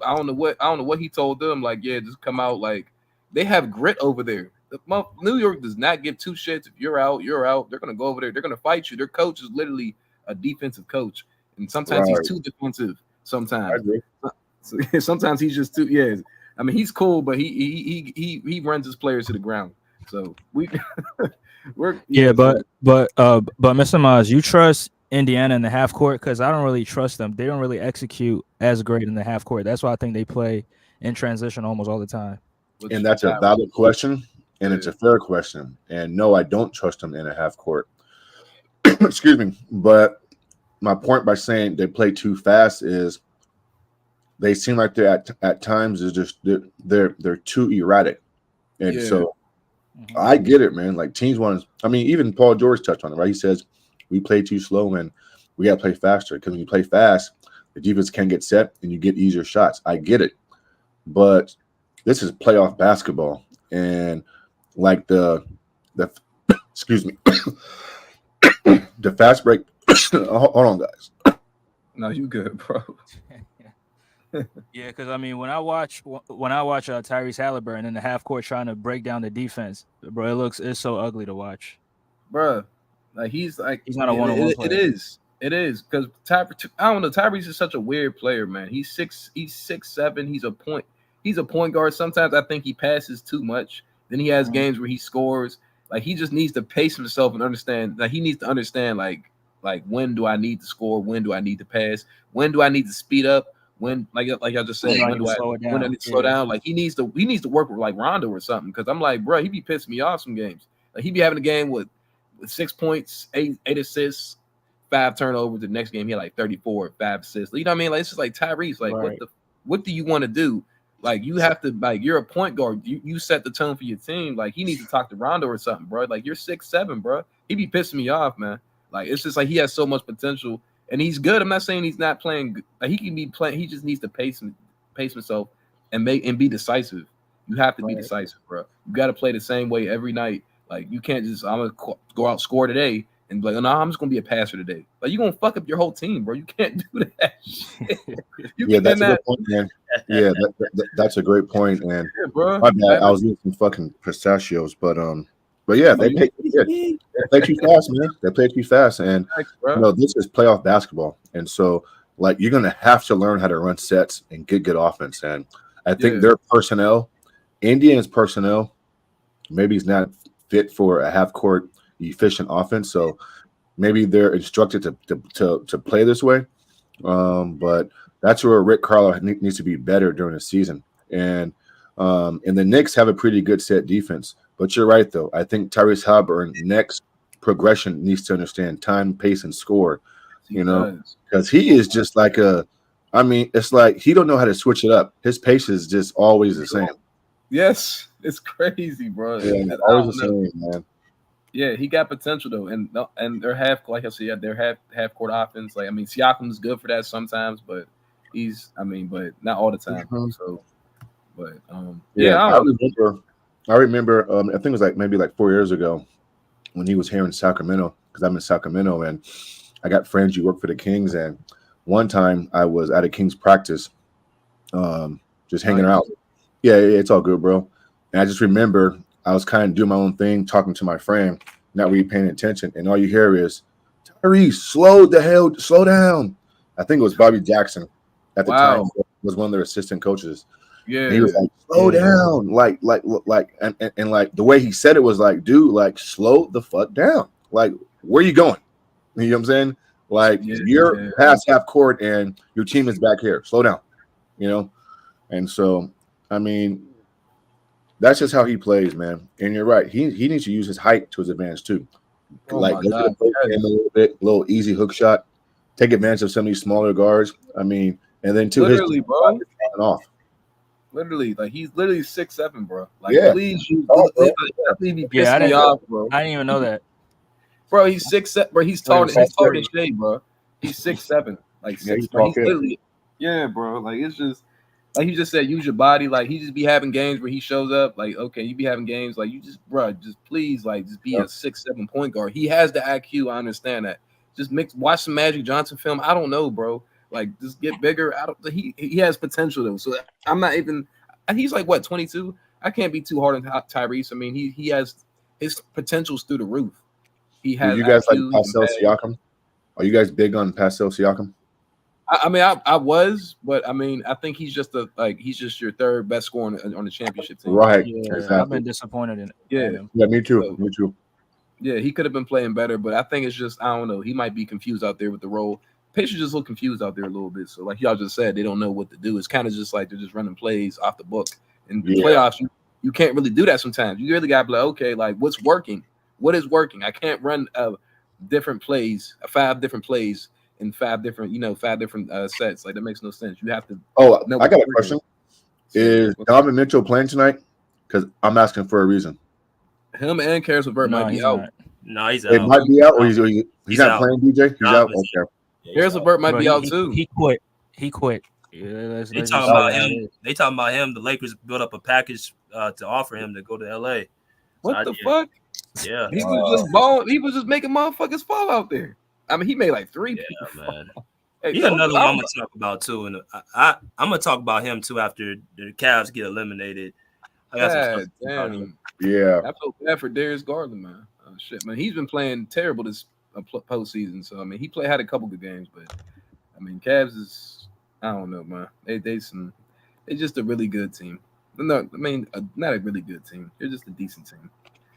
I don't know what he told them. Like, yeah, just come out. Like, they have grit over there. New York does not give 2 shits. If you're out, you're out. They're gonna go over there. They're gonna fight you. Their coach is literally a defensive coach, and sometimes he's too defensive. Sometimes he's just too. Yeah, I mean he's cool, but he runs his players to the ground. So we're but Mr. Maz, you trust Indiana in the half court? Because I don't really trust them. They don't really execute as great in the half court. That's why I think they play in transition almost all the time. And that's a valid question, and it's a fair question. And no, I don't trust them in a half court. Excuse me, but my point by saying they play too fast is they seem like they're at times is just they're too erratic, and so I get it, man. Like teams want. I mean, even Paul George touched on it, right? He says we play too slow and we got to play faster because when you play fast, the defense can get set and you get easier shots. I get it, but this is playoff basketball, and like the excuse me, the fast break. Hold on, guys. No, you good, bro. Yeah, because I mean, when I watch Tyrese Halliburton in the half court trying to break down the defense, bro, it's so ugly to watch, bro. Like he's not a one-on-one player. It is because I don't know. Tyrese is such a weird player, man. He's 6'7". He's a point guard. Sometimes I think he passes too much. Then he has games where he scores. Like he just needs to pace himself and understand. Like he needs to understand like when do I need to score? When do I need to pass? When do I need to speed up? When like I just said, when I need to slow down? Like he needs to work with like Rondo or something. Because I'm like, bro, he be pissing me off some games. Like he be having a game with 6 points, 8 assists, 5 turnovers. The next game he had like 34, 5 assists. You know what I mean? Like it's just like Tyrese. Like what do you want to do? Like you have to you're a point guard. You set the tone for your team. Like he needs to talk to Rondo or something, bro. Like you're 6'7", bro. He be pissing me off, man. Like it's just like he has so much potential. And he's good. I'm not saying he's not playing. Like he can be playing. He just needs to pace himself and be decisive. You have to be decisive, bro. You got to play the same way every night. Like you can't just I'm gonna go out score today and be like, no, I'm just gonna be a passer today. Like you're gonna fuck up your whole team, bro. You can't do that shit. That's a good point, man. Yeah, that's a great point, man. Yeah, bro. My bad. I was eating some fucking pistachios, but yeah, they play too fast, man. They play too fast, and this is playoff basketball, and so like you're gonna have to learn how to run sets and get good offense. And I think their personnel, Indiana's personnel, maybe is not fit for a half court efficient offense. So maybe they're instructed to play this way. But that's where Rick Carlisle needs to be better during the season. And the Knicks have a pretty good set defense. But you're right, though. I think Tyrese Halliburton next progression needs to understand time, pace, and score. Because he is just like it's like he don't know how to switch it up. His pace is just always the same. Yes, it's crazy, bro. Yeah, always the same, man. Yeah, he got potential though, and they're half they're half court offense. Like I mean, Siakam's good for that sometimes, but but not all the time. So, but I remember. I think it was maybe 4 years ago when he was here in Sacramento, because I'm in Sacramento and I got friends who work for the Kings. And one time I was at a Kings practice, just hanging out. Yeah, it's all good, bro. And I just remember I was kind of doing my own thing, talking to my friend, not really paying attention, and all you hear is, "Tyrese, slow down." I think it was Bobby Jackson at the time, was one of their assistant coaches. Yeah, and he was like, "Slow down," and like the way he said it was like, "Dude, like slow the fuck down. Like, where you going?" You know what I'm saying? Like you're past half court and your team is back here. Slow down, you know. And so, I mean, that's just how he plays, man. And you're right. He needs to use his height to his advantage too. Oh Like my go to God, the post game a little bit, little easy hook shot, take advantage of some of these smaller guards. I mean, and then two, literally, his bro. off. Literally, like he's literally 6'7", bro. Like, Yeah. please, you Oh, bro. definitely be Yeah, pissing me off, bro. I didn't even know that. Bro, he's 6'7", bro. He's taller than Shea, bro. He's 6'7", like Yeah, 6. he's Bro. He's tall kid. literally, yeah, bro. Like it's just like you just said, use your body. Like he just be having games where he shows up. Like okay, you be having games like you just, bro, just please, like just be a 6'7" point guard. He has the IQ. I understand that. Just watch some Magic Johnson film. I don't know, bro. Like just get bigger. I don't. He has potential though. So I'm not even. He's like what 22. I can't be too hard on Tyrese. I mean, he has his potential's through the roof. He has. Do you guys IQ, like Pascal Siakam? Are you guys big on Pascal Siakam? I mean, I was, but I mean, I think he's just he's just your third best scorer on the championship team. Right. Yeah, Exactly. I've been disappointed in him. Yeah, me too. So, me too. Yeah, he could have been playing better, but I think it's just I don't know. He might be confused out there with the role. Pacers just look confused out there a little bit. So, like y'all just said, they don't know what to do. It's kind of just like they're just running plays off the book. In the playoffs, you can't really do that sometimes. You really got to be like, okay, like what's working? What is working? I can't run different plays, 5 different plays in 5 different, 5 different sets. Like that makes no sense. You have to. Oh, I got a question. Is Donovan Mitchell playing tonight? Because I'm asking for a reason. Him and Karis LeVert might be out. No, he's out. It might be out, or he's not out. playing. DJ, he's out. Okay. Karis LeVert might be out too. He quit. He quit. Yeah, They talking about him. They talking about him. The Lakers built up a package to offer him to go to LA. What the fuck? Yeah, he was just balling. He was just making motherfuckers fall out there. I mean, he made like 3 people. Man. Hey, He's another one I'm gonna talk about too, and I'm gonna talk about him too after the Cavs get eliminated. I got some stuff about him. Yeah, I feel bad for Darius Garland, man. Oh, shit, man, he's been playing terrible this postseason. So I mean, he had a couple good games, but I mean, Cavs is I don't know, man. They just a really good team. No, I mean, not a really good team. They're just a decent team.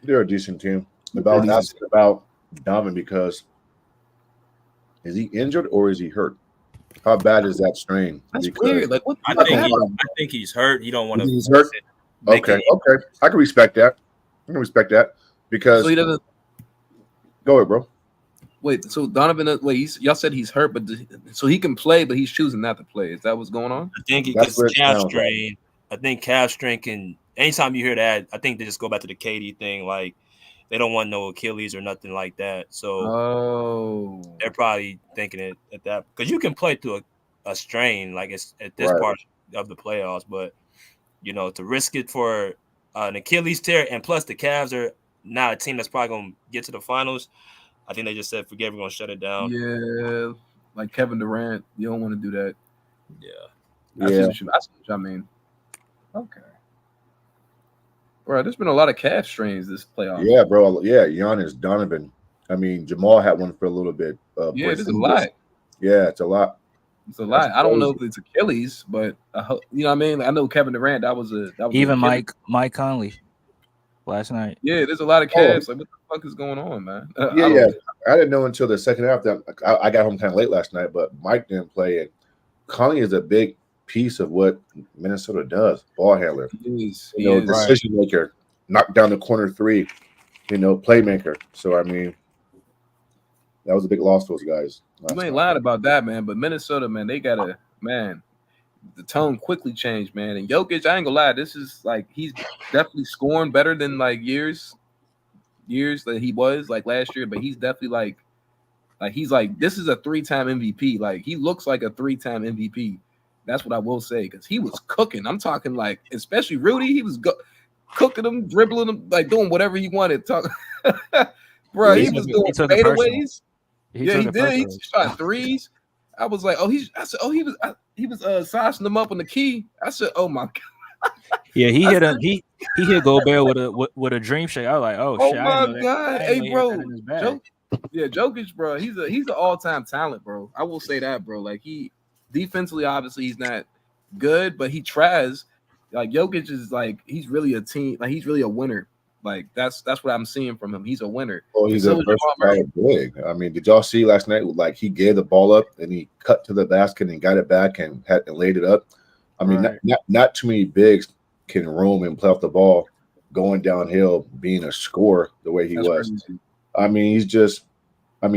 They're a decent team. About asking about Donovan because is he injured or is he hurt? How bad is that strain? That's weird. Like what? I think he's hurt. You don't want to. He's hurt. Okay. I can respect that. Because so he doesn't. Go ahead, bro. Wait, so Donovan? Wait, y'all said he's hurt, but so he can play, but he's choosing not to play. Is that what's going on? I think it's calf strain. I think calf strain can. Anytime you hear that, I think they just go back to the KD thing. Like they don't want no Achilles or nothing like that. So they're probably thinking it at that because you can play through a strain like it's at this part of the playoffs, but to risk it for an Achilles tear and plus the Cavs are not a team that's probably gonna get to the finals. I think they just said forget we're gonna shut it down. Yeah, like Kevin Durant, you don't want to do that. Yeah, that's what I mean. Okay. Bro, there's been a lot of calf strains this playoff. Yeah, bro. Yeah, Giannis, Donovan. I mean, Jamal had one for a little bit. Yeah, there's a lot. Yeah, it's a lot. It's a lot. I don't know if it's Achilles, but you know what I mean. I know Kevin Durant. That was even Mike Conley last night. Yeah, there's a lot of calves. Like, what the fuck is going on, man? I didn't know until the second half that I got home kind of late last night, but Mike didn't play it. Conley is a big piece of what Minnesota does. Ball handler, decision maker, knock down the corner 3, playmaker. So I mean, that was a big loss to those guys. You ain't lying about that, man. But Minnesota, man, they gotta, man. The tone quickly changed, man. And Jokic, I ain't gonna lie, this is like he's definitely scoring better than like years that he was like last year. But he's definitely like he's like this is a 3-time MVP. Like he looks like a 3-time MVP. That's what I will say because he was cooking. I'm talking like, especially Rudy, he was cooking him, dribbling him, like doing whatever he wanted. Bro, he was doing fadeaways. Yeah, he did. He shot 3s. I was like, he was sizing them up on the key. I said, oh my god. Yeah, he hit Gobert with a dream shake. I was like, oh shit. Oh my god, hey bro, Jokic, bro, he's an all-time talent, bro. I will say that, bro. Like he defensively, obviously, he's not good, but he tries. Like Jokic is like he's really a team. Like he's really a winner. Like that's what I'm seeing from him. He's a winner. Well, he's So a is Jamal Murray. versatile big. I mean, did y'all see last night? Like he gave the ball up and he cut to the basket and got it back and laid it up. I mean, Right. not too many bigs can roam and play off the ball, going downhill, being a scorer the way he That's was. crazy. I mean,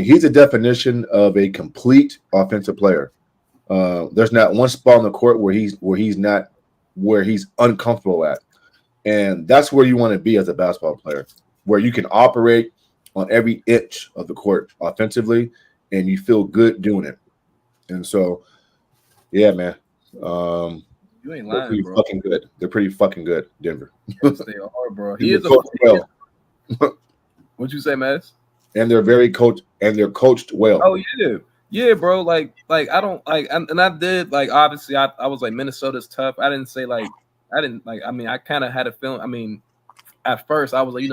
he's a definition of a complete offensive player. There's not one spot on the court where he's uncomfortable at, and that's where you want to be as a basketball player, where you can operate on every inch of the court offensively, and you feel good doing it. And so, yeah, man, You ain't they're lying, pretty bro. fucking good. They're pretty fucking good, Denver. Yes, they are, bro. He And is they're coached well, What'd you say, Max? and they're coached well. Oh yeah, bro. Like I don't like, and I did like obviously I was like Minnesota's tough. I didn't say like I didn't like. I mean, I kind of had a feeling. I mean, at first I was like,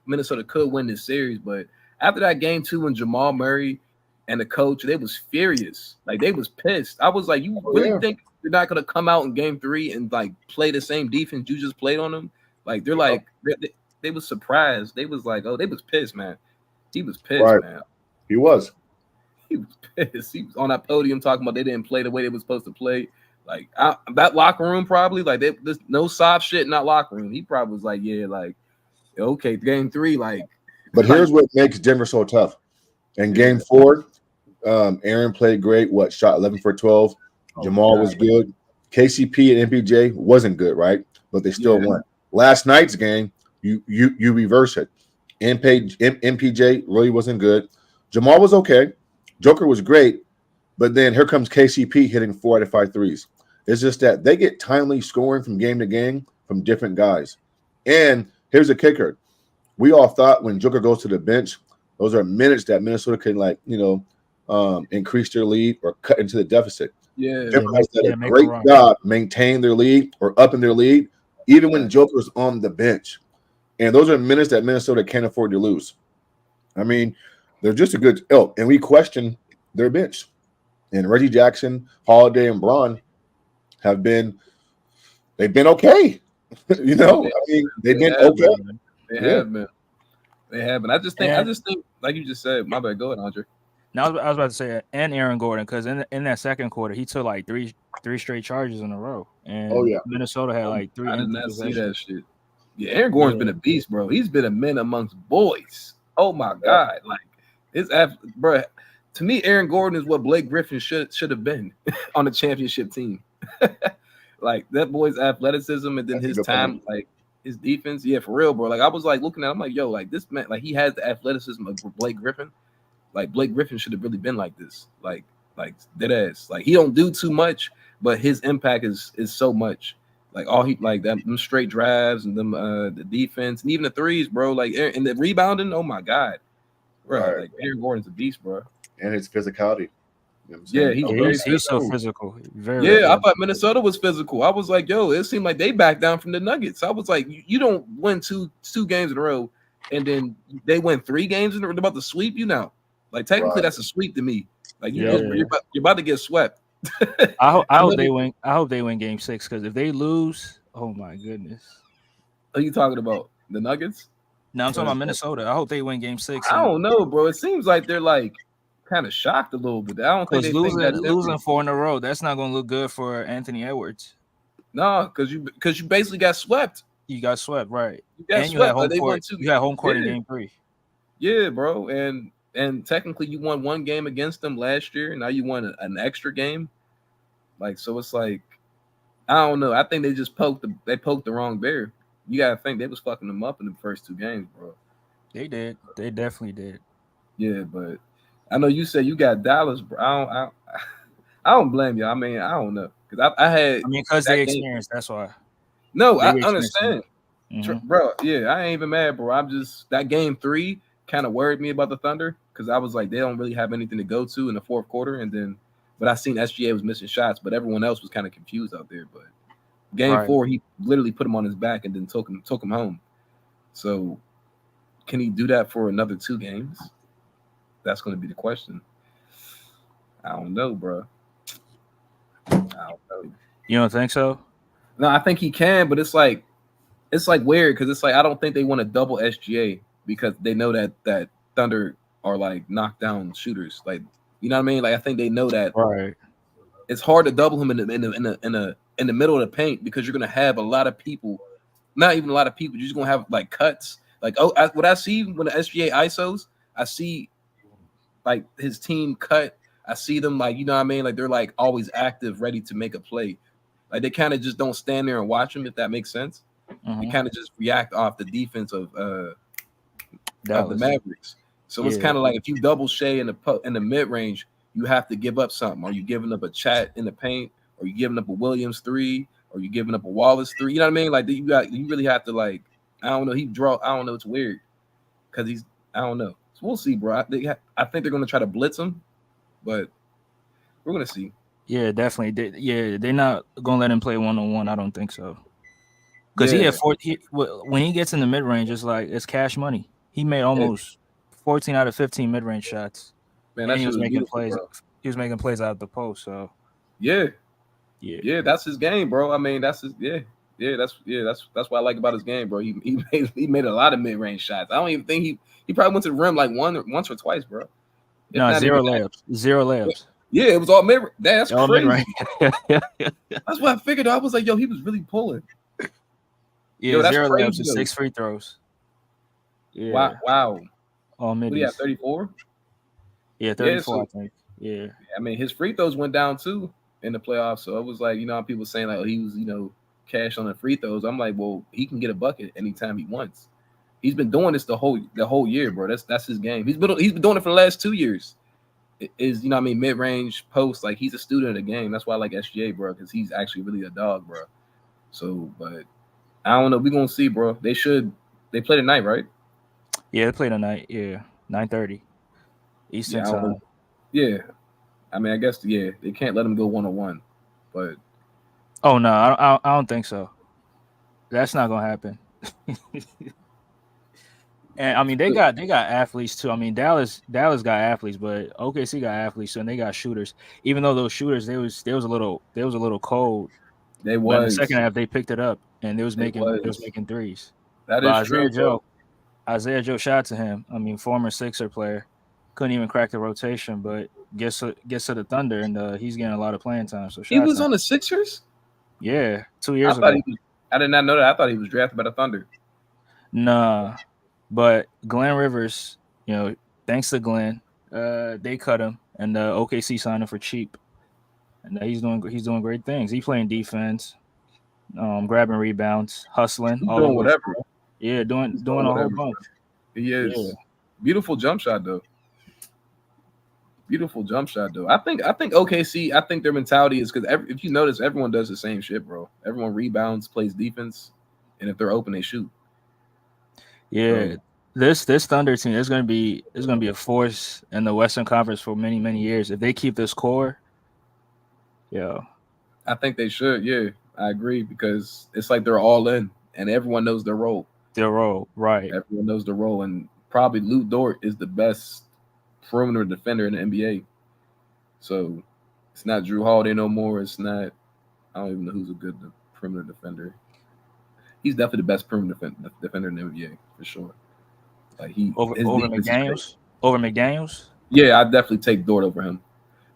Minnesota could win this series, but after that game 2 when Jamal Murray and the coach, they was furious. Like they was pissed. I was like, you really think you're not gonna come out in game 3 and like play the same defense you just played on them? Like they're like they was surprised. They was like, oh, they was pissed, man. He was pissed, Right. man. He was. He was pissed. He was on that podium talking about they didn't play the way they was supposed to play. Like that locker room probably like there's no soft shit in that locker room. He probably was like, yeah, like okay, game 3, like. But here's what makes Denver so tough. In game 4, Aaron played great. Shot 11 for 12. Jamal was good. KCP and MPJ wasn't good, right? But they still won. Last night's game, you reverse it. MPJ really wasn't good. Jamal was okay. Joker was great. But then here comes KCP hitting 4 out of 5 threes. It's just that they get timely scoring from game to game from different guys. And here's the kicker. We all thought when Joker goes to the bench, those are minutes that Minnesota can increase their lead or cut into the deficit. Denver has done a great job maintaining their lead or up in their lead, even when Joker's on the bench. And those are minutes that Minnesota can't afford to lose. I mean, they're just a good ilk, and we question their bench. And Reggie Jackson, Holiday, and Braun they've been okay. I mean, they've been okay. They have been. They have been. I just think, like you just said, my bad. Go ahead, Andre. Now I was about to say, and Aaron Gordon, because in that second quarter he took like three straight charges in a row, and Minnesota had like 3. I did not see that shit. Yeah, Aaron Gordon's been a beast, bro. He's been a man amongst boys. Oh my god, like bro. To me, Aaron Gordon is what Blake Griffin should have been on the championship team. Like that boy's athleticism and then his time, like his defense. Yeah, for real, bro. Like I was like looking at him like, yo, like this man, like he has the athleticism of Blake Griffin. Like Blake Griffin should have really been like this. Like dead ass. Like he don't do too much, but his impact is so much. Like all he like them straight drives and them the defense and even the threes, bro. Like and the rebounding, oh my god. Bro, Right. like Aaron Gordon's a beast, bro. And his physicality. You know what I'm Yeah, saying? He's so physical. I thought Minnesota was physical. I was like, yo, it seemed like they backed down from the Nuggets. I was like, you don't win two games in a row, and then they win 3 games in a row. They're about to sweep you now. Like technically, that's a sweep to me. Like you're about to get swept. I hope they win. I hope they win game 6 because if they lose, oh my goodness. Are you talking about the Nuggets? No, I'm talking about Minnesota. I hope they win game 6. I don't know, bro. It seems like they're like kind of shocked a little bit. I don't think they think that losing 4 in a row. That's not going to look good for Anthony Edwards. No, because you basically got swept. You got swept, right? You had home court. You had home court in game 3. Yeah, bro, and technically you won 1 game against them last year. Now you won an extra game. Like so, it's like I don't know. I think they just poked the wrong bear. You gotta think they was fucking them up in the first 2 games, bro. They did. They definitely did. Yeah, but I know you said you got Dallas, bro. I don't blame you. I mean, I don't know because because they experienced. That's why. No, I understand, bro. Yeah, I ain't even mad, bro. I'm just that game 3 kind of worried me about the Thunder because I was like they don't really have anything to go to in the fourth quarter, but I seen SGA was missing shots, but everyone else was kind of confused out there. But game 4, he literally put him on his back and then took him home. So can he do that for another 2 games? That's going to be the question. I don't know, bro. I don't know. You don't think so? No, I think he can, but it's like it's like weird because it's like I don't think they want to double SGA because they know that Thunder are like knockdown shooters. Like, you know what I mean? Like I think they know that Right. it's hard to double him in the middle of the paint because you're gonna have a lot of people, not even a lot of people. You're just gonna have like cuts. Like what I see when the SGA ISOs, I see like his team cut. I see them like, you know what I mean? Like they're like always active, ready to make a play. Like they kind of just don't stand there and watch him, if that makes sense. They kind of just react off the defense of the Mavericks. So it's kind of like if you double Shea in the mid range, you have to give up something. Are you giving up a Chat in the paint? Or you giving up a Williams 3? Or you giving up a Wallace 3? You know what I mean? Like you really have to like, I don't know. I don't know. It's weird because I don't know. So we'll see, bro. I think they're gonna try to blitz him, but we're gonna see. Yeah, definitely. They're not gonna let him play 1-on-1. I don't think so. Because he had when he gets in the mid range, it's cash money. He made almost 14 out of 15 mid range shots. Man, that he was making plays. bro. He was making plays out of the post. So yeah, that's his game, bro. I mean, that's his that's what I like about his game, bro. He made a lot of mid range shots. I don't even think he probably went to the rim like once or twice, bro. No, zero layups. Yeah, it was all mid. That's all crazy. That's what I figured. I was like, yo, he was really pulling. Yeah, that's 0 layups and 6 free throws. Yeah. Wow. All middies. What do you have, 34? Yeah, 34, I think. Yeah. I mean, his free throws went down too in the playoffs. So it was like, you know, how people saying like, oh, he was, cash on the free throws. I'm like, well, he can get a bucket anytime he wants. He's been doing this the whole year, bro. That's his game. He's been doing it for the last 2 years. Is mid-range post, like he's a student of the game. That's why I like SGA, bro, because he's actually really a dog, bro. So, but I don't know. We're gonna see, bro. They play tonight, right? Yeah, they play tonight. Yeah, 9:30 Eastern time. Yeah, I mean, I guess they can't let him go 1-on-1, but oh no, I don't think so. That's not gonna happen. And I mean, they got athletes too. I mean, Dallas got athletes, but OKC got athletes too, and they got shooters. Even though those shooters, they was a little cold. They was. But in the second half, they picked it up, and they was making threes. That is true. Isaiah Joe shot to him. I mean, former Sixer player, couldn't even crack the rotation, but gets to the Thunder, and he's getting a lot of playing time. So he was on the Sixers. Yeah, 2 years ago. I did not know that. I thought he was drafted by the Thunder. Nah. But Glenn Rivers, thanks to Glenn, they cut him, and OKC signed him for cheap, and he's doing great things. He's playing defense, grabbing rebounds, hustling, he's doing whatever. Yeah, doing a whole bunch. He is. Yeah. Beautiful jump shot though. I think OKC. I think their mentality is because if you notice, everyone does the same shit, bro. Everyone rebounds, plays defense, and if they're open, they shoot. Yeah, this Thunder team is going to be a force in the Western Conference for many years if they keep this core. Yeah, I think they should. Yeah, I agree because it's like they're all in, and everyone knows their role. Right? Everyone knows their role, and probably Lou Dort is the best perimeter defender in the NBA. So it's not Drew Holiday no more. It's not. I don't even know who's a good perimeter defender. He's definitely the best perimeter defender in the NBA for sure. Like over McDaniels. Over McDaniels. Yeah, I definitely take Dort over him.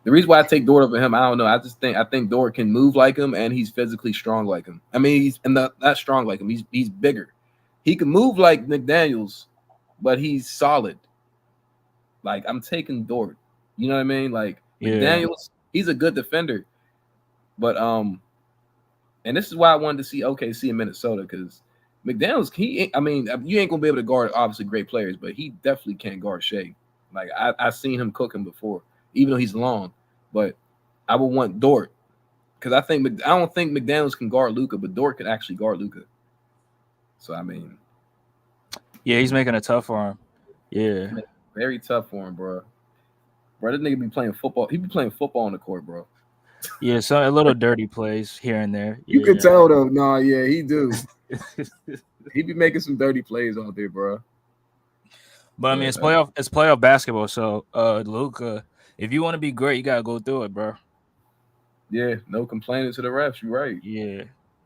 The reason why I take Dort over him, I don't know. I think Dort can move like him, and he's physically strong like him. I mean, he's not strong like him. He's bigger. He can move like McDaniels, but he's solid. Like I'm taking Dort. You know what I mean? Like McDaniels, he's a good defender, but and this is why I wanted to see OKC in Minnesota because McDaniels, you ain't gonna be able to guard obviously great players, but he definitely can't guard Shea. Like I've seen him cook him before, even though he's long. But I would want Dort because I don't think McDaniels can guard Luka, but Dort can actually guard Luka. So I mean, yeah, he's making it tough for him. Yeah, very tough for him, bro. Bro, this nigga be playing football. He be playing football on the court, bro. Yeah, so a little dirty plays here and there. You can tell though. No, yeah, he do. He be making some dirty plays out there, bro. But I mean, it's playoff basketball. So, Luka, if you want to be great, you gotta go through it, bro. Yeah, no complaining to the refs. You're right. Yeah,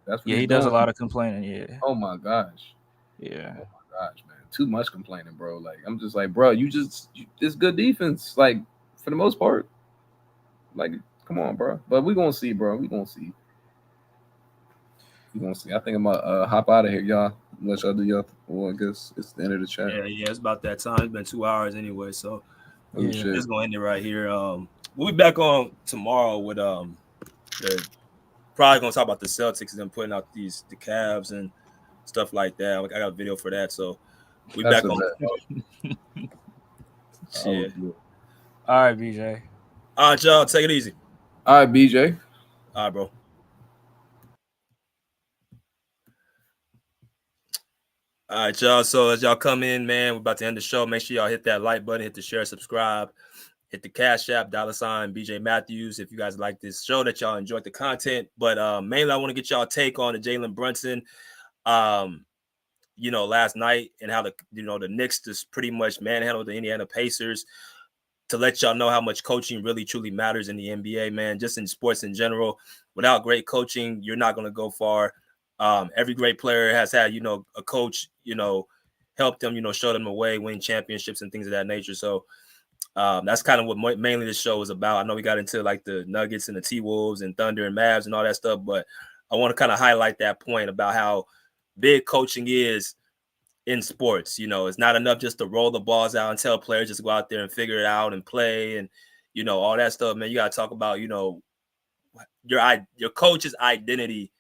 That's what Yeah, he's he does a doing. lot of complaining. Yeah. Oh my gosh. Yeah. Oh my gosh, man. Too much complaining, bro. Like, I'm just like, bro, it's good defense. Like, for the most part. Like, come on, bro. But we're gonna see, bro. We're gonna see. We're gonna see. I think I'm gonna hop out of here, y'all. Let y'all do y'all. Well, I guess it's the end of the chat. Yeah, it's about that time. It's been 2 hours anyway, so Oh, shit. just gonna end it right here. We'll be back on tomorrow with probably gonna talk about the Celtics and them putting out the Cavs and stuff like that. I got a video for that, so we That's back a on. Shit. All right, BJ. All right, y'all, take it easy. All right, BJ. All right, bro. All right, y'all. So as y'all come in, man, we're about to end the show. Make sure y'all hit that like button, hit the share, subscribe, hit the Cash App, $, BJ Matthews. If you guys like this show, that y'all enjoyed the content. But mainly I want to get y'all take on the Jalen Brunson, last night and how the Knicks just pretty much manhandled the Indiana Pacers, to let y'all know how much coaching really truly matters in the NBA, man, just in sports in general. Without great coaching, you're not going to go far. Every great player has had, a coach, help them, show them the way, win championships and things of that nature. So that's kind of what mainly this show is about. I know we got into like the Nuggets and the T-Wolves and Thunder and Mavs and all that stuff, but I want to kind of highlight that point about how big coaching is in sports. It's not enough just to roll the balls out and tell players just go out there and figure it out and play and, all that stuff, man. You got to talk about, your coach's identity.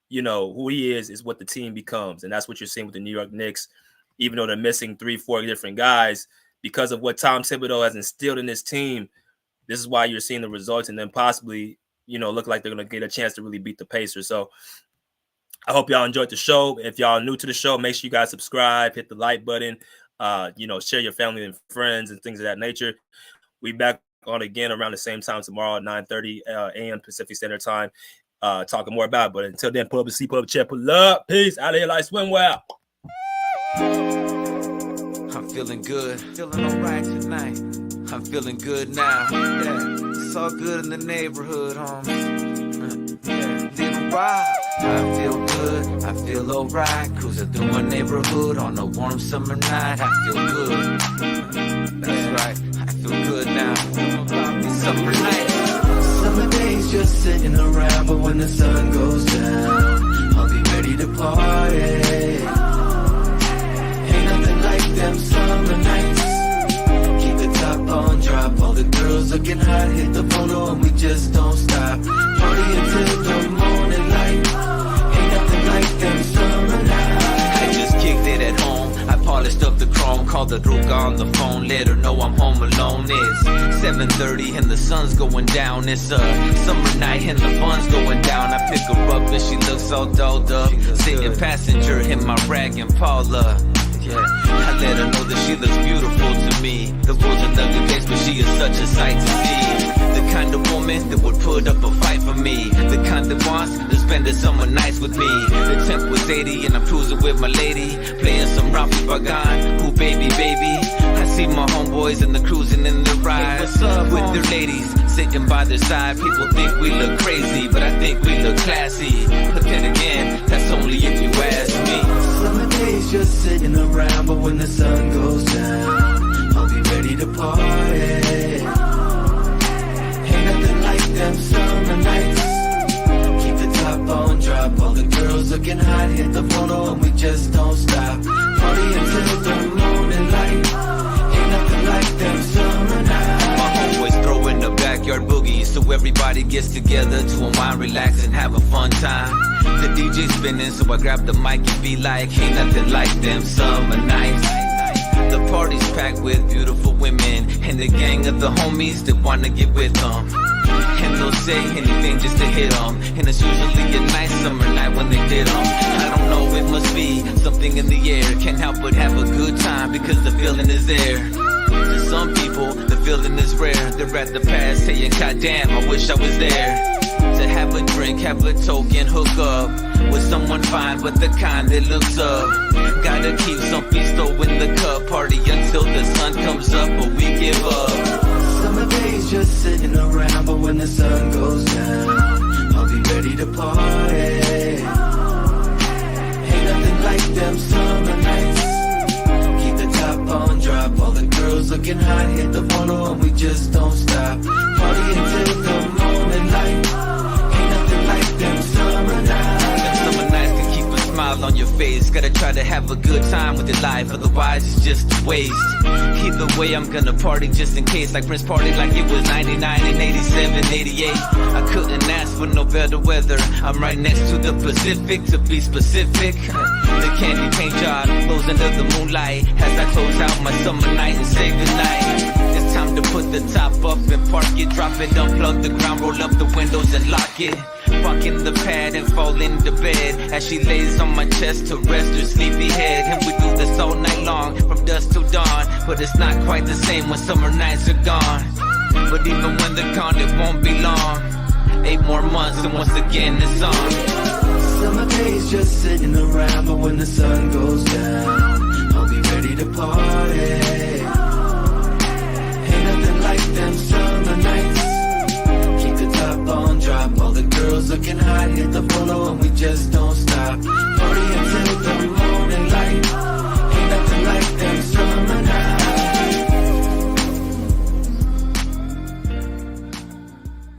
Who he is what the team becomes. And that's what you're seeing with the New York Knicks, even though they're missing 3-4 different guys because of what Tom Thibodeau has instilled in this team. This is why you're seeing the results and then possibly, look like they're going to get a chance to really beat the Pacers. So I hope y'all enjoyed the show. If y'all are new to the show, make sure you guys subscribe, hit the like button, share your family and friends and things of that nature. We back on again around the same time tomorrow at 9:30 a.m. Pacific Standard Time. Talking more about it. But until then, pull up a seat, pull up a chair, pull up. Peace. Out of here like swimwear. I'm feeling good, feeling alright tonight. I'm feeling good now. Yeah, it's all good in the neighborhood, homie. Yeah, living right. I feel good, I feel alright. Cruising through my neighborhood on a warm summer night. I feel good. That's right, I feel good now. These summer nights. Summer days just sitting around, but when the sun goes down, I'll be ready to party. Ain't nothing like them summer nights. Keep the top on drop, all the girls looking hot, hit the photo and we just don't stop. Party until the morning light. Ain't nothing like them summer nights. I just kicked it at home. I polished up the chrome, called the Ruka on the phone, let her know I'm home alone. It's 7:30 and the sun's going down. It's a summer night and the fun's going down. I pick her up and she looks all dolled up, sitting passenger in my rag and Paula. Yeah, I let her know that she looks beautiful to me. The world's an ugly place, but she is such a sight to see. The kind of woman that would put up a fight for me. The kind that wants to spend the summer nights with me. The temp was 80 and I'm cruising with my lady, playing some Rafi Bagan. Ooh, baby, baby. I see my homeboys and the cruising in the ride. Hey, what's up, with their ladies sitting by their side. People think we look crazy, but I think we look classy. But then again, that's only if you ask me. Summer days just sitting around, but when the sun goes down, I'll be ready to party. Ain't nothing like them summer nights. Keep the top on drop, all the girls looking hot, hit the photo and we just don't stop. Party until the morning light. Ain't nothing like them summer nights. My homeboys throwing the backyard boogie, so everybody gets together to unwind, relax and have a fun time. The DJ spinning, so I grab the mic and be like, ain't nothing like them summer nights. The party's packed with beautiful women and the gang of the homies that wanna get with them. And they'll say anything just to hit them. And it's usually a nice summer night when they did them. I don't know, it must be something in the air. Can't help but have a good time because the feeling is there. To some people, the feeling is rare. They're at the past saying, God damn, I wish I was there. To have a drink, have a token, hook up with someone fine, but the kind that looks up. Gotta keep some pisto in the cup. Party until the sun comes up, but we give up. Summer days just sitting around, but when the sun goes down, I'll be ready to party. hot, hit the photo and we just don't stop. Party until the morning light. Ain't nothing like them summer nights. Them summer nights can keep a smile on your face. Gotta try to have a good time with your life, otherwise it's just a waste. Either way, I'm gonna party just in case. Like Prince party like it was 99 and 87, 88. I couldn't ask for no better weather. I'm right next to the Pacific, to be specific. The candy paint job, close under the moonlight, as I close out my summer night and say goodnight. It's time to put the top up and park it, drop it, unplug the ground, roll up the windows and lock it. Walk in the pad and fall into bed as she lays on my chest to rest her sleepy head. And we do this all night long, from dusk till dawn. But it's not quite the same when summer nights are gone. But even when they're gone, it won't be long. 8 more months and once again it's on. Summer days just sitting around, but when the sun goes down, I'll be ready to party. Ain't nothing like them summer nights. Keep the top on, drop all the girls looking hot, hit the photo and we just don't stop. Party until the morning.